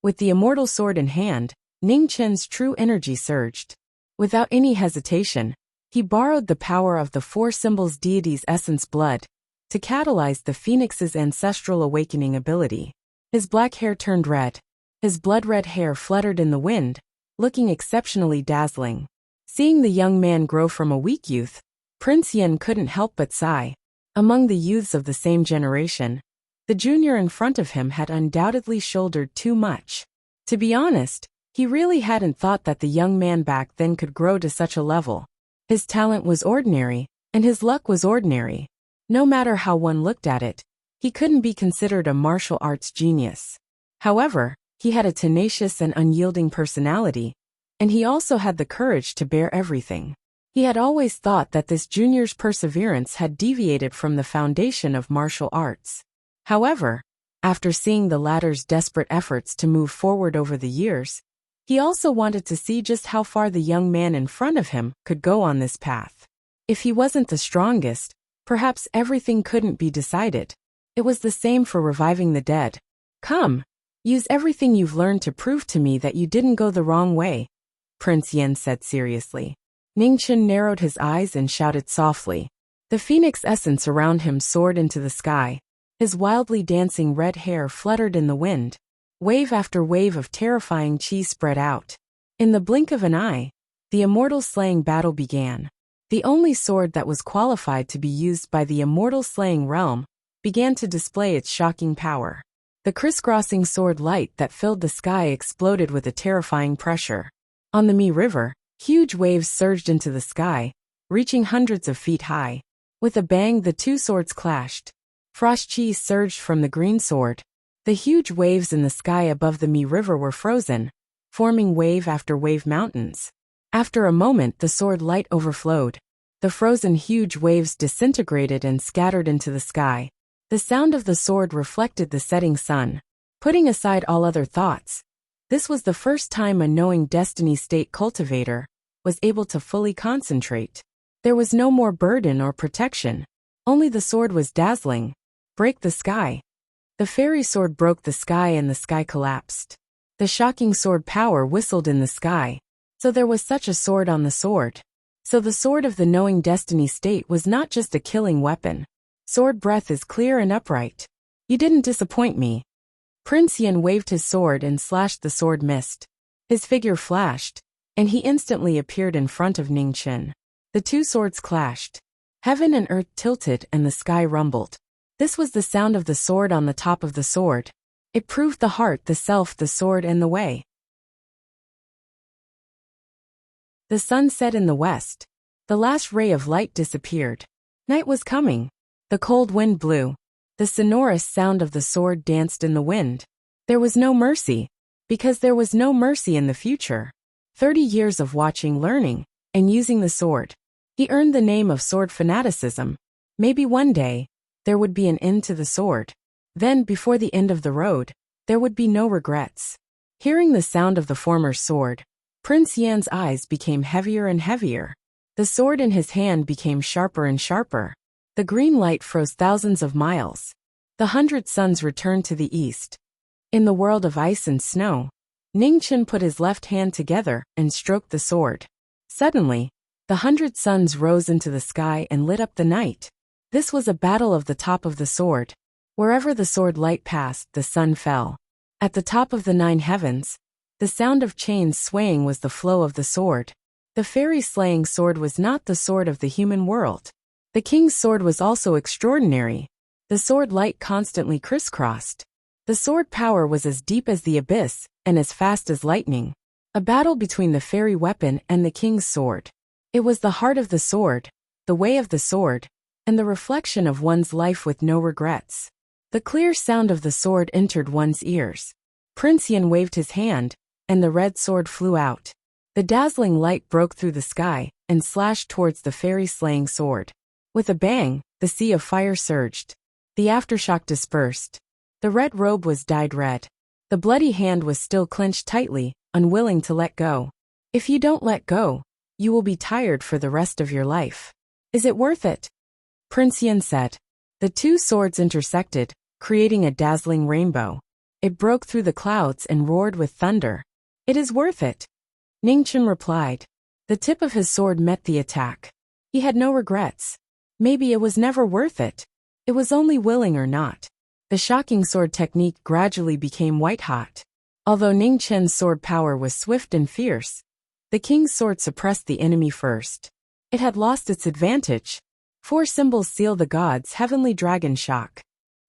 With the immortal sword in hand, Ning Chen's true energy surged. Without any hesitation, he borrowed the power of the four symbols deity's essence blood to catalyze the phoenix's ancestral awakening ability. His black hair turned red. His blood-red hair fluttered in the wind, looking exceptionally dazzling. Seeing the young man grow from a weak youth, Prince Yin couldn't help but sigh. Among the youths of the same generation, the junior in front of him had undoubtedly shouldered too much. To be honest, he really hadn't thought that the young man back then could grow to such a level. His talent was ordinary, and his luck was ordinary. No matter how one looked at it, he couldn't be considered a martial arts genius. However, he had a tenacious and unyielding personality, and he also had the courage to bear everything. He had always thought that this junior's perseverance had deviated from the foundation of martial arts. However, after seeing the latter's desperate efforts to move forward over the years, he also wanted to see just how far the young man in front of him could go on this path. If he wasn't the strongest, perhaps everything couldn't be decided. It was the same for reviving the dead. Come, use everything you've learned to prove to me that you didn't go the wrong way, Prince Yin said seriously. Ning Chen narrowed his eyes and shouted softly. The phoenix essence around him soared into the sky. His wildly dancing red hair fluttered in the wind. Wave after wave of terrifying chi spread out. In the blink of an eye, the immortal slaying battle began. The only sword that was qualified to be used by the immortal slaying realm began to display its shocking power. The crisscrossing sword light that filled the sky exploded with a terrifying pressure. On the Mi River, huge waves surged into the sky, reaching hundreds of feet high. With a bang, the two swords clashed. Frost chi surged from the green sword. The huge waves in the sky above the Mi River were frozen, forming wave after wave mountains. After a moment, the sword light overflowed. The frozen huge waves disintegrated and scattered into the sky. The sound of the sword reflected the setting sun. Putting aside all other thoughts, this was the first time a knowing destiny state cultivator was able to fully concentrate. There was no more burden or protection. Only the sword was dazzling. Break the sky. The fairy sword broke the sky and the sky collapsed. The shocking sword power whistled in the sky. So there was such a sword on the sword. So the sword of the knowing destiny state was not just a killing weapon. Sword breath is clear and upright. You didn't disappoint me. Prince Yin waved his sword and slashed. The sword missed. His figure flashed, and he instantly appeared in front of Ning Chen. The two swords clashed. Heaven and earth tilted and the sky rumbled. This was the sound of the sword on the top of the sword. It proved the heart, the self, the sword, and the way. The sun set in the west. The last ray of light disappeared. Night was coming. The cold wind blew. The sonorous sound of the sword danced in the wind. There was no mercy, because there was no mercy in the future. 30 years of watching, learning, and using the sword. He earned the name of sword fanaticism. Maybe one day, there would be an end to the sword. Then, before the end of the road, there would be no regrets. Hearing the sound of the former sword, Prince Yan's eyes became heavier and heavier. The sword in his hand became sharper and sharper. The green light froze thousands of miles. The 100 suns returned to the east. In the world of ice and snow, Ning Chen put his left hand together and stroked the sword. Suddenly, the 100 suns rose into the sky and lit up the night. This was a battle of the top of the sword. Wherever the sword light passed, the sun fell. At the top of the 9 heavens, the sound of chains swaying was the flow of the sword. The fairy slaying sword was not the sword of the human world. The king's sword was also extraordinary. The sword light constantly crisscrossed. The sword power was as deep as the abyss and as fast as lightning. A battle between the fairy weapon and the king's sword. It was the heart of the sword, the way of the sword, and the reflection of one's life with no regrets. The clear sound of the sword entered one's ears. Prince Yin waved his hand, and the red sword flew out. The dazzling light broke through the sky and slashed towards the fairy slaying sword. With a bang, the sea of fire surged. The aftershock dispersed. The red robe was dyed red. The bloody hand was still clenched tightly, unwilling to let go. If you don't let go, you will be tired for the rest of your life. Is it worth it? Prince Yin said. The two swords intersected, creating a dazzling rainbow. It broke through the clouds and roared with thunder. It is worth it. Ningchen replied. The tip of his sword met the attack. He had no regrets. Maybe it was never worth it. It was only willing or not. The shocking sword technique gradually became white-hot. Although Ningchen's sword power was swift and fierce, the king's sword suppressed the enemy first. It had lost its advantage. 4 symbols seal the gods' heavenly dragon shock.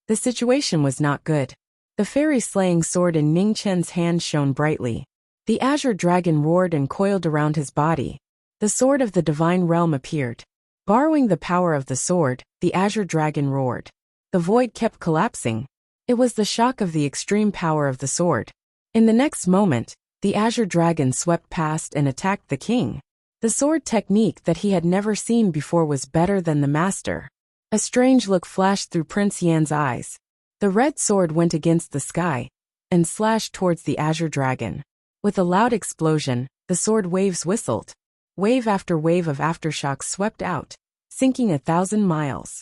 The situation was not good. The fairy-slaying sword in Ningchen's hand shone brightly. The azure dragon roared and coiled around his body. The sword of the divine realm appeared. Borrowing the power of the sword, the azure dragon roared. The void kept collapsing. It was the shock of the extreme power of the sword. In the next moment, the azure dragon swept past and attacked the king. The sword technique that he had never seen before was better than the master. A strange look flashed through Prince Yan's eyes. The red sword went against the sky and slashed towards the azure dragon. With a loud explosion, the sword waves whistled. Wave after wave of aftershocks swept out, sinking 1,000 miles.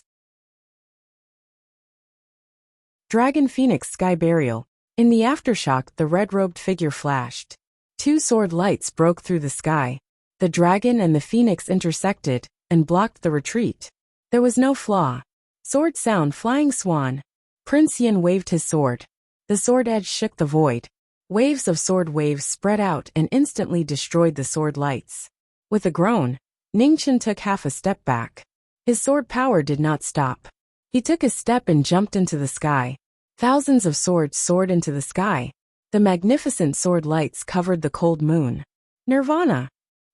Dragon Phoenix Sky Burial. In the aftershock, the red-robed figure flashed. 2 sword lights broke through the sky. The dragon and the phoenix intersected and blocked the retreat. There was no flaw. Sword sound, flying swan. Prince Yin waved his sword. The sword edge shook the void. Waves of sword waves spread out and instantly destroyed the sword lights. With a groan, Ningchen took half a step back. His sword power did not stop. He took a step and jumped into the sky. Thousands of swords soared into the sky. The magnificent sword lights covered the cold moon. Nirvana.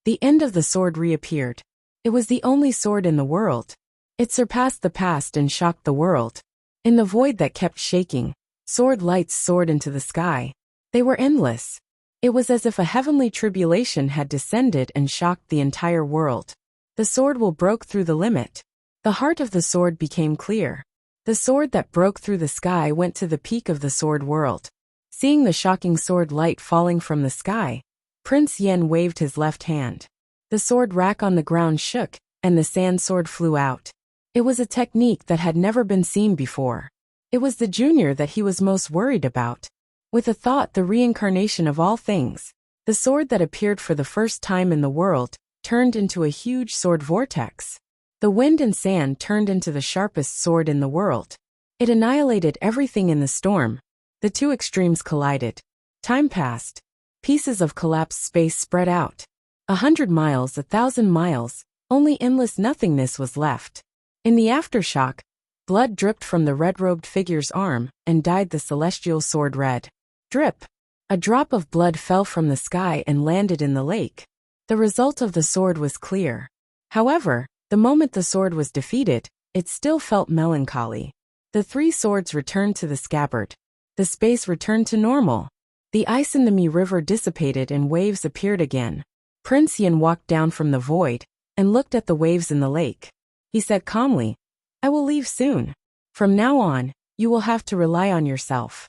The end of the sword reappeared. It was the only sword in the world. It surpassed the past and shocked the world. In the void that kept shaking, sword lights soared into the sky. They were endless. It was as if a heavenly tribulation had descended and shocked the entire world. The sword will broke through the limit. The heart of the sword became clear. The sword that broke through the sky went to the peak of the sword world. Seeing the shocking sword light falling from the sky, Prince Yen waved his left hand. The sword rack on the ground shook, and the sand sword flew out. It was a technique that had never been seen before. It was the junior that he was most worried about. With a thought, the reincarnation of all things, the sword that appeared for the first time in the world turned into a huge sword vortex. The wind and sand turned into the sharpest sword in the world. It annihilated everything in the storm. The two extremes collided. Time passed. Pieces of collapsed space spread out. 100 miles, 1,000 miles, only endless nothingness was left. In the aftershock, blood dripped from the red-robed figure's arm and dyed the celestial sword red. Drip. A drop of blood fell from the sky and landed in the lake. The result of the sword was clear. However, the moment the sword was defeated, it still felt melancholy. The 3 swords returned to the scabbard. The space returned to normal. The ice in the Mi River dissipated and waves appeared again. Prince Yin walked down from the void and looked at the waves in the lake. He said calmly, "I will leave soon. From now on, you will have to rely on yourself."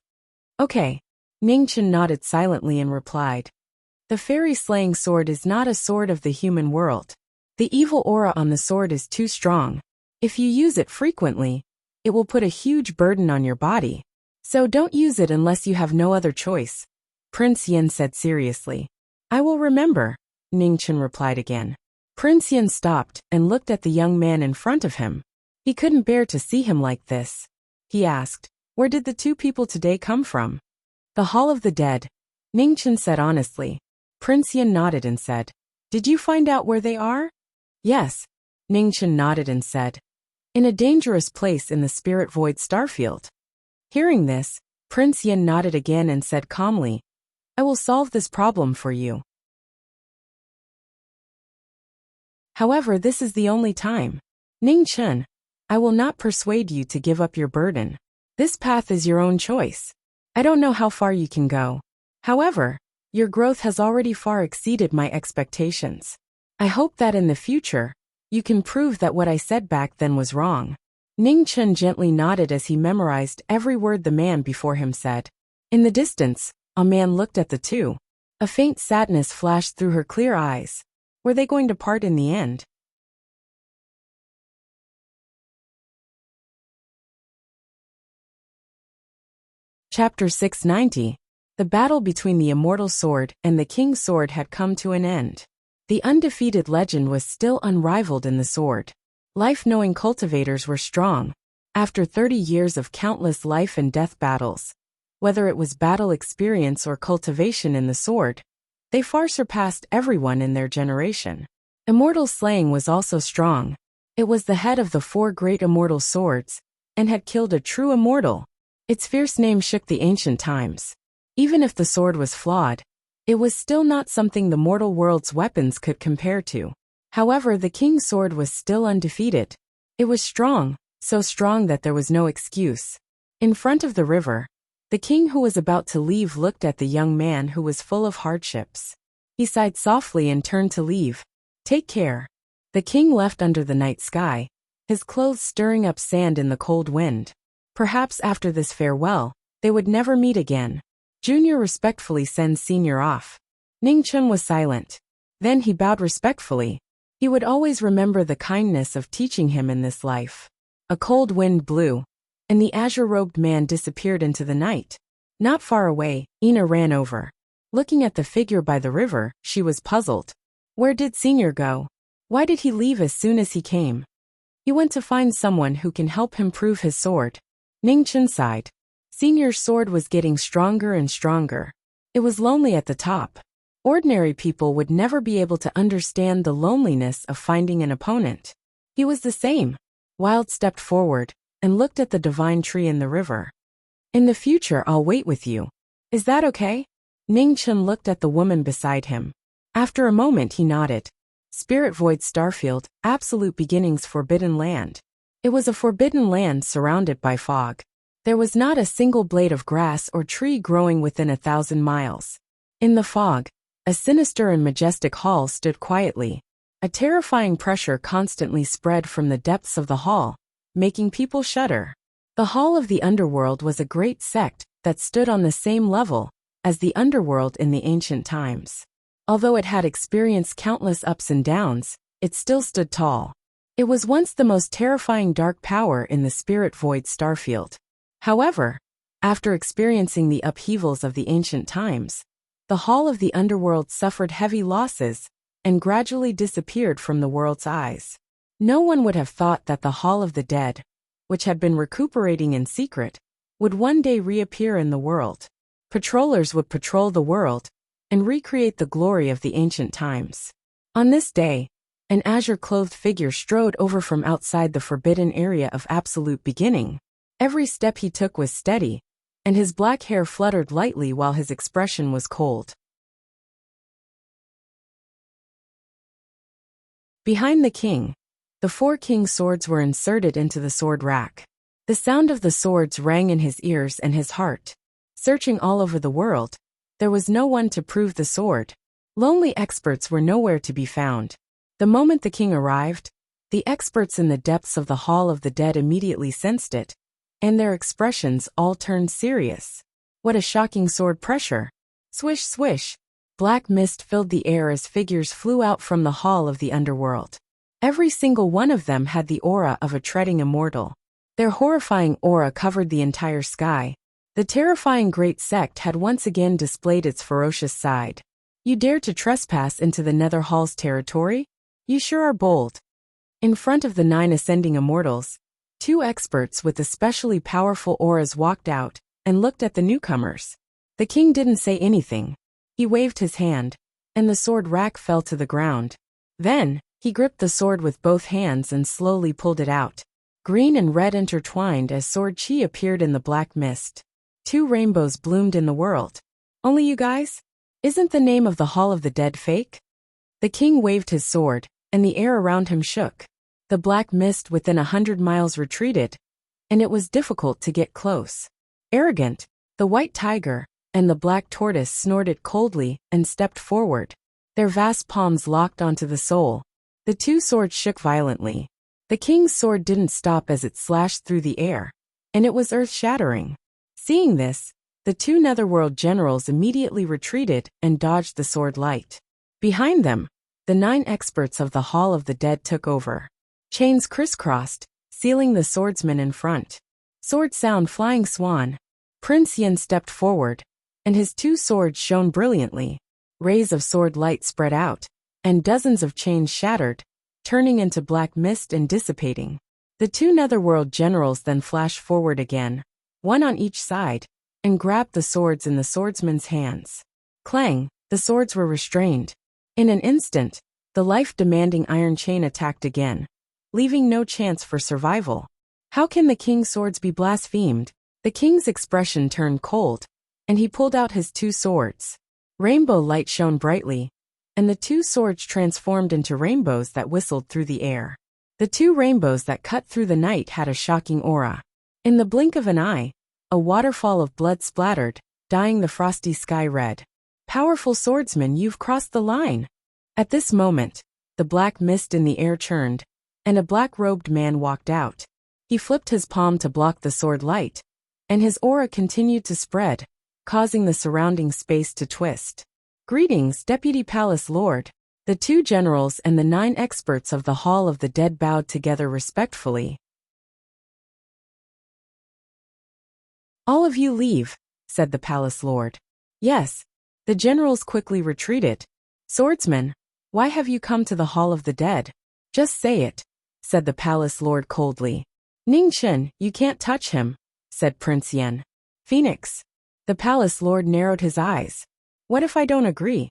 "Okay." Ningchen nodded silently and replied. The fairy-slaying sword is not a sword of the human world. The evil aura on the sword is too strong. If you use it frequently, it will put a huge burden on your body. So don't use it unless you have no other choice. Prince Yin said seriously. "I will remember," Ningchen replied again. Prince Yin stopped and looked at the young man in front of him. He couldn't bear to see him like this. He asked, "Where did the 2 people today come from?" "The Hall of the Dead," Ningchen said honestly. Prince Yin nodded and said, "Did you find out where they are?" "Yes," Ningchen nodded and said, "In a dangerous place in the spirit void starfield." Hearing this, Prince Yin nodded again and said calmly, "I will solve this problem for you. However, this is the only time. Ningchen, I will not persuade you to give up your burden. This path is your own choice. I don't know how far you can go. However, your growth has already far exceeded my expectations. I hope that in the future, You can prove that what I said back then was wrong. Ning Chen gently nodded as he memorized every word the man before him said. In the distance, a man looked at the two. A faint sadness flashed through her clear eyes. Were they going to part in the end? Chapter 690. The battle between the immortal sword and the king's sword had come to an end. The undefeated legend was still unrivaled in the sword. Life-knowing cultivators were strong. After 30 years of countless life and death battles, whether it was battle experience or cultivation in the sword, they far surpassed everyone in their generation. Immortal slaying was also strong. It was the head of the 4 great immortal swords, and had killed a true immortal. Its fierce name shook the ancient times. Even if the sword was flawed, it was still not something the mortal world's weapons could compare to. However, the king's sword was still undefeated. It was strong, so strong that there was no excuse. In front of the river, the king who was about to leave looked at the young man who was full of hardships. He sighed softly and turned to leave. Take care. The king left under the night sky, his clothes stirring up sand in the cold wind. Perhaps after this farewell, they would never meet again. Junior respectfully sends Senior off. Ning Chen was silent. Then he bowed respectfully. He would always remember the kindness of teaching him in this life. A cold wind blew, and the azure-robed man disappeared into the night. Not far away, Ina ran over. Looking at the figure by the river, she was puzzled. Where did Senior go? Why did he leave as soon as he came? He went to find someone who can help him prove his sword. Ning Chen sighed. Senior's sword was getting stronger and stronger. It was lonely at the top. Ordinary people would never be able to understand the loneliness of finding an opponent. He was the same. Wild stepped forward and looked at the divine tree in the river. In the future, I'll wait with you. Is that okay? Ning Chen looked at the woman beside him. After a moment, he nodded. Spirit Void Starfield, Absolute Beginnings Forbidden Land. It was a forbidden land surrounded by fog. There was not a single blade of grass or tree growing within 1,000 miles. In the fog, a sinister and majestic hall stood quietly. A terrifying pressure constantly spread from the depths of the hall, making people shudder. The Hall of the Underworld was a great sect that stood on the same level as the underworld in the ancient times. Although it had experienced countless ups and downs, it still stood tall. It was once the most terrifying dark power in the Spirit Void Starfield. However, after experiencing the upheavals of the ancient times, the Hall of the Underworld suffered heavy losses and gradually disappeared from the world's eyes. No one would have thought that the Hall of the Dead, which had been recuperating in secret, would one day reappear in the world. Patrollers would patrol the world and recreate the glory of the ancient times. On this day, an azure-clothed figure strode over from outside the forbidden area of Absolute Beginning. Every step he took was steady, and his black hair fluttered lightly while his expression was cold. Behind the king, the 4 king's swords were inserted into the sword rack. The sound of the swords rang in his ears and his heart. Searching all over the world, there was no one to prove the sword. Lonely experts were nowhere to be found. The moment the king arrived, the experts in the depths of the Hall of the Dead immediately sensed it, and their expressions all turned serious. What a shocking sword pressure! Swish, swish! Black mist filled the air as figures flew out from the Hall of the Underworld. Every single one of them had the aura of a treading immortal. Their horrifying aura covered the entire sky. The terrifying great sect had once again displayed its ferocious side. You dare to trespass into the Nether Hall's territory? You sure are bold. In front of the 9 ascending immortals, 2 experts with especially powerful auras walked out and looked at the newcomers. The king didn't say anything. He waved his hand, and the sword rack fell to the ground. Then, he gripped the sword with both hands and slowly pulled it out. Green and red intertwined as sword chi appeared in the black mist. 2 rainbows bloomed in the world. Only you guys? Isn't the name of the Hall of the Dead fake? The king waved his sword, and the air around him shook. The black mist within 100 miles retreated, and it was difficult to get close. Arrogant, the white tiger and the black tortoise snorted coldly and stepped forward. Their vast palms locked onto the soul, The two swords shook violently. The king's sword didn't stop as it slashed through the air, and it was earth-shattering. Seeing this, the two netherworld generals immediately retreated and dodged the sword light. Behind them, the 9 experts of the Hall of the Dead took over. Chains crisscrossed, sealing the swordsman in front. Sword sound flying swan. Prince Yin stepped forward, and his 2 swords shone brilliantly. Rays of sword light spread out, and dozens of chains shattered, turning into black mist and dissipating. The 2 netherworld generals then flashed forward again, one on each side, and grabbed the swords in the swordsman's hands. Clang, the swords were restrained. In an instant, the life-demanding iron chain attacked again, leaving no chance for survival. How can the king's swords be blasphemed? The king's expression turned cold, and he pulled out his 2 swords. Rainbow light shone brightly, and the 2 swords transformed into rainbows that whistled through the air. The 2 rainbows that cut through the night had a shocking aura. In the blink of an eye, a waterfall of blood splattered, dyeing the frosty sky red. Powerful swordsman, you've crossed the line. At this moment, the black mist in the air churned, and a black-robed man walked out. He flipped his palm to block the sword light, and his aura continued to spread, causing the surrounding space to twist. Greetings, Deputy Palace Lord. The 2 generals and the 9 experts of the Hall of the Dead bowed together respectfully. All of you leave, said the Palace Lord. Yes. The generals quickly retreated. Swordsman, why have you come to the Hall of the Dead? Just say it, said the Palace Lord coldly. Ningchen, you can't touch him, said Prince Yen. Phoenix. The Palace Lord narrowed his eyes. What if I don't agree?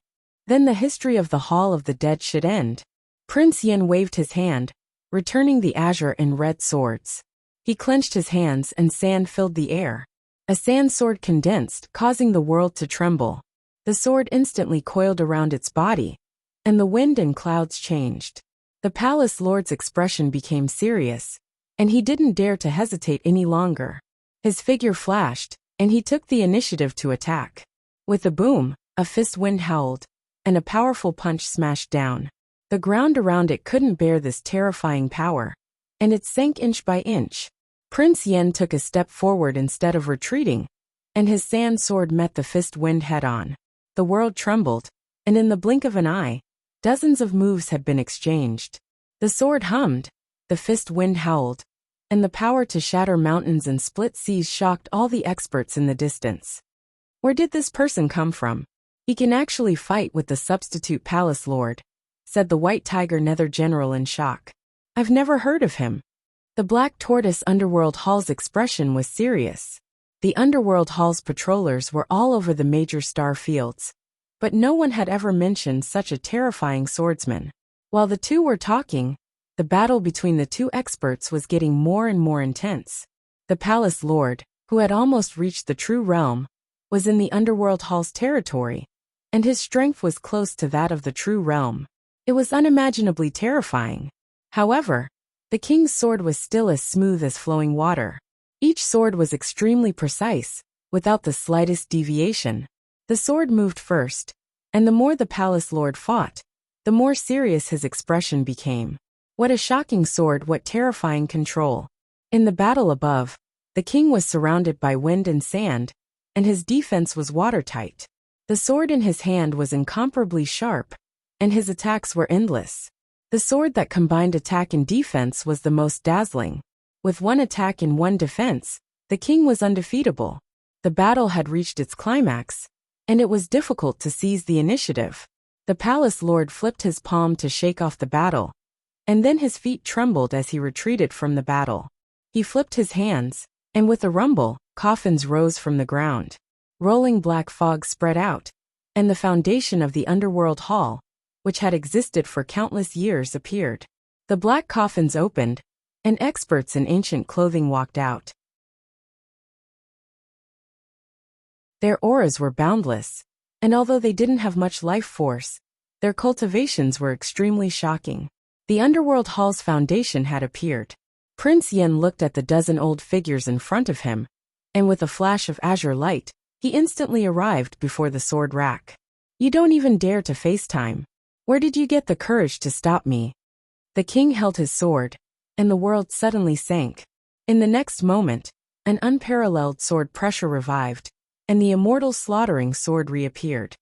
Then the history of the Hall of the Dead should end. Prince Yen waved his hand, returning the azure and red swords. He clenched his hands and sand filled the air. A sand sword condensed, causing the world to tremble. The sword instantly coiled around its body, and the wind and clouds changed. The Palace Lord's expression became serious, and he didn't dare to hesitate any longer. His figure flashed, and he took the initiative to attack. With a boom, a fist wind howled, and a powerful punch smashed down. The ground around it couldn't bear this terrifying power, and it sank inch by inch. Prince Yen took a step forward instead of retreating, and his sand sword met the fist wind head-on. The world trembled, and in the blink of an eye, dozens of moves had been exchanged. The sword hummed, the fist wind howled, and the power to shatter mountains and split seas shocked all the experts in the distance. Where did this person come from? He can actually fight with the substitute Palace Lord, said the White Tiger Nether General in shock. I've never heard of him. The Black Tortoise Underworld Hall's expression was serious. The Underworld Hall's patrollers were all over the major star fields, but no one had ever mentioned such a terrifying swordsman. While the two were talking, the battle between the 2 experts was getting more and more intense. The Palace Lord, who had almost reached the true realm, was in the Underworld Hall's territory, and his strength was close to that of the true realm. It was unimaginably terrifying. However, the king's sword was still as smooth as flowing water. Each sword was extremely precise, without the slightest deviation. The sword moved first, and the more the Palace Lord fought, the more serious his expression became. What a shocking sword, what terrifying control. In the battle above, the king was surrounded by wind and sand, and his defense was watertight. The sword in his hand was incomparably sharp, and his attacks were endless. The sword that combined attack and defense was the most dazzling. With 1 attack and 1 defense, the king was undefeatable. The battle had reached its climax, and it was difficult to seize the initiative. The Palace Lord flipped his palm to shake off the battle, and then his feet trembled as he retreated from the battle. He flipped his hands, and with a rumble, coffins rose from the ground. Rolling black fog spread out, and the foundation of the Underworld Hall, which had existed for countless years, appeared. The black coffins opened, and experts in ancient clothing walked out. Their auras were boundless, and although they didn't have much life force, their cultivations were extremely shocking. The Underworld Hall's foundation had appeared. Prince Yen looked at the dozen old figures in front of him, and with a flash of azure light, he instantly arrived before the sword rack. You don't even dare to FaceTime. Where did you get the courage to stop me? The king held his sword, and the world suddenly sank. In the next moment, an unparalleled sword pressure revived, and the immortal slaughtering sword reappeared.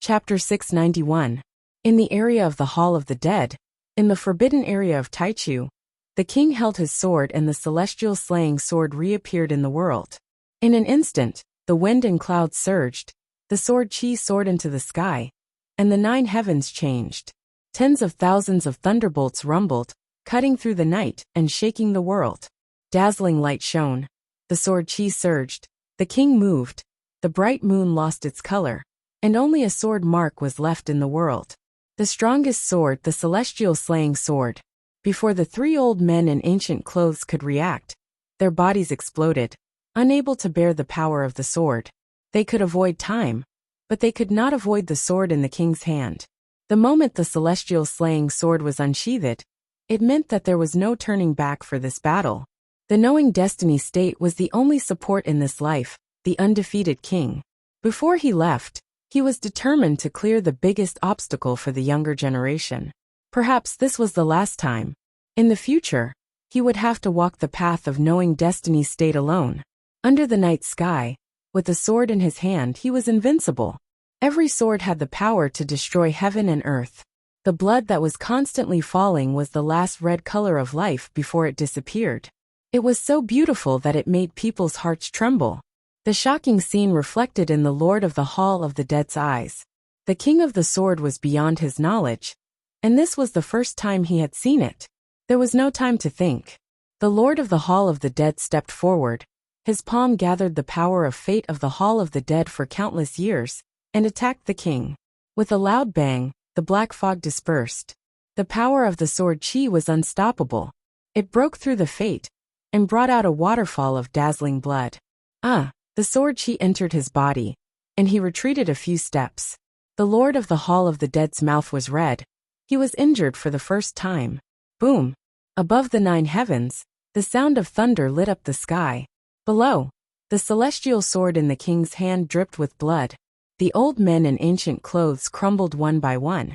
Chapter 691. In the area of the Hall of the Dead, in the forbidden area of Taichu, the king held his sword and the celestial slaying sword reappeared in the world. In an instant, the wind and clouds surged, the sword chi soared into the sky, and the 9 heavens changed. Tens of thousands of thunderbolts rumbled, cutting through the night and shaking the world. Dazzling light shone, the sword chi surged, the king moved, the bright moon lost its color, and only a sword mark was left in the world. The strongest sword, the celestial slaying sword. Before the 3 old men in ancient clothes could react, their bodies exploded, unable to bear the power of the sword. They could avoid time, but they could not avoid the sword in the king's hand. The moment the celestial slaying sword was unsheathed, it meant that there was no turning back for this battle. The knowing destiny state was the only support in this life, the undefeated king. Before he left, he was determined to clear the biggest obstacle for the younger generation. Perhaps this was the last time. In the future, he would have to walk the path of knowing destiny state alone. Under the night sky, with a sword in his hand, he was invincible. Every sword had the power to destroy heaven and earth. The blood that was constantly falling was the last red color of life before it disappeared. It was so beautiful that it made people's hearts tremble. The shocking scene reflected in the Lord of the Hall of the Dead's eyes. The king of the sword was beyond his knowledge, and this was the first time he had seen it. There was no time to think. The Lord of the Hall of the Dead stepped forward. His palm gathered the power of fate of the Hall of the Dead for countless years, and attacked the king. With a loud bang, the black fog dispersed. The power of the sword chi was unstoppable. It broke through the fate, and brought out a waterfall of dazzling blood. The sword chi entered his body, and he retreated a few steps. The Lord of the Hall of the Dead's mouth was red. He was injured for the first time. Boom! Above the 9 heavens, the sound of thunder lit up the sky. Below, the celestial sword in the king's hand dripped with blood. The old men in ancient clothes crumbled one by one.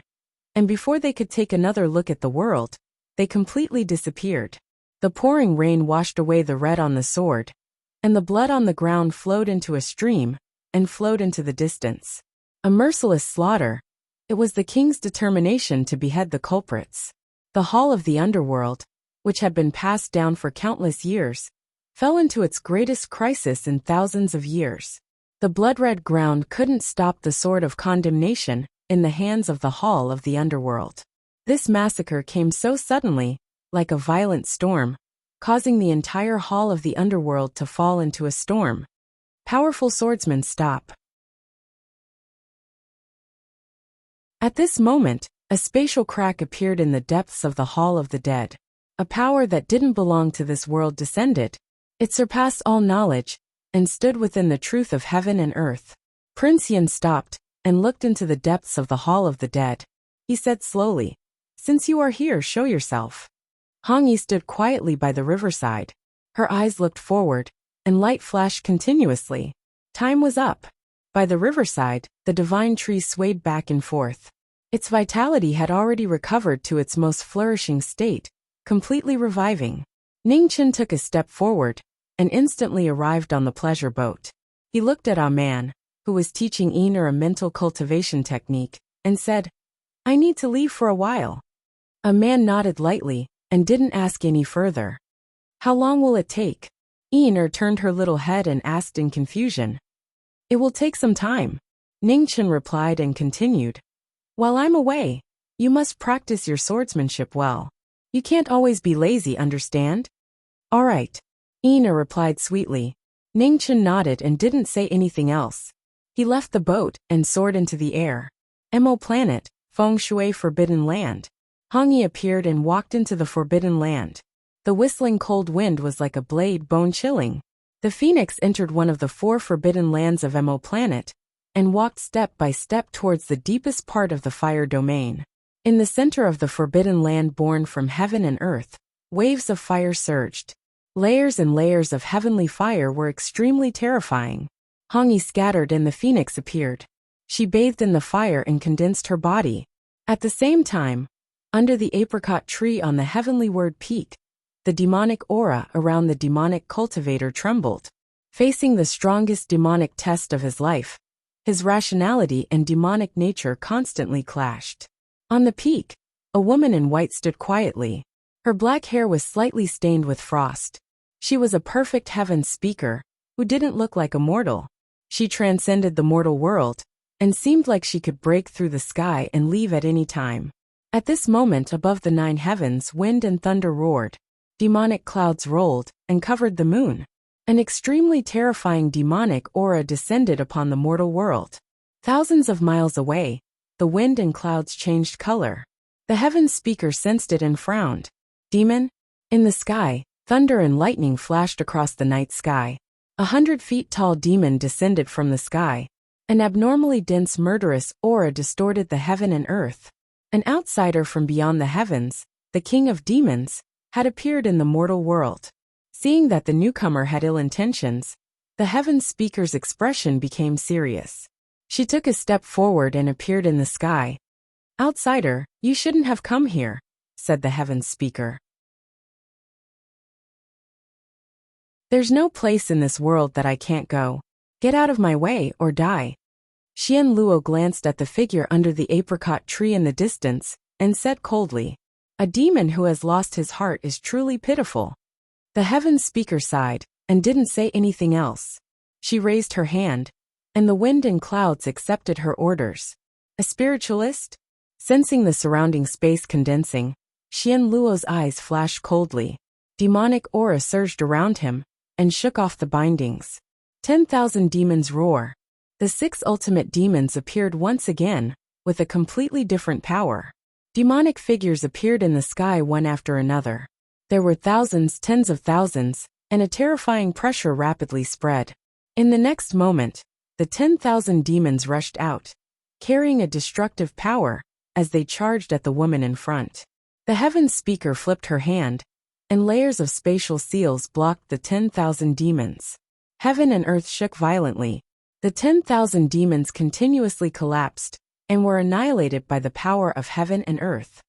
And before they could take another look at the world, they completely disappeared. The pouring rain washed away the red on the sword, and the blood on the ground flowed into a stream, and flowed into the distance. A merciless slaughter. It was the king's determination to behead the culprits. The Hall of the Underworld, which had been passed down for countless years, fell into its greatest crisis in thousands of years. The blood-red ground couldn't stop the sword of condemnation in the hands of the Hall of the Underworld. This massacre came so suddenly, like a violent storm, causing the entire Hall of the Underworld to fall into a storm. Powerful swordsmen stop. At this moment, a spatial crack appeared in the depths of the Hall of the Dead. A power that didn't belong to this world descended. It surpassed all knowledge, and stood within the truth of heaven and earth. Prince Yin stopped, and looked into the depths of the Hall of the Dead. He said slowly, "Since you are here, show yourself." Hong Yi stood quietly by the riverside. Her eyes looked forward, and light flashed continuously. Time was up. By the riverside, the divine tree swayed back and forth. Its vitality had already recovered to its most flourishing state, completely reviving. Ning Chen took a step forward, and instantly arrived on the pleasure boat. He looked at a man, who was teaching Iner a mental cultivation technique, and said, "I need to leave for a while." A man nodded lightly, and didn't ask any further. "How long will it take?" Iner turned her little head and asked in confusion. "It will take some time," Ning Chen replied and continued. "While I'm away, you must practice your swordsmanship well. You can't always be lazy, understand?" "All right," Ina replied sweetly. Ning Chen nodded and didn't say anything else. He left the boat and soared into the air. Mo planet, Feng Shui Forbidden Land. Hong Yi appeared and walked into the Forbidden Land. The whistling cold wind was like a blade, bone-chilling. The phoenix entered one of the 4 forbidden lands of Mo planet, and walked step by step towards the deepest part of the fire domain. In the center of the forbidden land born from heaven and earth, waves of fire surged. Layers and layers of heavenly fire were extremely terrifying. Hongi scattered and the phoenix appeared. She bathed in the fire and condensed her body. At the same time, under the apricot tree on the heavenly word peak, the demonic aura around the demonic cultivator trembled. Facing the strongest demonic test of his life, his rationality and demonic nature constantly clashed. On the peak, a woman in white stood quietly. Her black hair was slightly stained with frost. She was a perfect heaven speaker, who didn't look like a mortal. She transcended the mortal world, and seemed like she could break through the sky and leave at any time. At this moment above the 9 heavens wind and thunder roared. Demonic clouds rolled, and covered the moon. An extremely terrifying demonic aura descended upon the mortal world. Thousands of miles away, the wind and clouds changed color. The heaven speaker sensed it and frowned. Demon? In the sky, thunder and lightning flashed across the night sky. 100 feet tall demon descended from the sky. An abnormally dense murderous aura distorted the heaven and earth. An outsider from beyond the heavens, the king of demons, had appeared in the mortal world. Seeing that the newcomer had ill intentions, the heaven speaker's expression became serious. She took a step forward and appeared in the sky. "Outsider, you shouldn't have come here," said the heaven speaker. "There's no place in this world that I can't go. Get out of my way or die." Xian Luo glanced at the figure under the apricot tree in the distance, and said coldly, "A demon who has lost his heart is truly pitiful." The heaven speaker sighed, and didn't say anything else. She raised her hand, and the wind and clouds accepted her orders. "A spiritualist?" Sensing the surrounding space condensing, Xian Luo's eyes flashed coldly. Demonic aura surged around him, and shook off the bindings. 10,000 demons roar. The 6 ultimate demons appeared once again, with a completely different power. Demonic figures appeared in the sky one after another. There were thousands, tens of thousands, and a terrifying pressure rapidly spread. In the next moment, the 10,000 demons rushed out, carrying a destructive power, as they charged at the woman in front. The heaven speaker flipped her hand, and layers of spatial seals blocked the 10,000 demons. Heaven and earth shook violently. The 10,000 demons continuously collapsed, and were annihilated by the power of heaven and earth.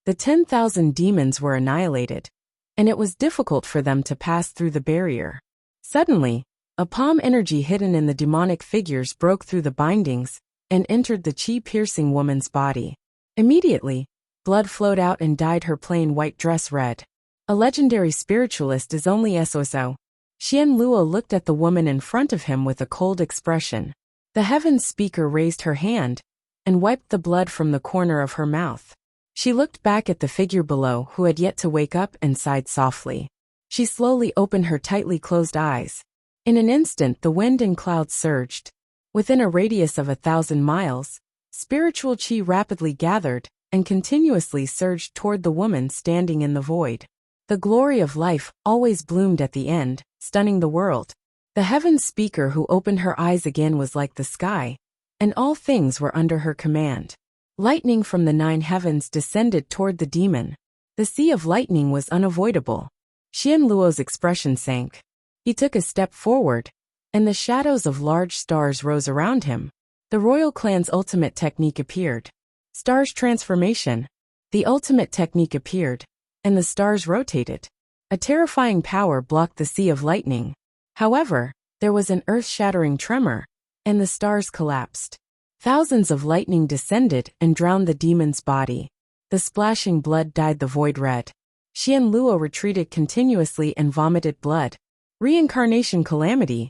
The 10,000 demons were annihilated, and it was difficult for them to pass through the barrier. Suddenly, a palm energy hidden in the demonic figures broke through the bindings, and entered the chi-piercing woman's body. Immediately, blood flowed out and dyed her plain white dress red. A legendary spiritualist is only SOSO. Xian Luo looked at the woman in front of him with a cold expression. The heaven speaker raised her hand, and wiped the blood from the corner of her mouth. She looked back at the figure below who had yet to wake up and sighed softly. She slowly opened her tightly closed eyes. In an instant the wind and clouds surged. Within a radius of 1,000 miles, spiritual chi rapidly gathered, and continuously surged toward the woman standing in the void. The glory of life always bloomed at the end, stunning the world. The heaven speaker who opened her eyes again was like the sky, and all things were under her command. Lightning from the 9 heavens descended toward the demon. The sea of lightning was unavoidable. Xian Luo's expression sank. He took a step forward, and the shadows of large stars rose around him. The royal clan's ultimate technique appeared. Stars transformation. The ultimate technique appeared, and the stars rotated. A terrifying power blocked the sea of lightning. However, there was an earth-shattering tremor, and the stars collapsed. Thousands of lightning descended and drowned the demon's body. The splashing blood dyed the void red. Xian Luo retreated continuously and vomited blood. Reincarnation calamity.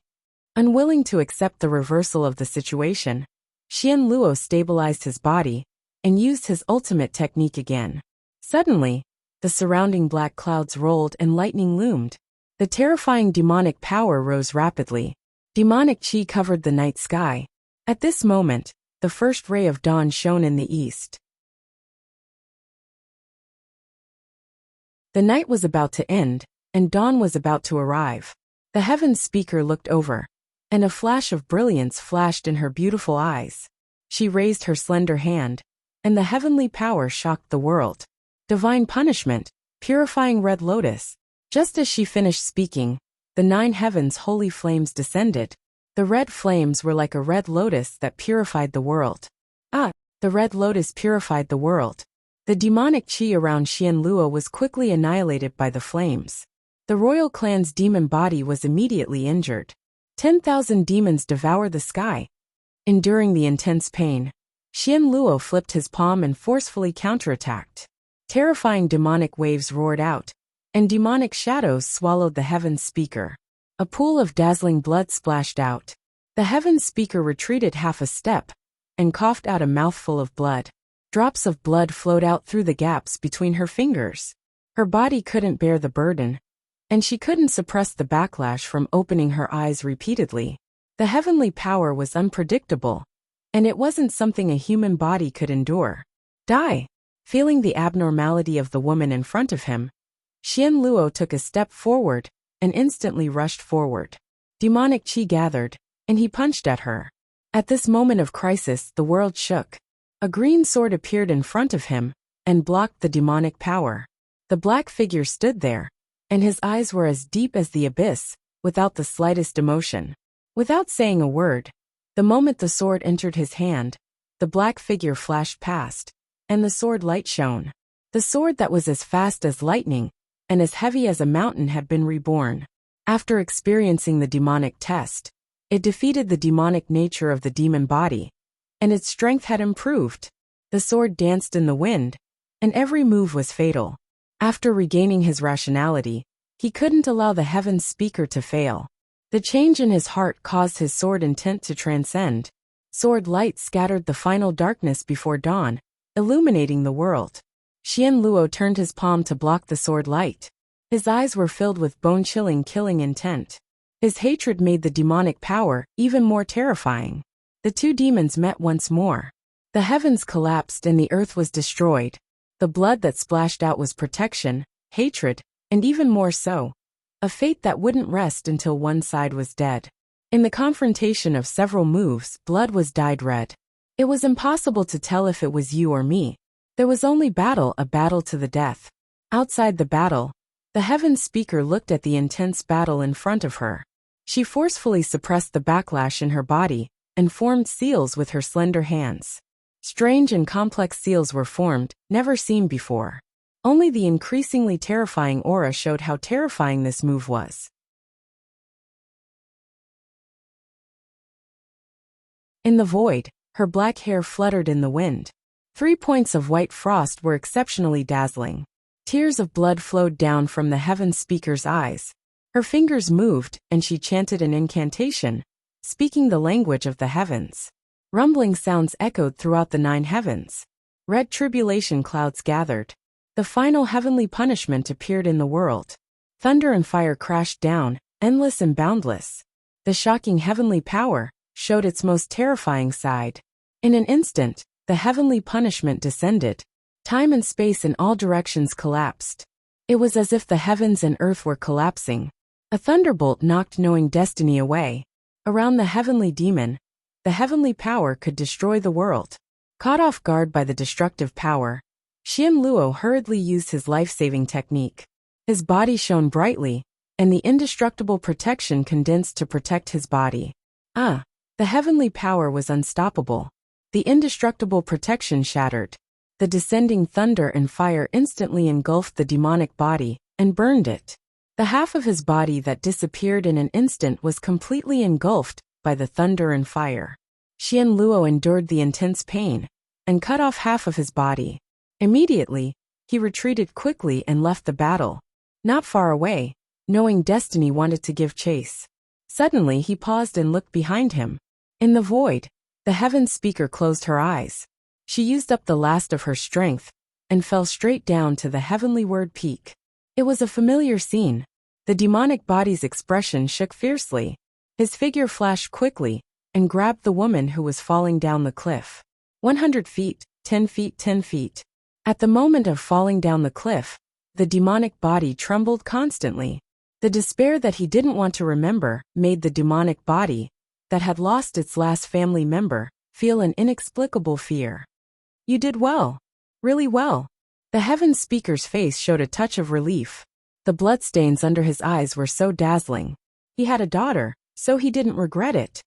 Unwilling to accept the reversal of the situation, Xian Luo stabilized his body, and used his ultimate technique again. Suddenly, the surrounding black clouds rolled and lightning loomed. The terrifying demonic power rose rapidly. Demonic chi covered the night sky. At this moment, the first ray of dawn shone in the east. The night was about to end, and dawn was about to arrive. The heaven speaker looked over, and a flash of brilliance flashed in her beautiful eyes. She raised her slender hand, and the heavenly power shocked the world. Divine punishment, purifying red lotus. Just as she finished speaking, the 9 heavens' holy flames descended. The red flames were like a red lotus that purified the world. Ah, the red lotus purified the world. The demonic qi around Xianluo was quickly annihilated by the flames. The royal clan's demon body was immediately injured. 10,000 demons devoured the sky. Enduring the intense pain, Xianluo flipped his palm and forcefully counterattacked. Terrifying demonic waves roared out, and demonic shadows swallowed the Heaven's Speaker. A pool of dazzling blood splashed out. The Heaven's Speaker retreated half a step and coughed out a mouthful of blood. Drops of blood flowed out through the gaps between her fingers. Her body couldn't bear the burden, and she couldn't suppress the backlash from opening her eyes repeatedly. The heavenly power was unpredictable, and it wasn't something a human body could endure. Die! Feeling the abnormality of the woman in front of him, Xianluo took a step forward and instantly rushed forward. Demonic qi gathered, and he punched at her. At this moment of crisis, the world shook. A green sword appeared in front of him and blocked the demonic power. The black figure stood there, and his eyes were as deep as the abyss, without the slightest emotion. Without saying a word, the moment the sword entered his hand, the black figure flashed past, and the sword light shone. The sword that was as fast as lightning and as heavy as a mountain had been reborn. After experiencing the demonic test, it defeated the demonic nature of the demon body, and its strength had improved. The sword danced in the wind, and every move was fatal. After regaining his rationality, he couldn't allow the Heaven's Speaker to fail. The change in his heart caused his sword intent to transcend. Sword light scattered the final darkness before dawn, illuminating the world. Xianluo turned his palm to block the sword light. His eyes were filled with bone-chilling killing intent. His hatred made the demonic power even more terrifying. The two demons met once more. The heavens collapsed and the earth was destroyed. The blood that splashed out was protection, hatred, and even more so, a fate that wouldn't rest until one side was dead. In the confrontation of several moves, blood was dyed red. It was impossible to tell if it was you or me. There was only battle, a battle to the death. Outside the battle, the Heaven's Speaker looked at the intense battle in front of her. She forcefully suppressed the backlash in her body and formed seals with her slender hands. Strange and complex seals were formed, never seen before. Only the increasingly terrifying aura showed how terrifying this move was. In the void, her black hair fluttered in the wind. 3 points of white frost were exceptionally dazzling. Tears of blood flowed down from the Heaven's Speaker's eyes. Her fingers moved, and she chanted an incantation, speaking the language of the heavens. Rumbling sounds echoed throughout the 9 heavens. Red tribulation clouds gathered. The final heavenly punishment appeared in the world. Thunder and fire crashed down, endless and boundless. The shocking heavenly power showed its most terrifying side. In an instant, the heavenly punishment descended. Time and space in all directions collapsed. It was as if the heavens and earth were collapsing. A thunderbolt knocked knowing destiny away. Around the heavenly demon, the heavenly power could destroy the world. Caught off guard by the destructive power, Xianluo hurriedly used his life-saving technique. His body shone brightly, and the indestructible protection condensed to protect his body. The heavenly power was unstoppable. The indestructible protection shattered. The descending thunder and fire instantly engulfed the demonic body and burned it. The half of his body that disappeared in an instant was completely engulfed by the thunder and fire. Xianluo endured the intense pain and cut off half of his body. Immediately, he retreated quickly and left the battle. Not far away, knowing destiny wanted to give chase. Suddenly he paused and looked behind him. In the void, the Heaven's Speaker closed her eyes. She used up the last of her strength and fell straight down to the heavenly word peak. It was a familiar scene. The demonic body's expression shook fiercely. His figure flashed quickly and grabbed the woman who was falling down the cliff. 100 feet, 10 feet, 10 feet. At the moment of falling down the cliff, the demonic body trembled constantly. The despair that he didn't want to remember made the demonic body, that had lost its last family member, feel an inexplicable fear. You did well. Really well. The Heaven's Speaker's face showed a touch of relief. The bloodstains under his eyes were so dazzling. He had a daughter, so he didn't regret it.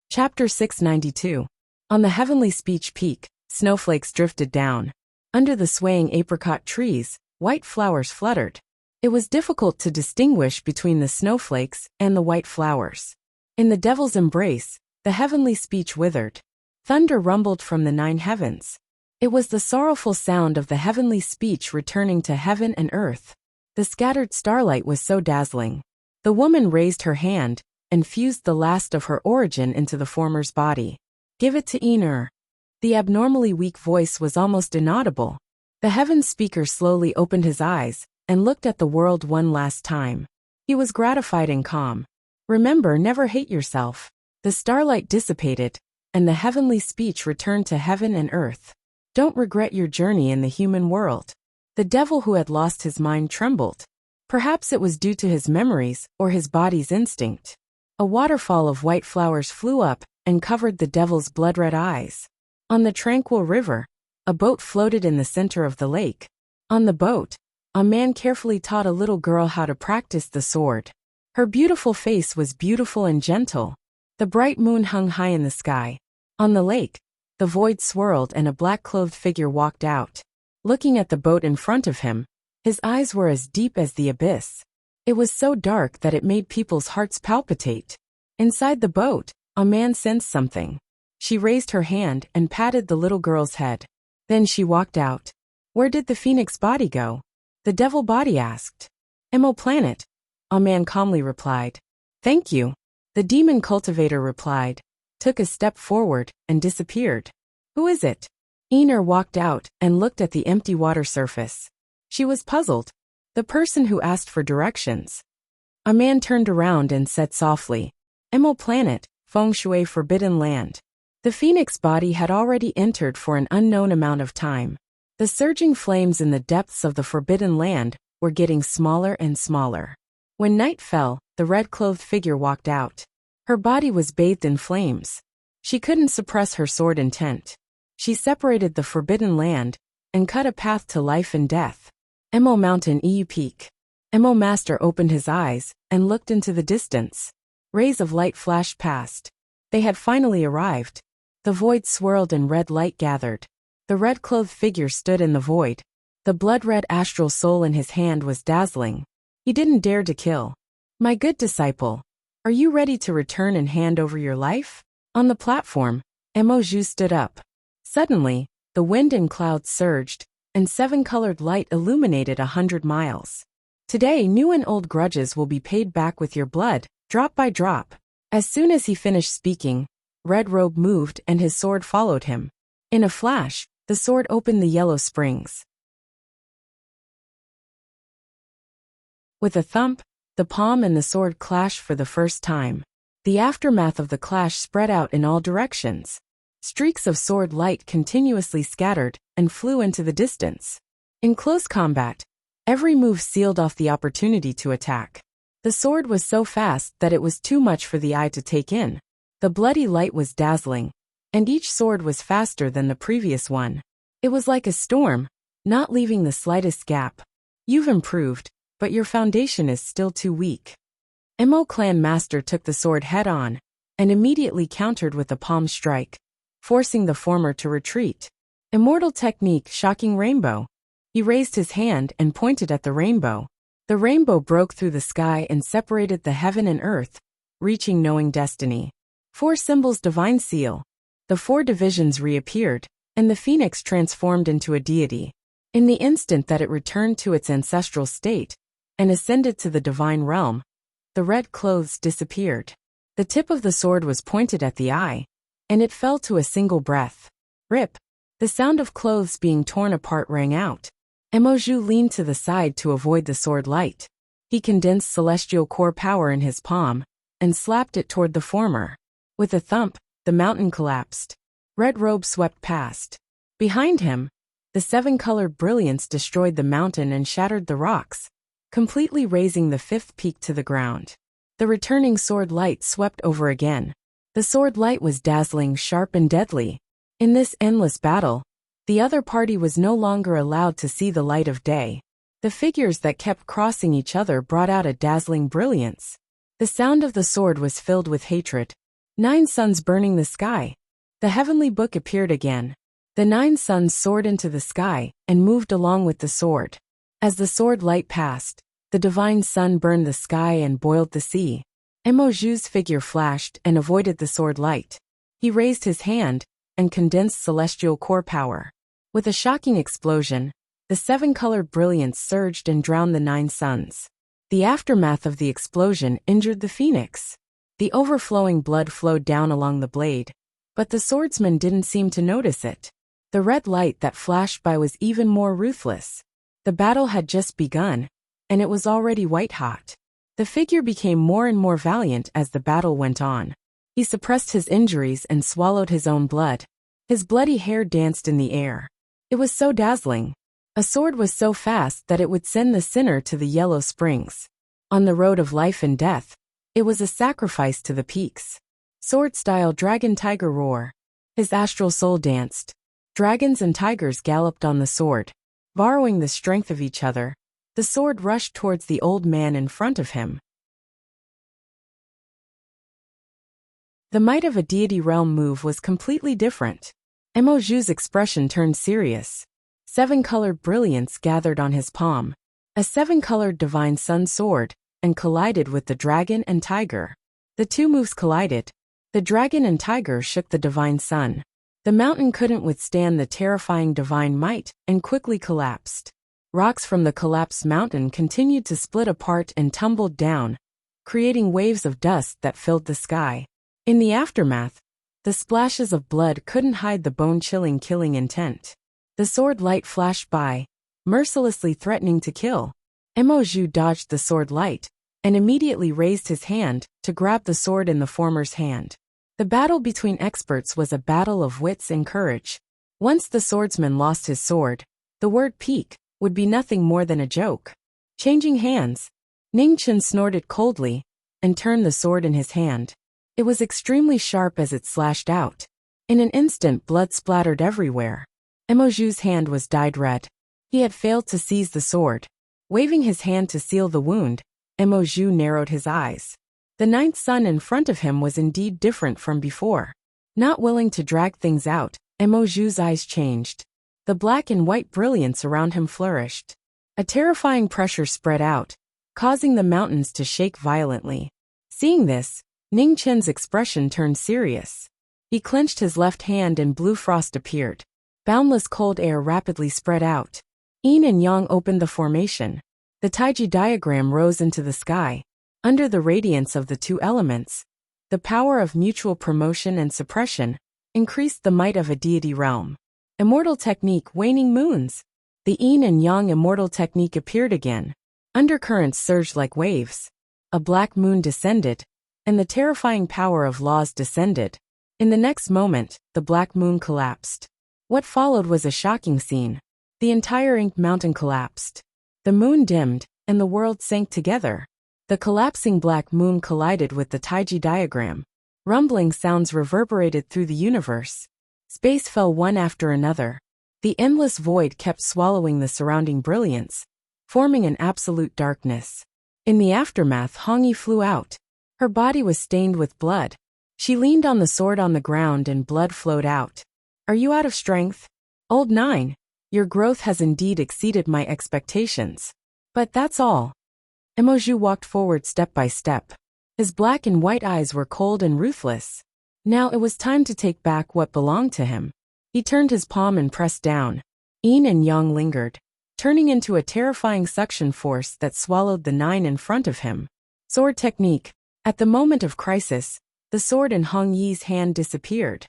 Chapter 692. On the heavenly speech peak, snowflakes drifted down. Under the swaying apricot trees, white flowers fluttered. It was difficult to distinguish between the snowflakes and the white flowers. In the devil's embrace, the heavenly speech withered. Thunder rumbled from the 9 heavens. It was the sorrowful sound of the heavenly speech returning to heaven and earth. The scattered starlight was so dazzling. The woman raised her hand and fused the last of her origin into the former's body. Give it to Einar. The abnormally weak voice was almost inaudible. The heaven speaker slowly opened his eyes and looked at the world one last time. He was gratified and calm. Remember, never hate yourself. The starlight dissipated, and the heavenly speech returned to heaven and earth. Don't regret your journey in the human world. The devil who had lost his mind trembled. Perhaps it was due to his memories or his body's instinct. A waterfall of white flowers flew up and covered the devil's blood-red eyes. On the tranquil river, a boat floated in the center of the lake. On the boat, a man carefully taught a little girl how to practice the sword. Her beautiful face was beautiful and gentle. The bright moon hung high in the sky. On the lake, the void swirled and a black-clothed figure walked out. Looking at the boat in front of him, his eyes were as deep as the abyss. It was so dark that it made people's hearts palpitate. Inside the boat, a man sensed something. She raised her hand and patted the little girl's head. Then she walked out. Where did the phoenix body go? The devil body asked. Emo planet. A man calmly replied. Thank you. The demon cultivator replied, took a step forward, and disappeared. Who is it? Einar walked out and looked at the empty water surface. She was puzzled. The person who asked for directions. A man turned around and said softly, Emo planet, Feng Shui forbidden land. The phoenix body had already entered for an unknown amount of time. The surging flames in the depths of the forbidden land were getting smaller and smaller. When night fell, the red-clothed figure walked out. Her body was bathed in flames. She couldn't suppress her sword intent. She separated the forbidden land and cut a path to life and death. Emo Mountain EU Peak. Emo Master opened his eyes and looked into the distance. Rays of light flashed past. They had finally arrived. The void swirled and red light gathered. The red-clothed figure stood in the void. The blood-red astral soul in his hand was dazzling. He didn't dare to kill. My good disciple, are you ready to return and hand over your life? On the platform, Emoju stood up. Suddenly, the wind and clouds surged, and 7-colored light illuminated 100 miles. Today, new and old grudges will be paid back with your blood, drop by drop. As soon as he finished speaking, Red Robe moved and his sword followed him. In a flash, the sword opened the yellow springs. With a thump, the palm and the sword clashed for the first time. The aftermath of the clash spread out in all directions. Streaks of sword light continuously scattered and flew into the distance. In close combat, every move sealed off the opportunity to attack. The sword was so fast that it was too much for the eye to take in. The bloody light was dazzling, and each sword was faster than the previous one. It was like a storm, not leaving the slightest gap. You've improved, but your foundation is still too weak. Emo Clan Master took the sword head-on, and immediately countered with a palm strike, forcing the former to retreat. Immortal technique, shocking rainbow. He raised his hand and pointed at the rainbow. The rainbow broke through the sky and separated the heaven and earth, reaching knowing destiny. 4 symbols divine seal. The 4 divisions reappeared, and the phoenix transformed into a deity. In the instant that it returned to its ancestral state and ascended to the divine realm, the red clothes disappeared. The tip of the sword was pointed at the eye, and it fell to a single breath. Rip! The sound of clothes being torn apart rang out. Emoju leaned to the side to avoid the sword light. He condensed celestial core power in his palm and slapped it toward the former. With a thump, the mountain collapsed. Red Robe swept past. Behind him, the 7-colored brilliance destroyed the mountain and shattered the rocks, completely razing the 5th peak to the ground. The returning sword light swept over again. The sword light was dazzling, sharp and deadly. In this endless battle, The other party was no longer allowed to see the light of day. The figures that kept crossing each other brought out a dazzling brilliance. The sound of the sword was filled with hatred. 9 suns burning the sky. The heavenly book appeared again. The 9 suns soared into the sky and moved along with the sword. As the sword light passed, the divine sun burned the sky and boiled the sea. Emoju's figure flashed and avoided the sword light. He raised his hand and condensed celestial core power. With a shocking explosion, the 7-colored brilliance surged and drowned the 9 suns. The aftermath of the explosion injured the phoenix. The overflowing blood flowed down along the blade, but the swordsman didn't seem to notice it. The red light that flashed by was even more ruthless. The battle had just begun, and it was already white-hot. The figure became more and more valiant as the battle went on. He suppressed his injuries and swallowed his own blood. His bloody hair danced in the air. It was so dazzling. A sword was so fast that it would send the sinner to the yellow springs. On the road of life and death, it was a sacrifice to the peaks. Sword-style dragon-tiger roar. His astral soul danced. Dragons and tigers galloped on the sword. Borrowing the strength of each other, the sword rushed towards the old man in front of him. The might of a deity realm move was completely different. Emoju's expression turned serious. 7-colored brilliance gathered on his palm. A 7-colored divine sun soared and collided with the dragon and tiger. The two moves collided. The dragon and tiger shook the divine sun. The mountain couldn't withstand the terrifying divine might and quickly collapsed. Rocks from the collapsed mountain continued to split apart and tumbled down, creating waves of dust that filled the sky. In the aftermath, the splashes of blood couldn't hide the bone-chilling killing intent. The sword light flashed by, mercilessly threatening to kill. Emoju dodged the sword light and immediately raised his hand to grab the sword in the former's hand. The battle between experts was a battle of wits and courage. Once the swordsman lost his sword, the word peak would be nothing more than a joke. Changing hands, Ningchen snorted coldly and turned the sword in his hand. It was extremely sharp as it slashed out. In an instant, blood splattered everywhere. Emoju's hand was dyed red. He had failed to seize the sword. Waving his hand to seal the wound, Emoju narrowed his eyes. The 9th sun in front of him was indeed different from before. Not willing to drag things out, Emoju's eyes changed. The black and white brilliance around him flourished. A terrifying pressure spread out, causing the mountains to shake violently. Seeing this, Ningchen's expression turned serious. He clenched his left hand and blue frost appeared. Boundless cold air rapidly spread out. Yin and Yang opened the formation. The Taiji diagram rose into the sky. Under the radiance of the two elements, the power of mutual promotion and suppression increased the might of a deity realm. Immortal technique waning moons. The Yin and Yang immortal technique appeared again. Undercurrents surged like waves. A black moon descended, and the terrifying power of laws descended. In the next moment, the black moon collapsed. What followed was a shocking scene. The entire Inked Mountain collapsed. The moon dimmed, and the world sank together. The collapsing black moon collided with the Taiji diagram. Rumbling sounds reverberated through the universe. Space fell one after another. The endless void kept swallowing the surrounding brilliance, forming an absolute darkness. In the aftermath, Hongyi flew out. Her body was stained with blood. She leaned on the sword on the ground and blood flowed out. Are you out of strength? Old 9, your growth has indeed exceeded my expectations. But that's all. Emoju walked forward step by step. His black and white eyes were cold and ruthless. Now it was time to take back what belonged to him. He turned his palm and pressed down. Yin and Yang lingered, turning into a terrifying suction force that swallowed the 9 in front of him. Sword technique. At the moment of crisis, the sword in Hongyi's hand disappeared.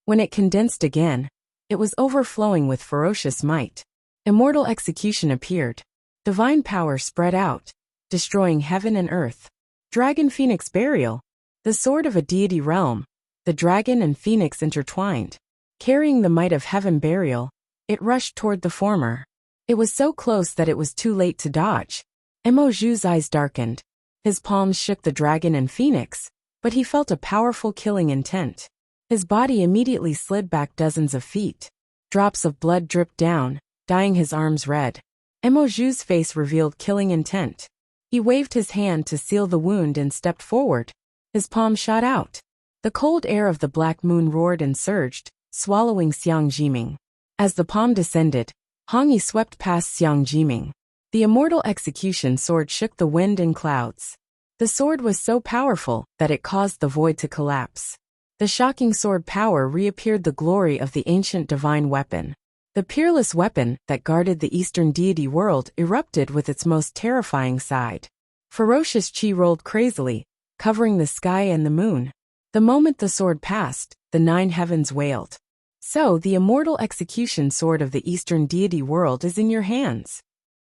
When it condensed again, it was overflowing with ferocious might. Immortal execution appeared. Divine power spread out, destroying heaven and earth. Dragon Phoenix burial. The sword of a deity realm. The dragon and phoenix intertwined. Carrying the might of heaven burial, it rushed toward the former. It was so close that it was too late to dodge. Emoju's eyes darkened. His palms shook the dragon and phoenix, but he felt a powerful killing intent. His body immediately slid back dozens of feet. Drops of blood dripped down, dyeing his arms red. Emoju's face revealed killing intent. He waved his hand to seal the wound and stepped forward. His palm shot out. The cold air of the black moon roared and surged, swallowing Xiang Jiming. As the palm descended, Hong Yi swept past Xiang Jiming. The immortal execution sword shook the wind and clouds. The sword was so powerful that it caused the void to collapse. The shocking sword power reappeared, the glory of the ancient divine weapon. The peerless weapon that guarded the eastern deity world erupted with its most terrifying side. Ferocious chi rolled crazily, covering the sky and the moon. The moment the sword passed, the 9 heavens wailed. So the immortal execution sword of the eastern deity world is in your hands.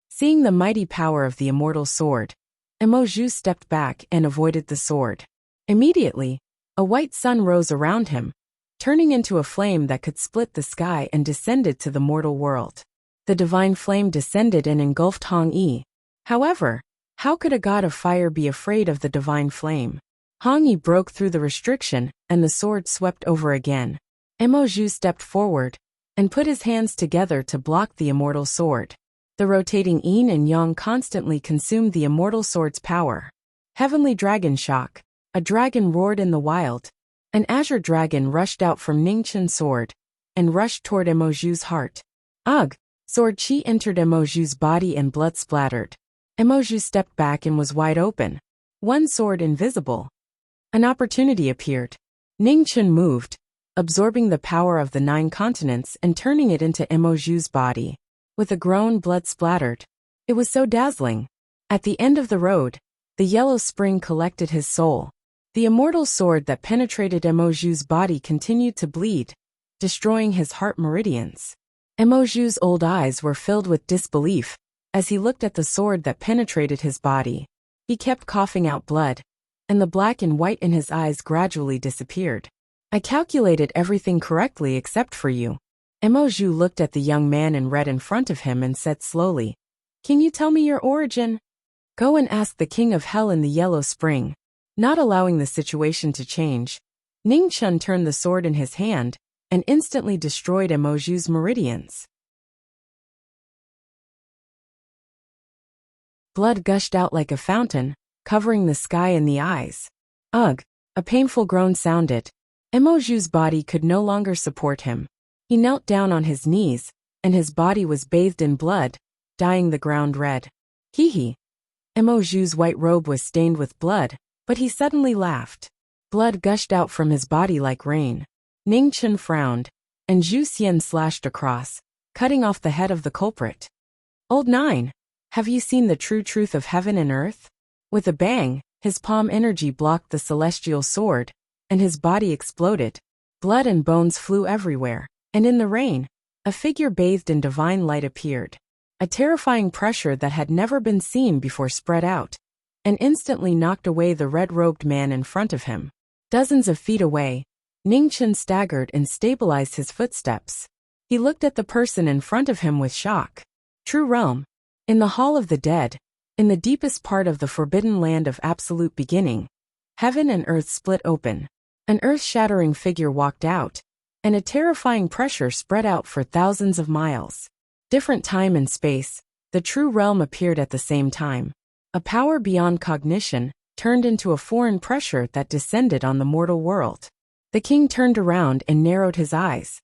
Seeing the mighty power of the immortal sword, Emoju stepped back and avoided the sword. Immediately, a white sun rose around him, turning into a flame that could split the sky and descended to the mortal world. The divine flame descended and engulfed Hong Yi. However, how could a god of fire be afraid of the divine flame? Hong Yi broke through the restriction, and the sword swept over again. Emoju stepped forward and put his hands together to block the immortal sword. The rotating yin and yang constantly consumed the immortal sword's power. Heavenly dragon shock. A dragon roared in the wild. An azure dragon rushed out from Ningchen's sword and rushed toward Emoju's heart. Ugh! Sword chi entered Emoju's body and blood splattered. Emoju stepped back and was wide open. One sword invisible. An opportunity appeared. Ningchen moved, absorbing the power of the 9 continents and turning it into Emoju's body. With a groan, blood splattered. It was so dazzling. At the end of the road, the yellow spring collected his soul. The immortal sword that penetrated Emoju's body continued to bleed, destroying his heart meridians. Emoju's old eyes were filled with disbelief as he looked at the sword that penetrated his body. He kept coughing out blood, and the black and white in his eyes gradually disappeared. I calculated everything correctly except for you. Emoju looked at the young man in red in front of him and said slowly, "Can you tell me your origin?" "Go and ask the king of hell in the yellow spring." Not allowing the situation to change, Ningchen turned the sword in his hand and instantly destroyed Emoju's meridians. Blood gushed out like a fountain, covering the sky and the eyes. Ugh! A painful groan sounded. Emoju's body could no longer support him. He knelt down on his knees, and his body was bathed in blood, dyeing the ground red. Hee hee! Emoju's white robe was stained with blood, but he suddenly laughed. Blood gushed out from his body like rain. Ningchen frowned, and Zhu Xian slashed across, cutting off the head of the culprit. "Old 9, have you seen the true truth of heaven and earth?" With a bang, his palm energy blocked the celestial sword, and his body exploded. Blood and bones flew everywhere, and in the rain, a figure bathed in divine light appeared. A terrifying pressure that had never been seen before spread out, and instantly knocked away the red-robed man in front of him. Dozens of feet away, Ningchen staggered and stabilized his footsteps. He looked at the person in front of him with shock. True realm. In the Hall of the Dead, in the deepest part of the forbidden land of absolute beginning, heaven and earth split open. An earth-shattering figure walked out, and a terrifying pressure spread out for thousands of miles. Different time and space, the true realm appeared at the same time. A power beyond cognition turned into a foreign pressure that descended on the mortal world. The king turned around and narrowed his eyes.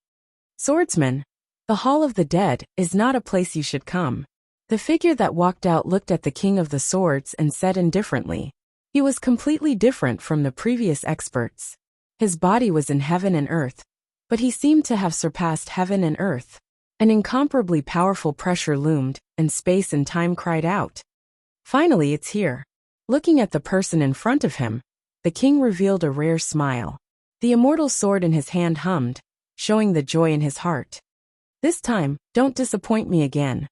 "Swordsman, the Hall of the Dead is not a place you should come." The figure that walked out looked at the king of the swords and said indifferently. He was completely different from the previous experts. His body was in heaven and earth, but he seemed to have surpassed heaven and earth. An incomparably powerful pressure loomed, and space and time cried out. "Finally, it's here." Looking at the person in front of him, the king revealed a rare smile. The immortal sword in his hand hummed, showing the joy in his heart. "This time, don't disappoint me again."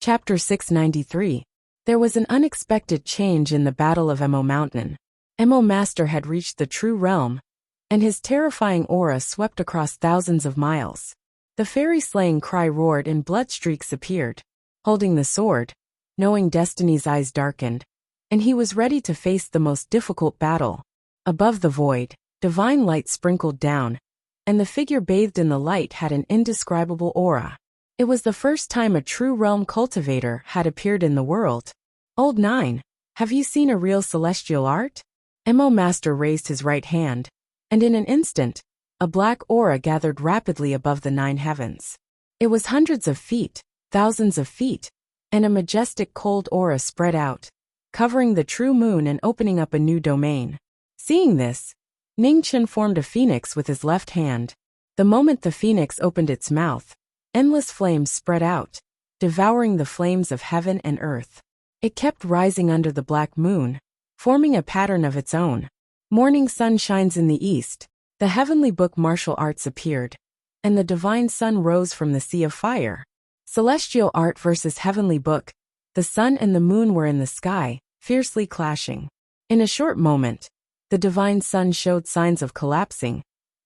Chapter 693. There was an unexpected change in the Battle of Emo Mountain. Emo Master had reached the true realm, and his terrifying aura swept across thousands of miles. The fairy slaying cry roared and blood streaks appeared. Holding the sword, knowing destiny's eyes darkened, and he was ready to face the most difficult battle. Above the void, divine light sprinkled down, and the figure bathed in the light had an indescribable aura. It was the first time a true realm cultivator had appeared in the world. Old Nine, have you seen a real celestial art? Mo Master raised his right hand, and in an instant, a black aura gathered rapidly above the 9 heavens. It was hundreds of feet, thousands of feet, and a majestic cold aura spread out, covering the true moon and opening up a new domain. Seeing this, Ning Chen formed a phoenix with his left hand. The moment the phoenix opened its mouth, endless flames spread out, devouring the flames of heaven and earth. It kept rising under the black moon, forming a pattern of its own. Morning sun shines in the east, the heavenly book martial arts appeared, and the divine sun rose from the sea of fire. Celestial art versus heavenly book, the sun and the moon were in the sky, fiercely clashing. In a short moment, the divine sun showed signs of collapsing,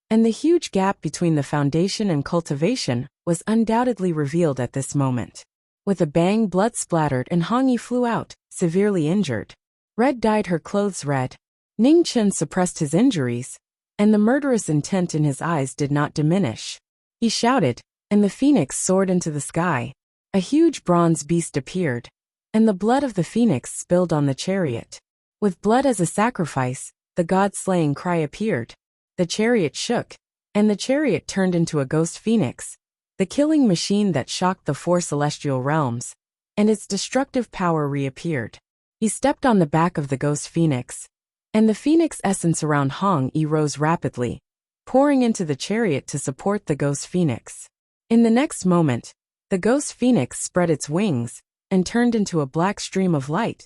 and the huge gap between the foundation and cultivation was undoubtedly revealed at this moment. With a bang, blood splattered and Hongyi flew out, severely injured. Red dyed her clothes red. Ning Chen suppressed his injuries, and the murderous intent in his eyes did not diminish. He shouted, and the phoenix soared into the sky. A huge bronze beast appeared, and the blood of the phoenix spilled on the chariot. With blood as a sacrifice, the god-slaying cry appeared. The chariot shook, and the chariot turned into a ghost phoenix, the killing machine that shocked the 4 celestial realms, and its destructive power reappeared. He stepped on the back of the ghost phoenix, and the phoenix essence around Hongyi rose rapidly, pouring into the chariot to support the ghost phoenix. In the next moment, the ghost phoenix spread its wings and turned into a black stream of light,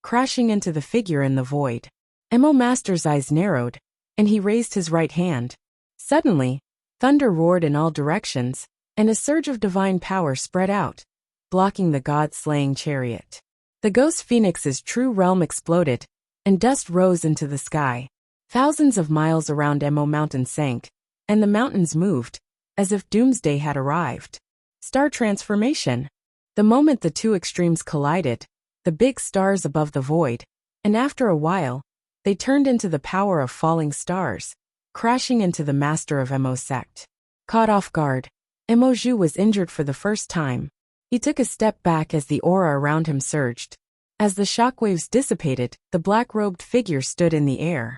crashing into the figure in the void. Mo Master's eyes narrowed, and he raised his right hand. Suddenly, thunder roared in all directions, and a surge of divine power spread out, blocking the god-slaying chariot. The ghost phoenix's true realm exploded, and dust rose into the sky. Thousands of miles around Mo Mountain sank, and the mountains moved, as if doomsday had arrived. Star transformation. The moment the two extremes collided, the big stars above the void, and after a while, they turned into the power of falling stars, crashing into the master of Mo sect. Caught off guard, Mo Zhu was injured for the first time. He took a step back as the aura around him surged. As the shockwaves dissipated, the black-robed figure stood in the air.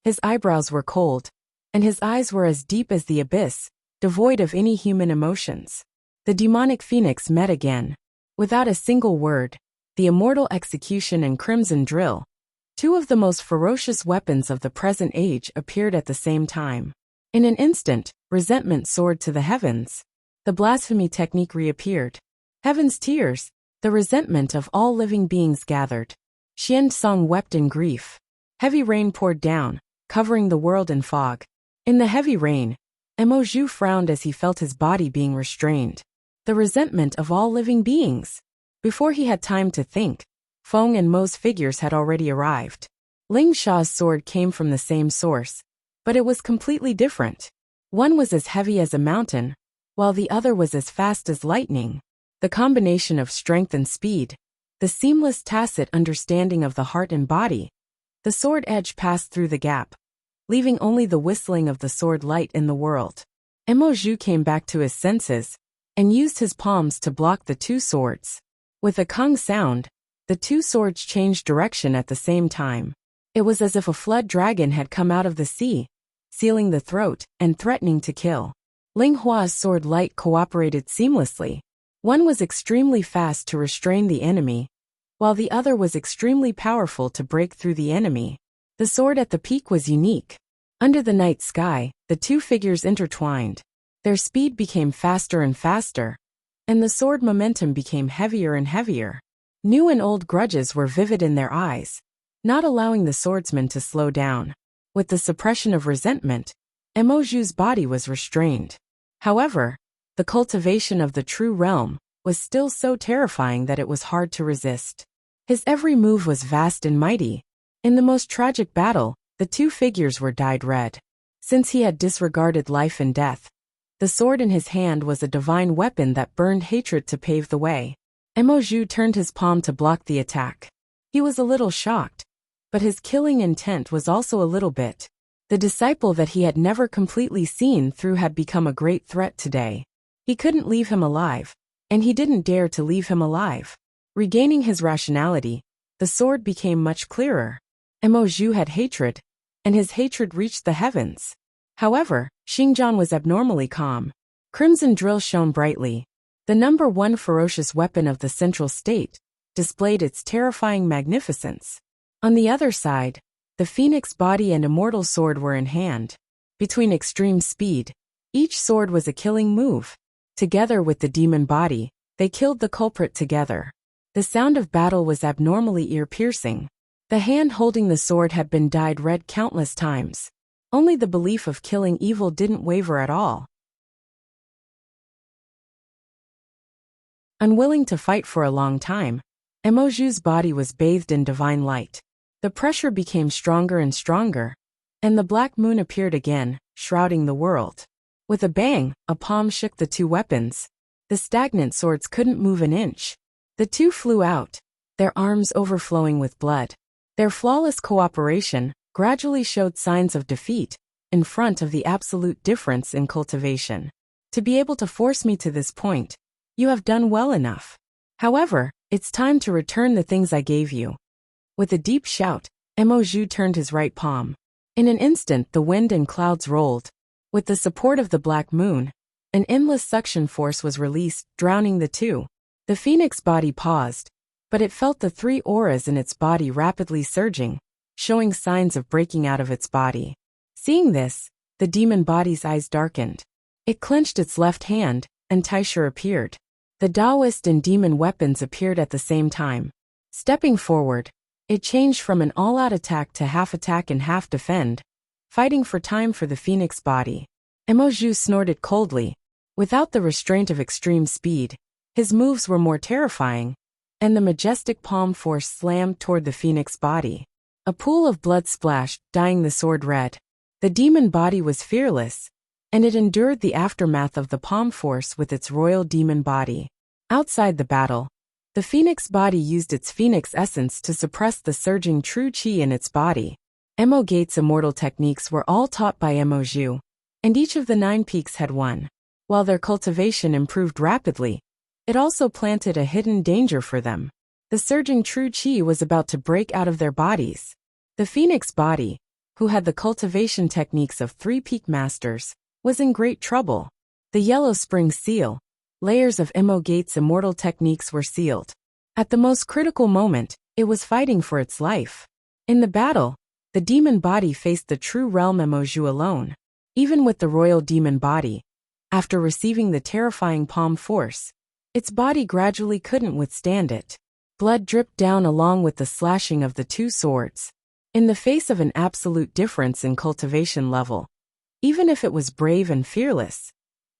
His eyebrows were cold, and his eyes were as deep as the abyss, devoid of any human emotions. The demonic phoenix met again. Without a single word, the immortal execution and crimson drill, 2 of the most ferocious weapons of the present age, appeared at the same time. In an instant, resentment soared to the heavens. The blasphemy technique reappeared. Heaven's tears, the resentment of all living beings gathered. Xian Song wept in grief. Heavy rain poured down, covering the world in fog. In the heavy rain, Mo Zhu frowned as he felt his body being restrained. The resentment of all living beings. Before he had time to think, Feng and Mo's figures had already arrived. Ling Sha's sword came from the same source, but it was completely different. One was as heavy as a mountain, while the other was as fast as lightning. The combination of strength and speed, the seamless tacit understanding of the heart and body. The sword edge passed through the gap, leaving only the whistling of the sword light in the world. Mo Zhu came back to his senses, and used his palms to block the 2 swords. With a kung sound, the 2 swords changed direction at the same time. It was as if a flood dragon had come out of the sea, sealing the throat and threatening to kill. Ling Hua's sword light cooperated seamlessly. One was extremely fast to restrain the enemy, while the other was extremely powerful to break through the enemy. The sword at the peak was unique. Under the night sky, the 2 figures intertwined. Their speed became faster and faster, and the sword momentum became heavier and heavier. New and old grudges were vivid in their eyes, not allowing the swordsman to slow down. With the suppression of resentment, Mo Zhu's body was restrained. However, the cultivation of the true realm was still so terrifying that it was hard to resist. His every move was vast and mighty. In the most tragic battle, the 2 figures were dyed red. Since he had disregarded life and death, The sword in his hand was a divine weapon that burned hatred to pave the way. Mo turned his palm to block the attack. He was a little shocked, but his killing intent was also a little bit. The disciple that he had never completely seen through had become a great threat today. He couldn't leave him alive, and he didn't dare to leave him alive. Regaining his rationality, the sword became much clearer. Mo had hatred, and his hatred reached the heavens. However, Xingjian was abnormally calm. Crimson drill shone brightly. The number one ferocious weapon of the central state displayed its terrifying magnificence. On the other side, the phoenix body and immortal sword were in hand. Between extreme speed, each sword was a killing move. Together with the demon body, they killed the culprit together. The sound of battle was abnormally ear-piercing. The hand holding the sword had been dyed red countless times. Only the belief of killing evil didn't waver at all. Unwilling to fight for a long time, Moju's body was bathed in divine light. The pressure became stronger and stronger, and the black moon appeared again, shrouding the world. With a bang, a palm shook the two weapons. The stagnant swords couldn't move an inch. The two flew out, their arms overflowing with blood. Their flawless cooperation gradually showed signs of defeat in front of the absolute difference in cultivation. To be able to force me to this point, you have done well enough. However, it's time to return the things I gave you. With a deep shout, Mo turned his right palm. In an instant the wind and clouds rolled. With the support of the black moon, an endless suction force was released, drowning the two. The phoenix body paused, but it felt the three auras in its body rapidly surging, showing signs of breaking out of its body. Seeing this, the demon body's eyes darkened. It clenched its left hand, and Taisha appeared. The Taoist and demon weapons appeared at the same time. Stepping forward, it changed from an all-out attack to half attack and half defend, fighting for time for the phoenix body. Mo snorted coldly. Without the restraint of extreme speed, his moves were more terrifying, and the majestic palm force slammed toward the phoenix body. A pool of blood splashed, dyeing the sword red. The demon body was fearless, and it endured the aftermath of the palm force with its royal demon body. Outside the battle, the phoenix body used its phoenix essence to suppress the surging true qi in its body. Mo Gates' immortal techniques were all taught by Mo, and each of the 9 peaks had one. While their cultivation improved rapidly, it also planted a hidden danger for them. The surging true qi was about to break out of their bodies. The phoenix body, who had the cultivation techniques of 3 peak masters, was in great trouble. The yellow spring seal, layers of Mo Gates' immortal techniques were sealed. At the most critical moment, it was fighting for its life. In the battle, the demon body faced the true realm Mo alone. Even with the royal demon body, after receiving the terrifying palm force, its body gradually couldn't withstand it. Blood dripped down along with the slashing of the two swords. In the face of an absolute difference in cultivation level, even if it was brave and fearless,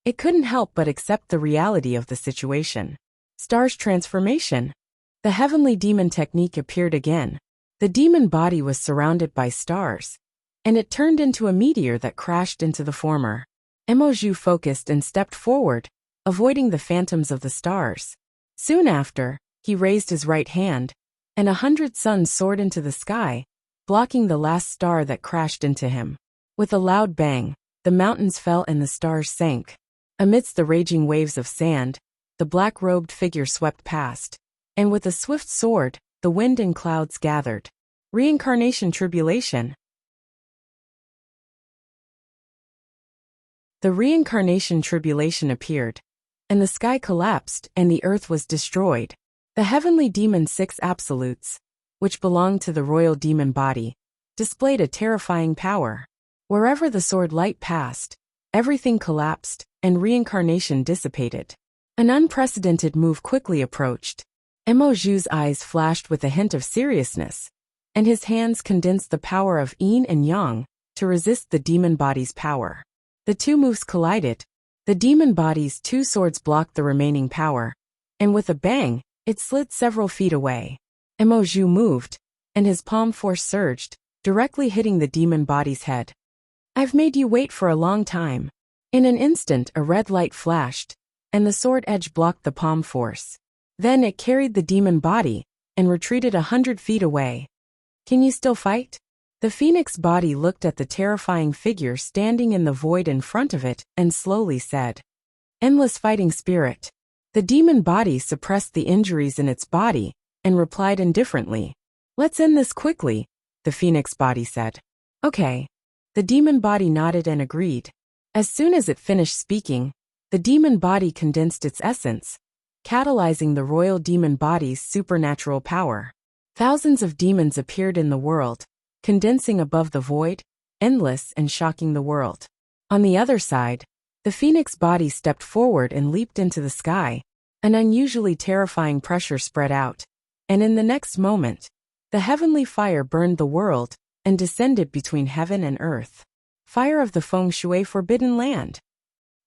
it couldn't help but accept the reality of the situation. Star's transformation. The heavenly demon technique appeared again. The demon body was surrounded by stars, and it turned into a meteor that crashed into the former. Mo focused and stepped forward, avoiding the phantoms of the stars. Soon after, he raised his right hand, and 100 suns soared into the sky, blocking the last star that crashed into him. With a loud bang, the mountains fell and the stars sank. Amidst the raging waves of sand, the black-robed figure swept past, and with a swift sword, the wind and clouds gathered. Reincarnation tribulation. The reincarnation tribulation appeared, and the sky collapsed and the earth was destroyed. The heavenly demon 6 absolutes, which belonged to the royal demon body, displayed a terrifying power. Wherever the sword light passed, everything collapsed, and reincarnation dissipated. An unprecedented move quickly approached. Moju's eyes flashed with a hint of seriousness, and his hands condensed the power of yin and yang to resist the demon body's power. The two moves collided. The demon body's 2 swords blocked the remaining power, and with a bang, it slid several feet away. Moju moved, and his palm force surged, directly hitting the demon body's head. "I've made you wait for a long time. In an instant a red light flashed, and the sword edge blocked the palm force. Then it carried the demon body, and retreated 100 feet away. Can you still fight? The phoenix body looked at the terrifying figure standing in the void in front of it, and slowly said, "Endless fighting spirit." The demon body suppressed the injuries in its body, and replied indifferently, "Let's end this quickly," the phoenix body said. "Okay." The demon body nodded and agreed. As soon as it finished speaking, the demon body condensed its essence, catalyzing the royal demon body's supernatural power. Thousands of demons appeared in the world, condensing above the void, endless and shocking the world. On the other side, the phoenix body stepped forward and leaped into the sky. An unusually terrifying pressure spread out, and in the next moment, the heavenly fire burned the world and descended between heaven and earth. Fire of the feng shui forbidden land.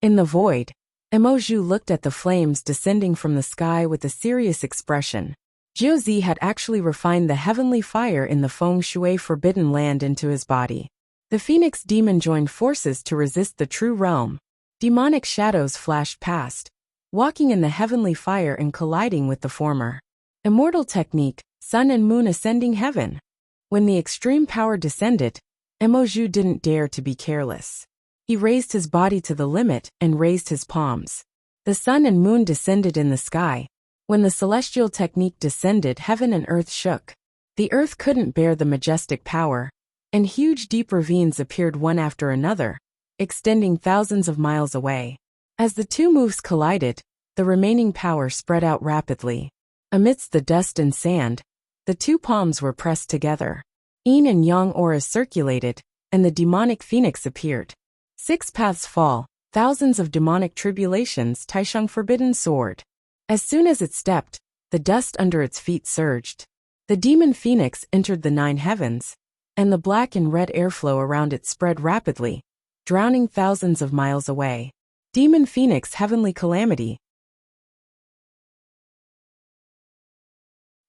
In the void, Emoju looked at the flames descending from the sky with a serious expression. Jiuzi had actually refined the heavenly fire in the feng shui forbidden land into his body. The phoenix demon joined forces to resist the true realm. Demonic shadows flashed past, walking in the heavenly fire and colliding with the former. Immortal technique, sun and moon ascending heaven. When the extreme power descended, Emoju didn't dare to be careless. He raised his body to the limit and raised his palms. The sun and moon descended in the sky. When the celestial technique descended, heaven and earth shook. The earth couldn't bear the majestic power, and huge deep ravines appeared one after another, extending thousands of miles away. As the two moves collided, the remaining power spread out rapidly. Amidst the dust and sand, the two palms were pressed together. Yin and yang auras circulated, and the demonic phoenix appeared. 6 paths fall, thousands of demonic tribulations, Taisheng forbidden sword. As soon as it stepped, the dust under its feet surged. The demon phoenix entered the 9 heavens, and the black and red airflow around it spread rapidly, drowning thousands of miles away. Demon phoenix heavenly calamity.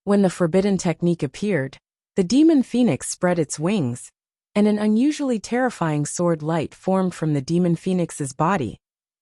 When the forbidden technique appeared, the demon phoenix spread its wings, and an unusually terrifying sword light formed from the demon phoenix's body,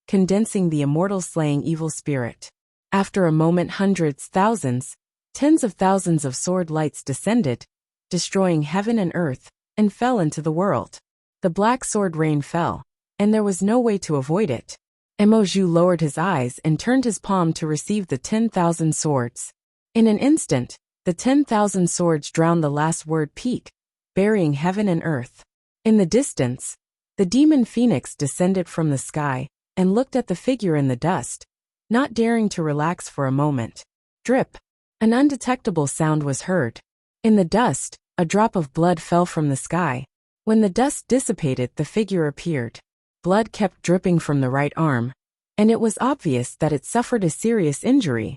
condensing the immortal slaying evil spirit. After a moment, hundreds, thousands, tens of thousands of sword lights descended, destroying heaven and earth, and fell into the world. The black sword rain fell, and there was no way to avoid it. Emoju lowered his eyes and turned his palm to receive the 10,000 swords. In an instant, the 10,000 swords drowned the last word peak, burying heaven and earth. In the distance, the demon phoenix descended from the sky and looked at the figure in the dust, not daring to relax for a moment. Drip. An undetectable sound was heard. In the dust, a drop of blood fell from the sky. When the dust dissipated, the figure appeared. Blood kept dripping from the right arm, and it was obvious that it suffered a serious injury.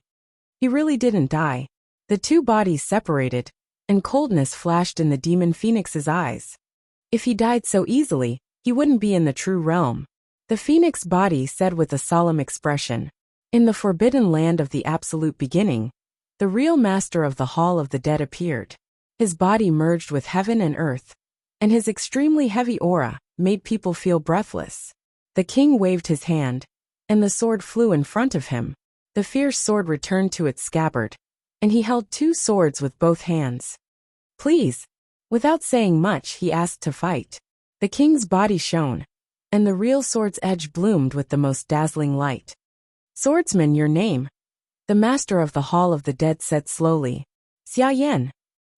He really didn't die. The two bodies separated, and coldness flashed in the demon phoenix's eyes. If he died so easily, he wouldn't be in the true realm. The phoenix body said with a solemn expression, "In the forbidden land of the absolute beginning, the real master of the Hall of the Dead appeared. His body merged with heaven and earth, and his extremely heavy aura made people feel breathless." The king waved his hand, and the sword flew in front of him. The fierce sword returned to its scabbard, and he held 2 swords with both hands. "Please." Without saying much, he asked to fight. The king's body shone, and the real sword's edge bloomed with the most dazzling light. "Swordsman, your name?" The master of the Hall of the Dead said slowly. "Xia Yan.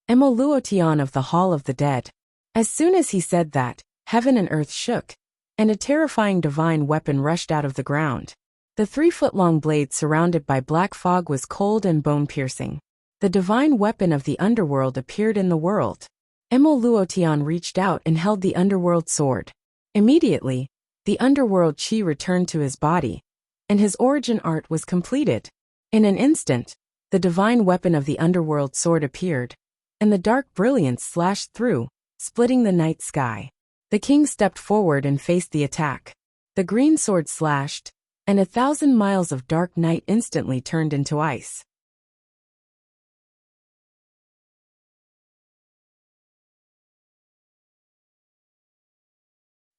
Emo Luotian of the Hall of the Dead." As soon as he said that, heaven and earth shook, and a terrifying divine weapon rushed out of the ground. The 3-foot-long blade surrounded by black fog was cold and bone-piercing. The divine weapon of the underworld appeared in the world. Emo Luotian reached out and held the underworld sword. Immediately, the underworld chi returned to his body, and his origin art was completed. In an instant, the divine weapon of the underworld sword appeared, and the dark brilliance slashed through, splitting the night sky. The king stepped forward and faced the attack. The green sword slashed, and 1,000 miles of dark night instantly turned into ice.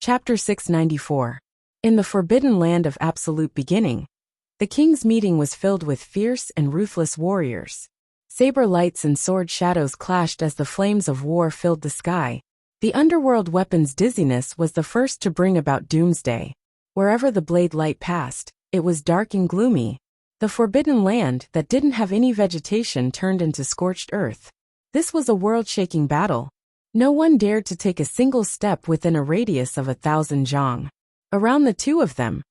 Chapter 694. In the forbidden land of absolute beginning, the king's meeting was filled with fierce and ruthless warriors. Saber lights and sword shadows clashed as the flames of war filled the sky. The underworld weapon's dizziness was the first to bring about doomsday. Wherever the blade light passed, it was dark and gloomy. The forbidden land that didn't have any vegetation turned into scorched earth. This was a world-shaking battle. No one dared to take a single step within a radius of 1,000 zhang. Around the two of them,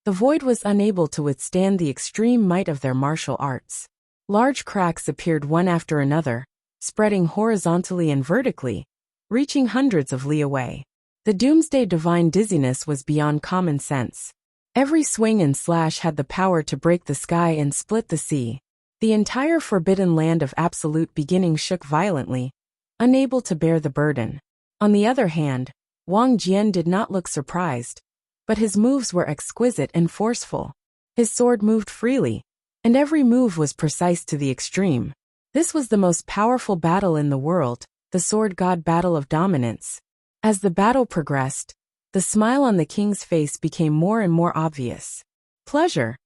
the void was unable to withstand the extreme might of their martial arts. Large cracks appeared one after another, spreading horizontally and vertically, reaching hundreds of li away. The doomsday divine dizziness was beyond common sense. Every swing and slash had the power to break the sky and split the sea. The entire forbidden land of absolute beginning shook violently, unable to bear the burden. On the other hand, Wang Jian did not look surprised, but his moves were exquisite and forceful. His sword moved freely, and every move was precise to the extreme. This was the most powerful battle in the world, the sword god battle of dominance. As the battle progressed, the smile on the king's face became more and more obvious. Pleasure.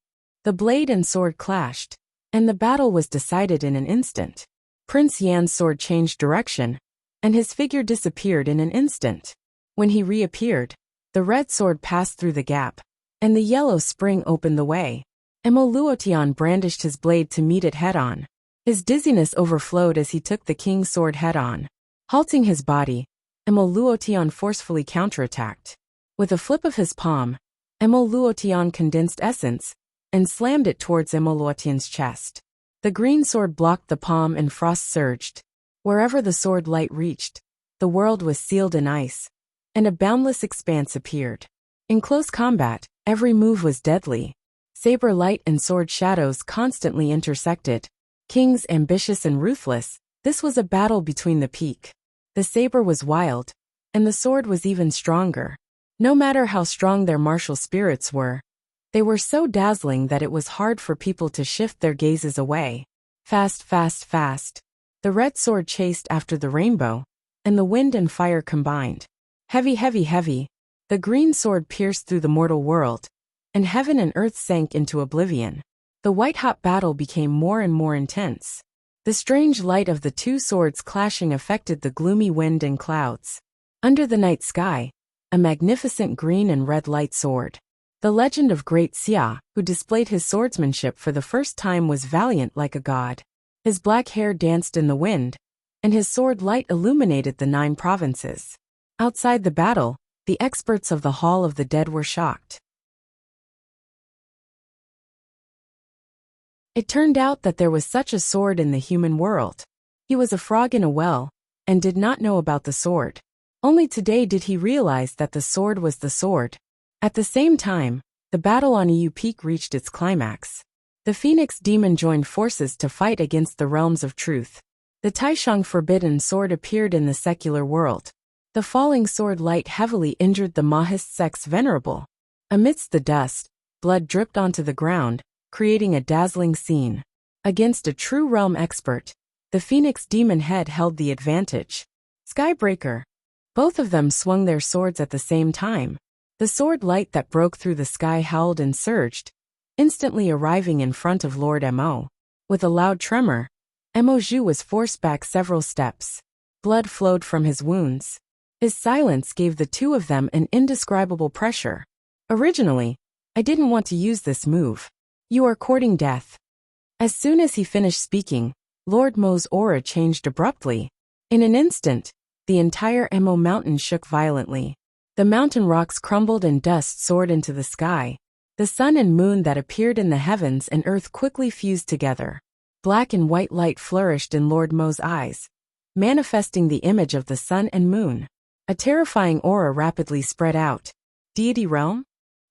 The blade and sword clashed, and the battle was decided in an instant. Prince Yan's sword changed direction, and his figure disappeared in an instant. When he reappeared, the red sword passed through the gap, and the yellow spring opened the way. Emo Luotian brandished his blade to meet it head-on. His dizziness overflowed as he took the king's sword head-on. Halting his body, Emo Luotian forcefully counterattacked. With a flip of his palm, Emo Luotian condensed essence and slammed it towards Emo Luotian's chest. The green sword blocked the palm and frost surged. Wherever the sword light reached, the world was sealed in ice, and a boundless expanse appeared. In close combat, every move was deadly. Saber light and sword shadows constantly intersected. Kings ambitious and ruthless, this was a battle between the peak. The saber was wild, and the sword was even stronger. No matter how strong their martial spirits were, they were so dazzling that it was hard for people to shift their gazes away. Fast, fast, fast. The red sword chased after the rainbow, and the wind and fire combined. Heavy, heavy, heavy. The green sword pierced through the mortal world, and heaven and earth sank into oblivion. The white-hot battle became more and more intense. The strange light of the two swords clashing affected the gloomy wind and clouds. Under the night sky, a magnificent green and red light soared. The legend of Great Xia, who displayed his swordsmanship for the first time, was valiant like a god. His black hair danced in the wind, and his sword light illuminated the 9 provinces. Outside the battle, the experts of the Hall of the Dead were shocked. It turned out that there was such a sword in the human world. He was a frog in a well, and did not know about the sword. Only today did he realize that the sword was the sword. At the same time, the battle on Yu Peak reached its climax. The Phoenix demon joined forces to fight against the realms of truth. The Taishang forbidden sword appeared in the secular world. The falling sword light heavily injured the Mahist sect's venerable. Amidst the dust, blood dripped onto the ground, creating a dazzling scene. Against a true realm expert, the Phoenix demon head held the advantage. Skybreaker. Both of them swung their swords at the same time. The sword light that broke through the sky howled and surged, instantly arriving in front of Lord Mo. With a loud tremor, Mo Zhu was forced back several steps. Blood flowed from his wounds. His silence gave the two of them an indescribable pressure. Originally, I didn't want to use this move. You are courting death. As soon as he finished speaking, Lord Mo's aura changed abruptly. In an instant, the entire Mo mountain shook violently. The mountain rocks crumbled and dust soared into the sky. The sun and moon that appeared in the heavens and earth quickly fused together. Black and white light flourished in Lord Mo's eyes, manifesting the image of the sun and moon. A terrifying aura rapidly spread out. Deity realm?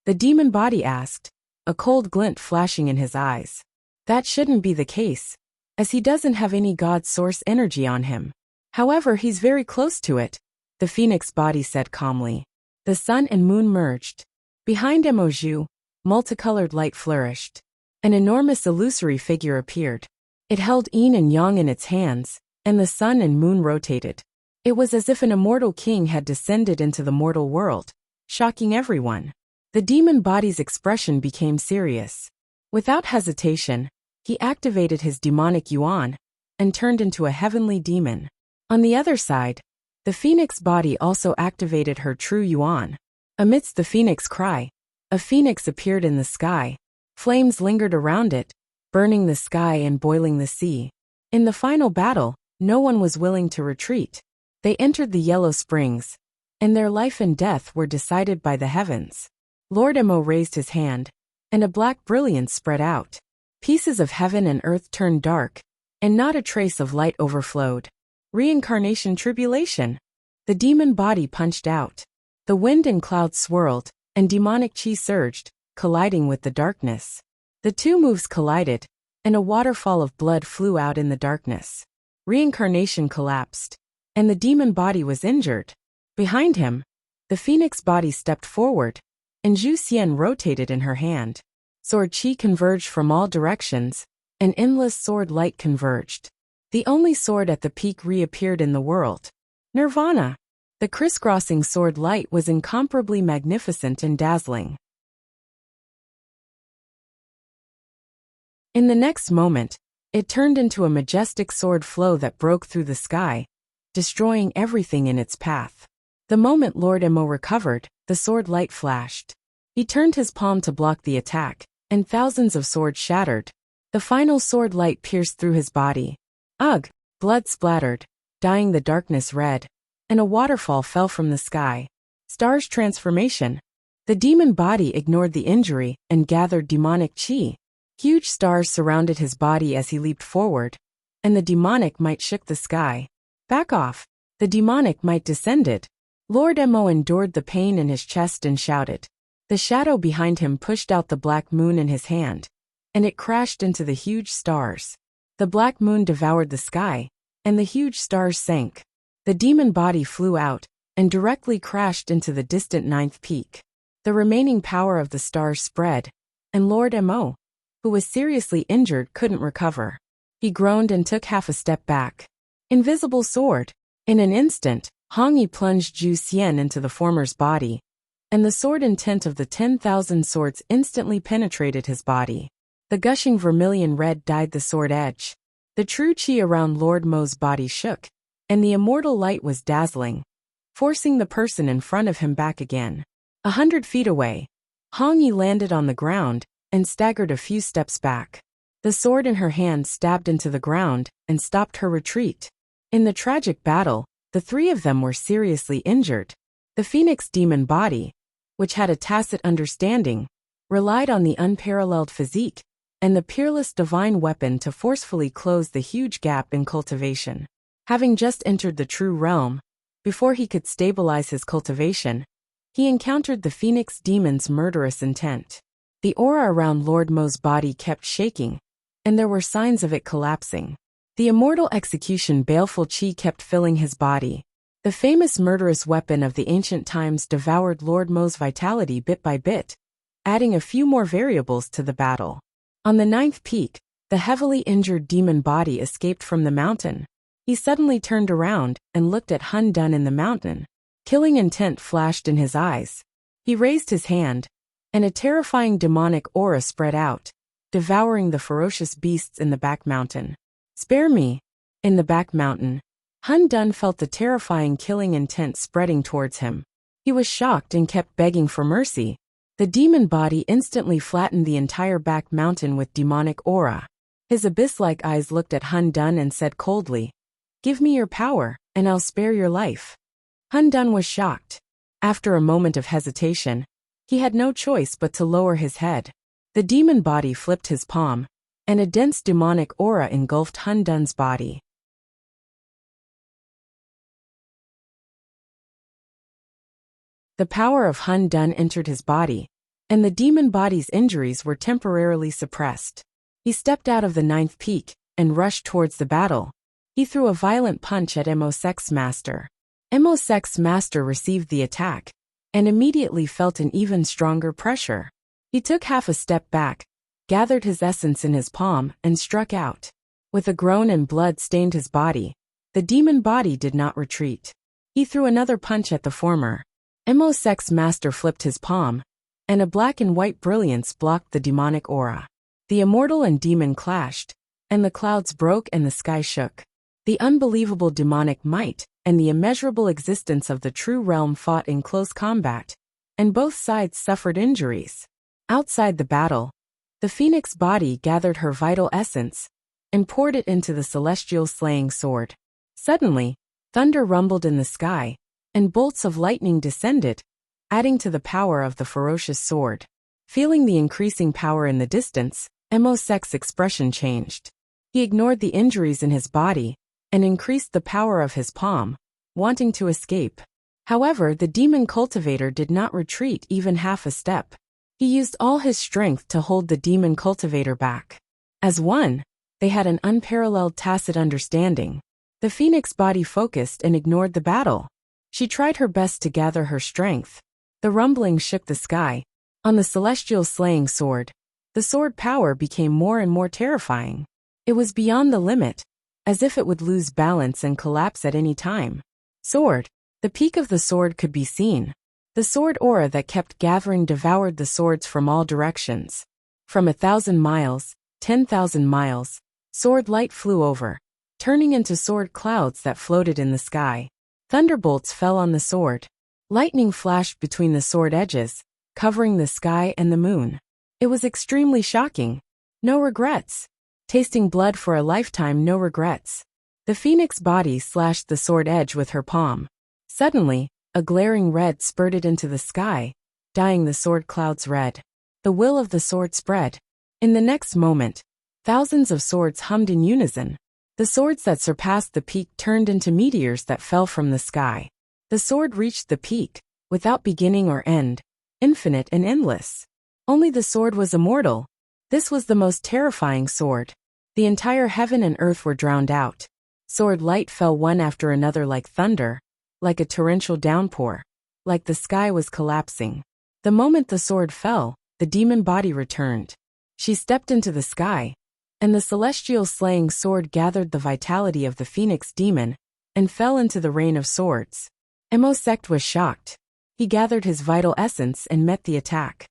The demon body asked, a cold glint flashing in his eyes. That shouldn't be the case, as he doesn't have any god source energy on him. However, he's very close to it, the phoenix body said calmly. The sun and moon merged. Behind Mo Zhu, multicolored light flourished. An enormous illusory figure appeared. It held yin and yang in its hands, and the sun and moon rotated. It was as if an immortal king had descended into the mortal world, shocking everyone. The demon body's expression became serious. Without hesitation, he activated his demonic yuan and turned into a heavenly demon. On the other side, the phoenix body also activated her true yuan. Amidst the phoenix cry, a phoenix appeared in the sky. Flames lingered around it, burning the sky and boiling the sea. In the final battle, no one was willing to retreat. They entered the Yellow Springs, and their life and death were decided by the heavens. Lord Mo raised his hand, and a black brilliance spread out. Pieces of heaven and earth turned dark, and not a trace of light overflowed. Reincarnation tribulation. The demon body punched out. The wind and clouds swirled, and demonic chi surged, colliding with the darkness. The two moves collided, and a waterfall of blood flew out in the darkness. Reincarnation collapsed, and the demon body was injured. Behind him, the phoenix body stepped forward, and Zhu Xian rotated in her hand. Sword chi converged from all directions, and endless sword light converged. The only sword at the peak reappeared in the world. Nirvana. The crisscrossing sword light was incomparably magnificent and dazzling. In the next moment, it turned into a majestic sword flow that broke through the sky, destroying everything in its path. The moment Lord Mo recovered, the sword light flashed. He turned his palm to block the attack, and thousands of swords shattered. The final sword light pierced through his body. Ugh! Blood splattered, dyeing the darkness red, and a waterfall fell from the sky. Stars transformation. The demon body ignored the injury and gathered demonic chi. Huge stars surrounded his body as he leaped forward, and the demonic might shook the sky. Back off! The demonic might descended. Lord Mo endured the pain in his chest and shouted. The shadow behind him pushed out the black moon in his hand, and it crashed into the huge stars. The black moon devoured the sky, and the huge stars sank. The demon body flew out, and directly crashed into the distant 9th peak. The remaining power of the stars spread, and Lord Mo, who was seriously injured, couldn't recover. He groaned and took half a step back. Invisible sword. In an instant, Hong Yi plunged Zhu Xian into the former's body, and the sword intent of the 10,000 swords instantly penetrated his body. The gushing vermilion red dyed the sword edge. The true chi around Lord Mo's body shook, and the immortal light was dazzling, forcing the person in front of him back again. 100 feet away, Hong Yi landed on the ground and staggered a few steps back. The sword in her hand stabbed into the ground and stopped her retreat. In the tragic battle, the three of them were seriously injured. The phoenix demon body, which had a tacit understanding, relied on the unparalleled physique and the peerless divine weapon to forcefully close the huge gap in cultivation. Having just entered the true realm, before he could stabilize his cultivation, he encountered the phoenix demon's murderous intent. The aura around Lord Mo's body kept shaking, and there were signs of it collapsing. The immortal execution baleful chi kept filling his body. The famous murderous weapon of the ancient times devoured Lord Mo's vitality bit by bit, adding a few more variables to the battle. On the 9th peak, the heavily injured demon body escaped from the mountain. He suddenly turned around and looked at Hun Dun in the mountain. Killing intent flashed in his eyes. He raised his hand, and a terrifying demonic aura spread out, devouring the ferocious beasts in the back mountain. Spare me! In the back mountain, Hun Dun felt the terrifying killing intent spreading towards him. He was shocked and kept begging for mercy. The demon body instantly flattened the entire back mountain with demonic aura. His abyss-like eyes looked at Hun Dun and said coldly, "Give me your power, and I'll spare your life." Hun Dun was shocked. After a moment of hesitation, he had no choice but to lower his head. The demon body flipped his palm, and a dense demonic aura engulfed Hun Dun's body. The power of Hun Dun entered his body, and the demon body's injuries were temporarily suppressed. He stepped out of the 9th peak and rushed towards the battle. He threw a violent punch at Mo Sex Master. Mo Sex Master received the attack, and immediately felt an even stronger pressure. He took half a step back, gathered his essence in his palm, and struck out. With a groan and blood stained his body, the demon body did not retreat. He threw another punch at the former. Mo Sex Master flipped his palm, and a black and white brilliance blocked the demonic aura. The immortal and demon clashed, and the clouds broke and the sky shook. The unbelievable demonic might and the immeasurable existence of the true realm fought in close combat, and both sides suffered injuries. Outside the battle, the phoenix body gathered her vital essence and poured it into the celestial slaying sword. Suddenly, thunder rumbled in the sky, and bolts of lightning descended, adding to the power of the ferocious sword. Feeling the increasing power in the distance, Emosek's expression changed. He ignored the injuries in his body and increased the power of his palm, wanting to escape. However, the demon cultivator did not retreat even half a step. He used all his strength to hold the demon cultivator back. As one, they had an unparalleled tacit understanding. The phoenix body focused and ignored the battle. She tried her best to gather her strength. The rumbling shook the sky. On the celestial slaying sword, the sword power became more and more terrifying. It was beyond the limit, as if it would lose balance and collapse at any time. Sword. The peak of the sword could be seen. The sword aura that kept gathering devoured the swords from all directions. From 1,000 miles, 10,000 miles, sword light flew over, turning into sword clouds that floated in the sky. Thunderbolts fell on the sword. Lightning flashed between the sword edges, covering the sky and the moon. It was extremely shocking. No regrets. Tasting blood for a lifetime, no regrets. The phoenix body slashed the sword edge with her palm. Suddenly, a glaring red spurted into the sky, dyeing the sword clouds red. The will of the sword spread. In the next moment, thousands of swords hummed in unison. The swords that surpassed the peak turned into meteors that fell from the sky. The sword reached the peak, without beginning or end, infinite and endless. Only the sword was immortal. This was the most terrifying sword. The entire heaven and earth were drowned out. Sword light fell one after another like thunder, like a torrential downpour, like the sky was collapsing. The moment the sword fell, the demon body returned. She stepped into the sky, and the celestial slaying sword gathered the vitality of the phoenix demon and fell into the rain of swords. Emosek was shocked. He gathered his vital essence and met the attack.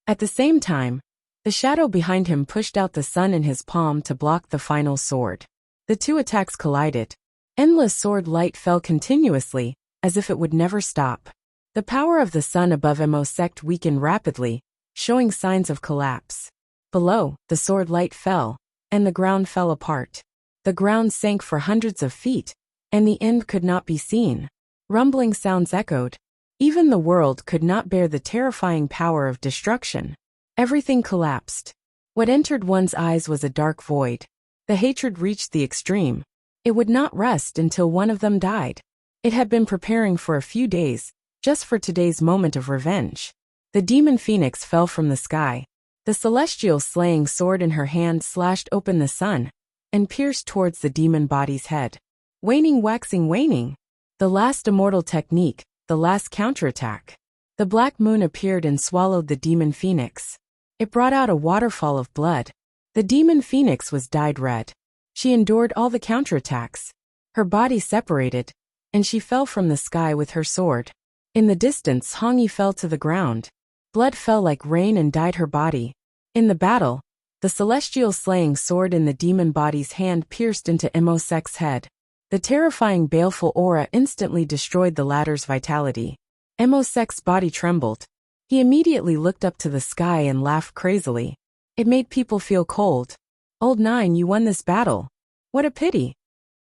At the same time, the shadow behind him pushed out the sun in his palm to block the final sword. The two attacks collided. Endless sword light fell continuously, as if it would never stop. The power of the sun above Emosek weakened rapidly, showing signs of collapse. Below, the sword light fell, and the ground fell apart. The ground sank for hundreds of feet, and the end could not be seen. Rumbling sounds echoed. Even the world could not bear the terrifying power of destruction. Everything collapsed. What entered one's eyes was a dark void. The hatred reached the extreme. It would not rest until one of them died. It had been preparing for a few days, just for today's moment of revenge. The demon phoenix fell from the sky. The celestial slaying sword in her hand slashed open the sun and pierced towards the demon body's head. Waning, waxing, waning. The last immortal technique, the last counterattack. The black moon appeared and swallowed the demon phoenix. It brought out a waterfall of blood. The demon phoenix was dyed red. She endured all the counterattacks. Her body separated, and she fell from the sky with her sword. In the distance, Hongi fell to the ground. Blood fell like rain and dyed her body. In the battle, the celestial slaying sword in the demon body's hand pierced into Emosek's head. The terrifying baleful aura instantly destroyed the latter's vitality. Emosek's body trembled. He immediately looked up to the sky and laughed crazily. It made people feel cold. "Old Nine, you won this battle. What a pity."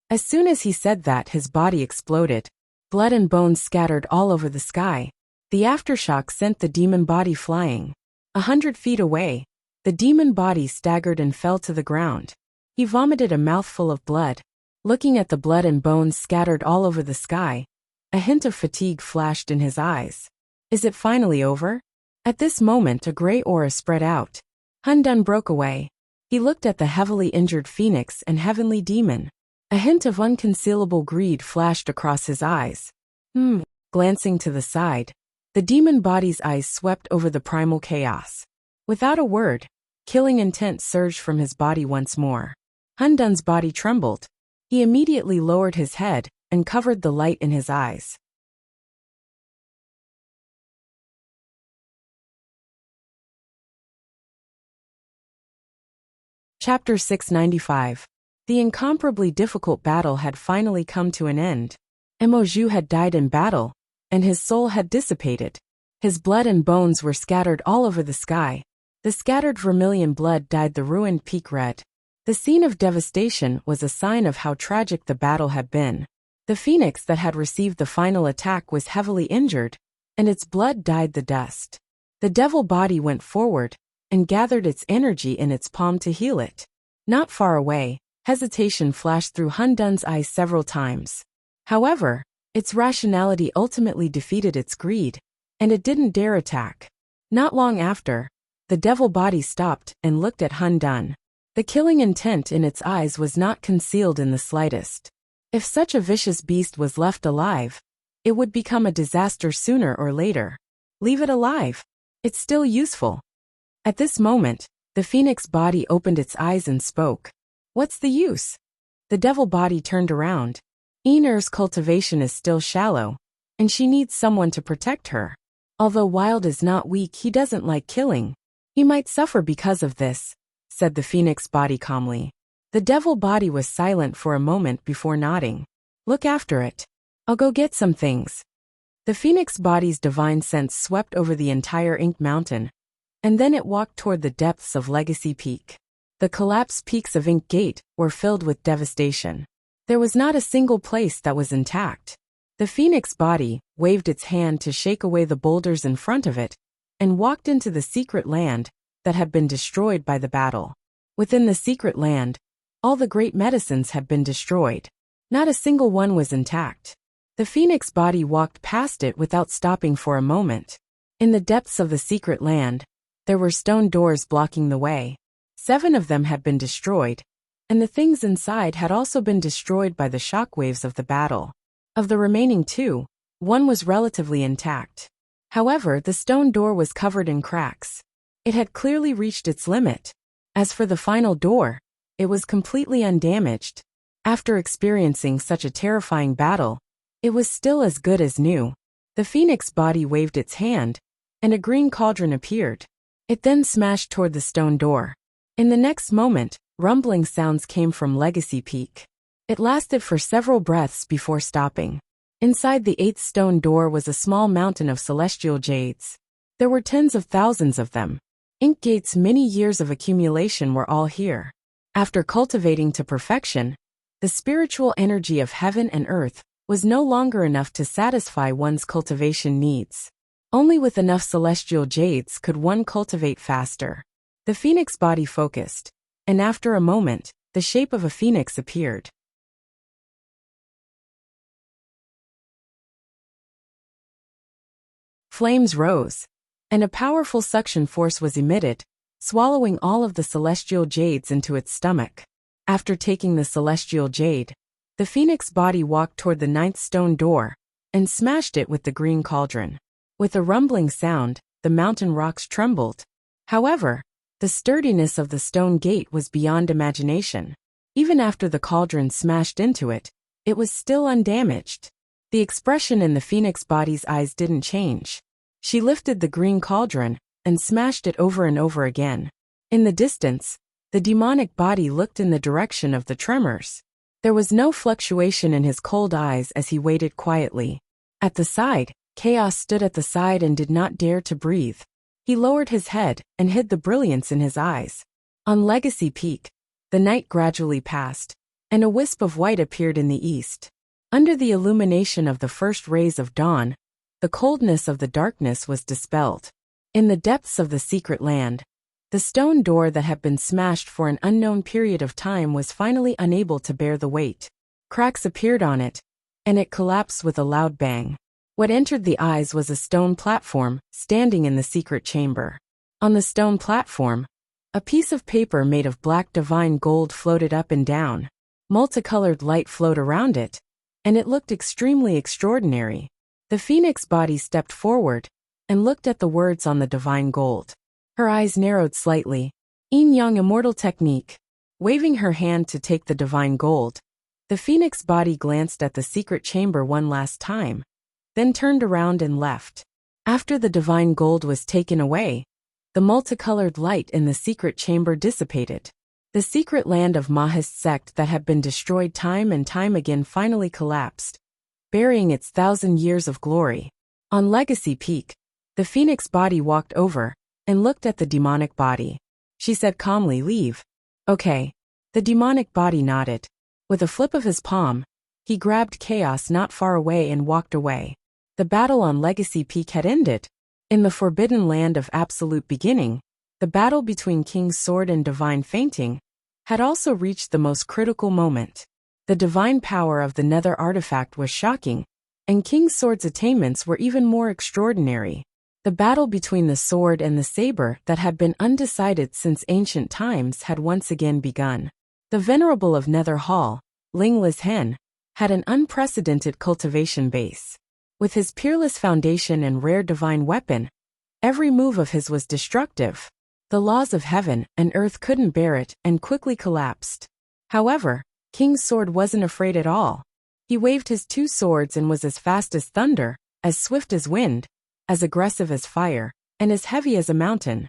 As soon as he said that, his body exploded. Blood and bones scattered all over the sky. The aftershock sent the demon body flying. 100 feet away, the demon body staggered and fell to the ground. He vomited a mouthful of blood. Looking at the blood and bones scattered all over the sky, a hint of fatigue flashed in his eyes. Is it finally over? At this moment, a gray aura spread out. Hundun broke away. He looked at the heavily injured phoenix and heavenly demon. A hint of unconcealable greed flashed across his eyes. Glancing to the side, the demon body's eyes swept over the primal chaos. Without a word, killing intent surged from his body once more. Hundun's body trembled. He immediately lowered his head and covered the light in his eyes. Chapter 695. The incomparably difficult battle had finally come to an end. Mo Zhu had died in battle, and his soul had dissipated. His blood and bones were scattered all over the sky. The scattered vermilion blood dyed the ruined peak red. The scene of devastation was a sign of how tragic the battle had been. The phoenix that had received the final attack was heavily injured, and its blood dyed the dust. The devil body went forward and gathered its energy in its palm to heal it. Not far away, hesitation flashed through Hun Dun's eyes several times. However, its rationality ultimately defeated its greed, and it didn't dare attack. Not long after, the devil body stopped and looked at Hun Dun. The killing intent in its eyes was not concealed in the slightest. If such a vicious beast was left alive, it would become a disaster sooner or later. Leave it alive. It's still useful. At this moment, the phoenix body opened its eyes and spoke. What's the use? The devil body turned around. Ener's cultivation is still shallow, and she needs someone to protect her. Although Wild is not weak, he doesn't like killing. He might suffer because of this, said the phoenix body calmly. The devil body was silent for a moment before nodding. Look after it. I'll go get some things. The phoenix body's divine sense swept over the entire Ink Mountain, and then it walked toward the depths of Legacy Peak. The collapsed peaks of Ink Gate were filled with devastation. There was not a single place that was intact. The phoenix body waved its hand to shake away the boulders in front of it, and walked into the secret land that had been destroyed by the battle. Within the secret land, all the great medicines had been destroyed. Not a single one was intact. The phoenix body walked past it without stopping for a moment. In the depths of the secret land, there were stone doors blocking the way. 7 of them had been destroyed, and the things inside had also been destroyed by the shockwaves of the battle. Of the remaining 2, 1 was relatively intact. However, the stone door was covered in cracks. It had clearly reached its limit. As for the final door, it was completely undamaged. After experiencing such a terrifying battle, it was still as good as new. The phoenix body waved its hand, and a green cauldron appeared. It then smashed toward the stone door. In the next moment, rumbling sounds came from Legacy Peak. It lasted for several breaths before stopping. Inside the 8th stone door was a small mountain of celestial jades. There were tens of thousands of them. Ink Gate's many years of accumulation were all here. After cultivating to perfection, the spiritual energy of heaven and earth was no longer enough to satisfy one's cultivation needs. Only with enough celestial jades could one cultivate faster. The phoenix body focused, and after a moment, the shape of a phoenix appeared. Flames rose, and a powerful suction force was emitted, swallowing all of the celestial jades into its stomach. After taking the celestial jade, the phoenix body walked toward the 9th stone door and smashed it with the green cauldron. With a rumbling sound, the mountain rocks trembled. However, the sturdiness of the stone gate was beyond imagination. Even after the cauldron smashed into it, it was still undamaged. The expression in the phoenix body's eyes didn't change. She lifted the green cauldron and smashed it over and over again. In the distance, the demonic body looked in the direction of the tremors. There was no fluctuation in his cold eyes as he waited quietly. At the side, Chaos stood at the side and did not dare to breathe. He lowered his head and hid the brilliance in his eyes. On Legacy Peak, the night gradually passed, and a wisp of white appeared in the east. Under the illumination of the first rays of dawn, the coldness of the darkness was dispelled. In the depths of the secret land, the stone door that had been smashed for an unknown period of time was finally unable to bear the weight. Cracks appeared on it, and it collapsed with a loud bang. What entered the eyes was a stone platform, standing in the secret chamber. On the stone platform, a piece of paper made of black divine gold floated up and down. Multicolored light flowed around it, and it looked extremely extraordinary. The phoenix body stepped forward and looked at the words on the divine gold. Her eyes narrowed slightly. Yin Yang Immortal Technique. Waving her hand to take the divine gold, the phoenix body glanced at the secret chamber one last time, then turned around and left. After the divine gold was taken away, the multicolored light in the secret chamber dissipated. The secret land of Mahist sect that had been destroyed time and time again finally collapsed, burying its 1,000 years of glory. On Legacy Peak, the phoenix body walked over and looked at the demonic body. She said calmly, "Leave." "Okay." The demonic body nodded. With a flip of his palm, he grabbed Chaos not far away and walked away. The battle on Legacy Peak had ended. In the forbidden land of absolute beginning, the battle between King's Sword and Divine Fainting had also reached the most critical moment. The divine power of the Nether artifact was shocking, and King's Sword's attainments were even more extraordinary. The battle between the sword and the saber that had been undecided since ancient times had once again begun. The Venerable of Nether Hall, Lingless Hen, had an unprecedented cultivation base. With his peerless foundation and rare divine weapon, every move of his was destructive. The laws of heaven and earth couldn't bear it and quickly collapsed. However, King's Sword wasn't afraid at all. He waved his two swords and was as fast as thunder, as swift as wind, as aggressive as fire, and as heavy as a mountain.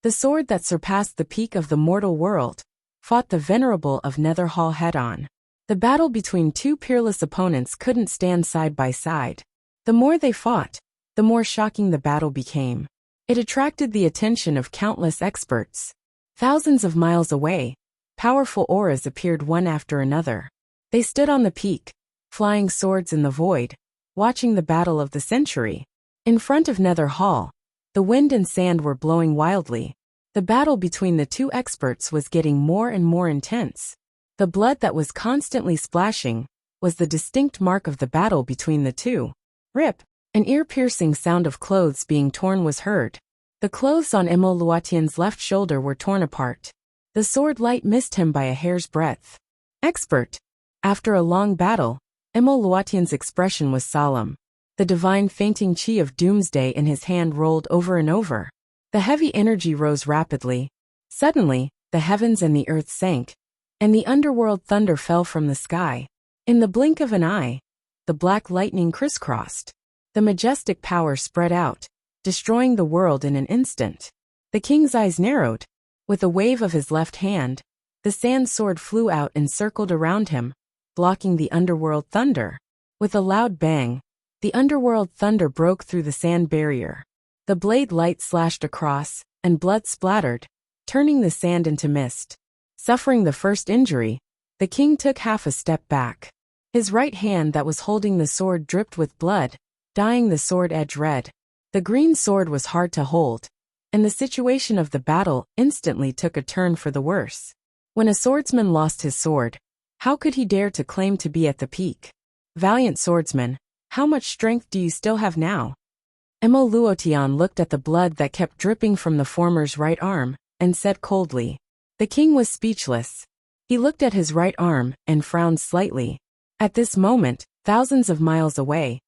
The sword that surpassed the peak of the mortal world fought the Venerable of Nether Hall head-on. The battle between two peerless opponents couldn't stand side by side. The more they fought, the more shocking the battle became. It attracted the attention of countless experts. Thousands of miles away, powerful auras appeared one after another. They stood on the peak, flying swords in the void, watching the battle of the century. In front of Nether Hall, the wind and sand were blowing wildly. The battle between the two experts was getting more and more intense. The blood that was constantly splashing was the distinct mark of the battle between the two. Rip! An ear-piercing sound of clothes being torn was heard. The clothes on Emil Luotian's left shoulder were torn apart. The sword light missed him by a hair's breadth. Expert! After a long battle, Emil Luotian's expression was solemn. The divine fainting chi of doomsday in his hand rolled over and over. The heavy energy rose rapidly. Suddenly, the heavens and the earth sank, and the underworld thunder fell from the sky. In the blink of an eye, the black lightning crisscrossed. The majestic power spread out, destroying the world in an instant. The king's eyes narrowed. With a wave of his left hand, the sand sword flew out and circled around him, blocking the underworld thunder. With a loud bang, the underworld thunder broke through the sand barrier. The blade light slashed across, and blood splattered, turning the sand into mist. Suffering the first injury, the king took half a step back. His right hand that was holding the sword dripped with blood, dyeing the sword edge red. The green sword was hard to hold, and the situation of the battle instantly took a turn for the worse. When a swordsman lost his sword, how could he dare to claim to be at the peak? Valiant swordsman, how much strength do you still have now? Emil Luotian looked at the blood that kept dripping from the former's right arm, and said coldly. The king was speechless. He looked at his right arm and frowned slightly. At this moment, thousands of miles away,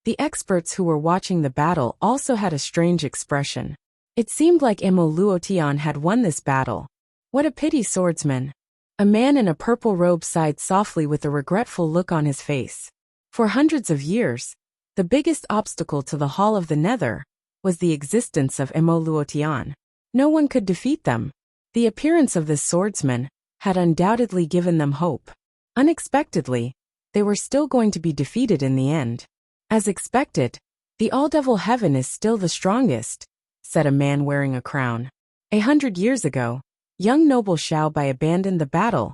the experts who were watching the battle also had a strange expression. It seemed like Emil Luotian had won this battle. What a pity, swordsman. A man in a purple robe sighed softly with a regretful look on his face. For hundreds of years, the biggest obstacle to the Hall of the Nether was the existence of Emil Luotian. No one could defeat them. The appearance of this swordsman had undoubtedly given them hope. Unexpectedly, they were still going to be defeated in the end. As expected, the All-Devil Heaven is still the strongest, said a man wearing a crown. 100 years ago, young noble Xiaobai abandoned the battle,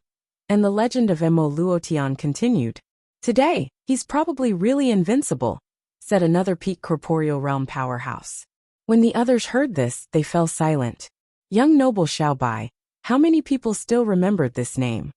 and the legend of Emil Luotian continued. Today, he's probably really invincible, said another peak corporeal realm powerhouse. When the others heard this, they fell silent. Young noble Xiaobai, how many people still remembered this name?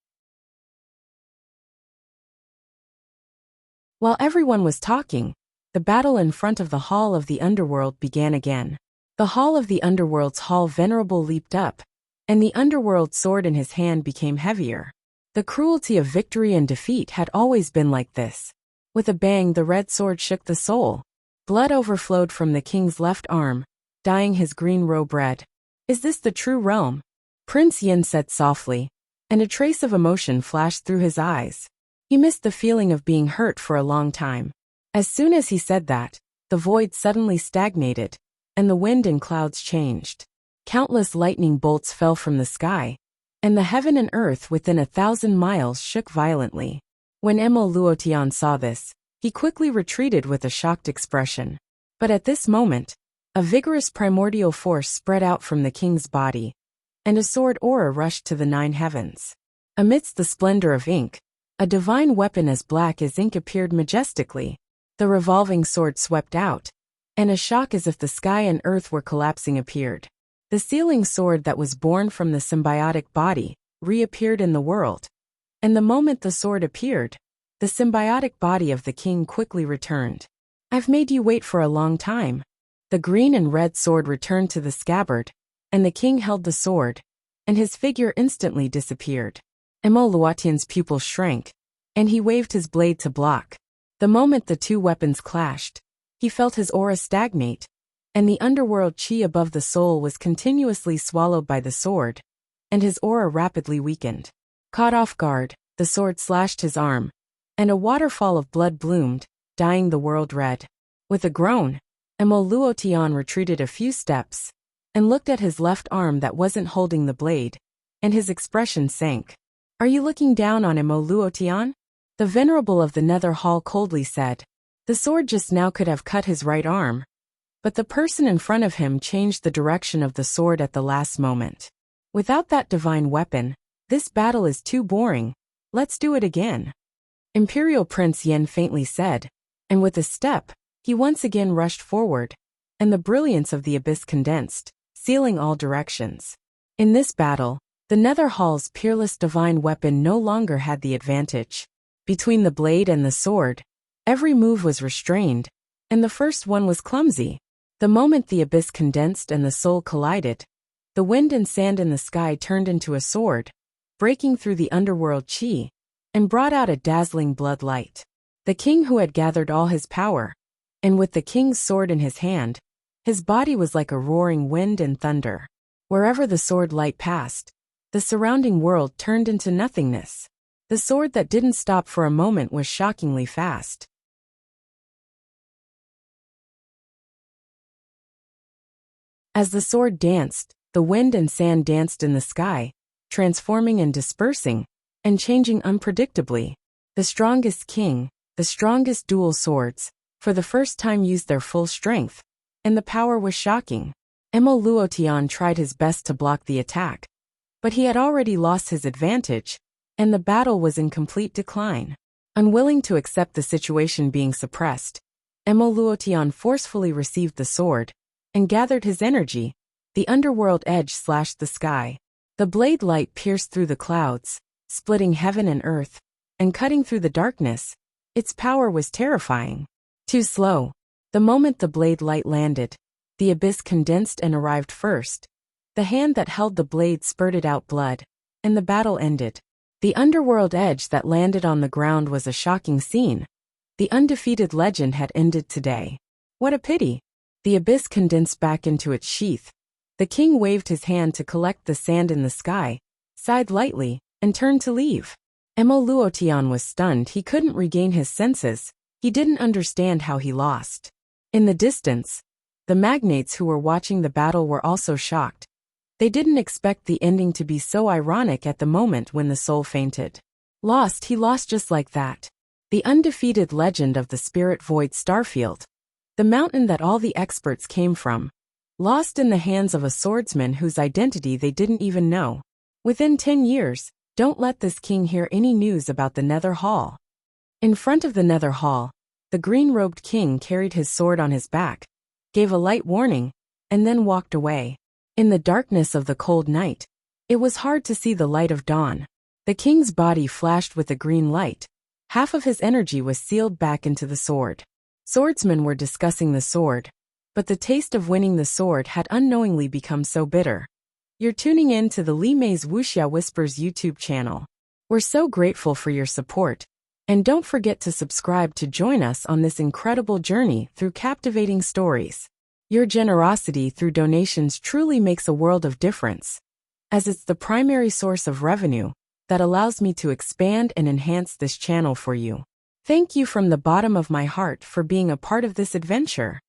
While everyone was talking, the battle in front of the Hall of the Underworld began again. The Hall of the Underworld's Hall Venerable leaped up, and the Underworld sword in his hand became heavier. The cruelty of victory and defeat had always been like this. With a bang, the red sword shook the soul. Blood overflowed from the king's left arm, dyeing his green robe red. Is this the true realm? Prince Yin said softly, and a trace of emotion flashed through his eyes. He missed the feeling of being hurt for a long time. As soon as he said that, the void suddenly stagnated, and the wind and clouds changed. Countless lightning bolts fell from the sky, and the heaven and earth within 1,000 miles shook violently. When Emo Luotian saw this, he quickly retreated with a shocked expression. But at this moment, a vigorous primordial force spread out from the king's body, and a sword aura rushed to the 9 heavens. Amidst the splendor of ink, a divine weapon as black as ink appeared majestically. The revolving sword swept out, and a shock as if the sky and earth were collapsing appeared. The sealing sword that was born from the symbiotic body reappeared in the world, and the moment the sword appeared, the symbiotic body of the king quickly returned. "I've made you wait for a long time." The green and red sword returned to the scabbard, and the king held the sword, and his figure instantly disappeared. Emo Luotian's pupil shrank, and he waved his blade to block. The moment the two weapons clashed, he felt his aura stagnate, and the underworld chi above the soul was continuously swallowed by the sword, and his aura rapidly weakened. Caught off guard, the sword slashed his arm, and a waterfall of blood bloomed, dyeing the world red. With a groan, Emo Luotian retreated a few steps, and looked at his left arm that wasn't holding the blade, and his expression sank. "Are you looking down on Emo Luotian?" The venerable of the Nether Hall coldly said. The sword just now could have cut his right arm, but the person in front of him changed the direction of the sword at the last moment. "Without that divine weapon, this battle is too boring. Let's do it again," Imperial Prince Yen faintly said, and with a step, he once again rushed forward, and the brilliance of the abyss condensed, sealing all directions. In this battle, the Nether Hall's peerless divine weapon no longer had the advantage. Between the blade and the sword, every move was restrained, and the first one was clumsy. The moment the abyss condensed and the soul collided, the wind and sand in the sky turned into a sword, breaking through the underworld chi, and brought out a dazzling blood light. The king who had gathered all his power, and with the king's sword in his hand, his body was like a roaring wind and thunder. Wherever the sword light passed, the surrounding world turned into nothingness. The sword that didn't stop for a moment was shockingly fast. As the sword danced, the wind and sand danced in the sky, transforming and dispersing, and changing unpredictably. The strongest king, the strongest dual swords, for the first time used their full strength, and the power was shocking. Emo Luotian tried his best to block the attack, but he had already lost his advantage, and the battle was in complete decline. Unwilling to accept the situation being suppressed, Emo Luotian forcefully received the sword, and gathered his energy. The underworld edge slashed the sky. The blade light pierced through the clouds, splitting heaven and earth, and cutting through the darkness. Its power was terrifying. Too slow. The moment the blade light landed, the abyss condensed and arrived first. The hand that held the blade spurted out blood, and the battle ended. The underworld edge that landed on the ground was a shocking scene. The undefeated legend had ended today. What a pity. The abyss condensed back into its sheath. The king waved his hand to collect the sand in the sky, sighed lightly, and turned to leave. Emo Luotian was stunned. He couldn't regain his senses. He didn't understand how he lost. In the distance, the magnates who were watching the battle were also shocked. They didn't expect the ending to be so ironic at the moment when the soul fainted. Lost, he lost just like that. The undefeated legend of the spirit void Starfield. The mountain that all the experts came from. Lost in the hands of a swordsman whose identity they didn't even know. Within 10 years, don't let this king hear any news about the Nether Hall. In front of the Nether Hall, the green-robed king carried his sword on his back, gave a light warning, and then walked away. In the darkness of the cold night, it was hard to see the light of dawn. The king's body flashed with a green light. Half of his energy was sealed back into the sword. Swordsmen were discussing the sword, but the taste of winning the sword had unknowingly become so bitter. You're tuning in to the Li Mei's Wuxia Whispers YouTube channel. We're so grateful for your support, and don't forget to subscribe to join us on this incredible journey through captivating stories. Your generosity through donations truly makes a world of difference, as it's the primary source of revenue that allows me to expand and enhance this channel for you. Thank you from the bottom of my heart for being a part of this adventure.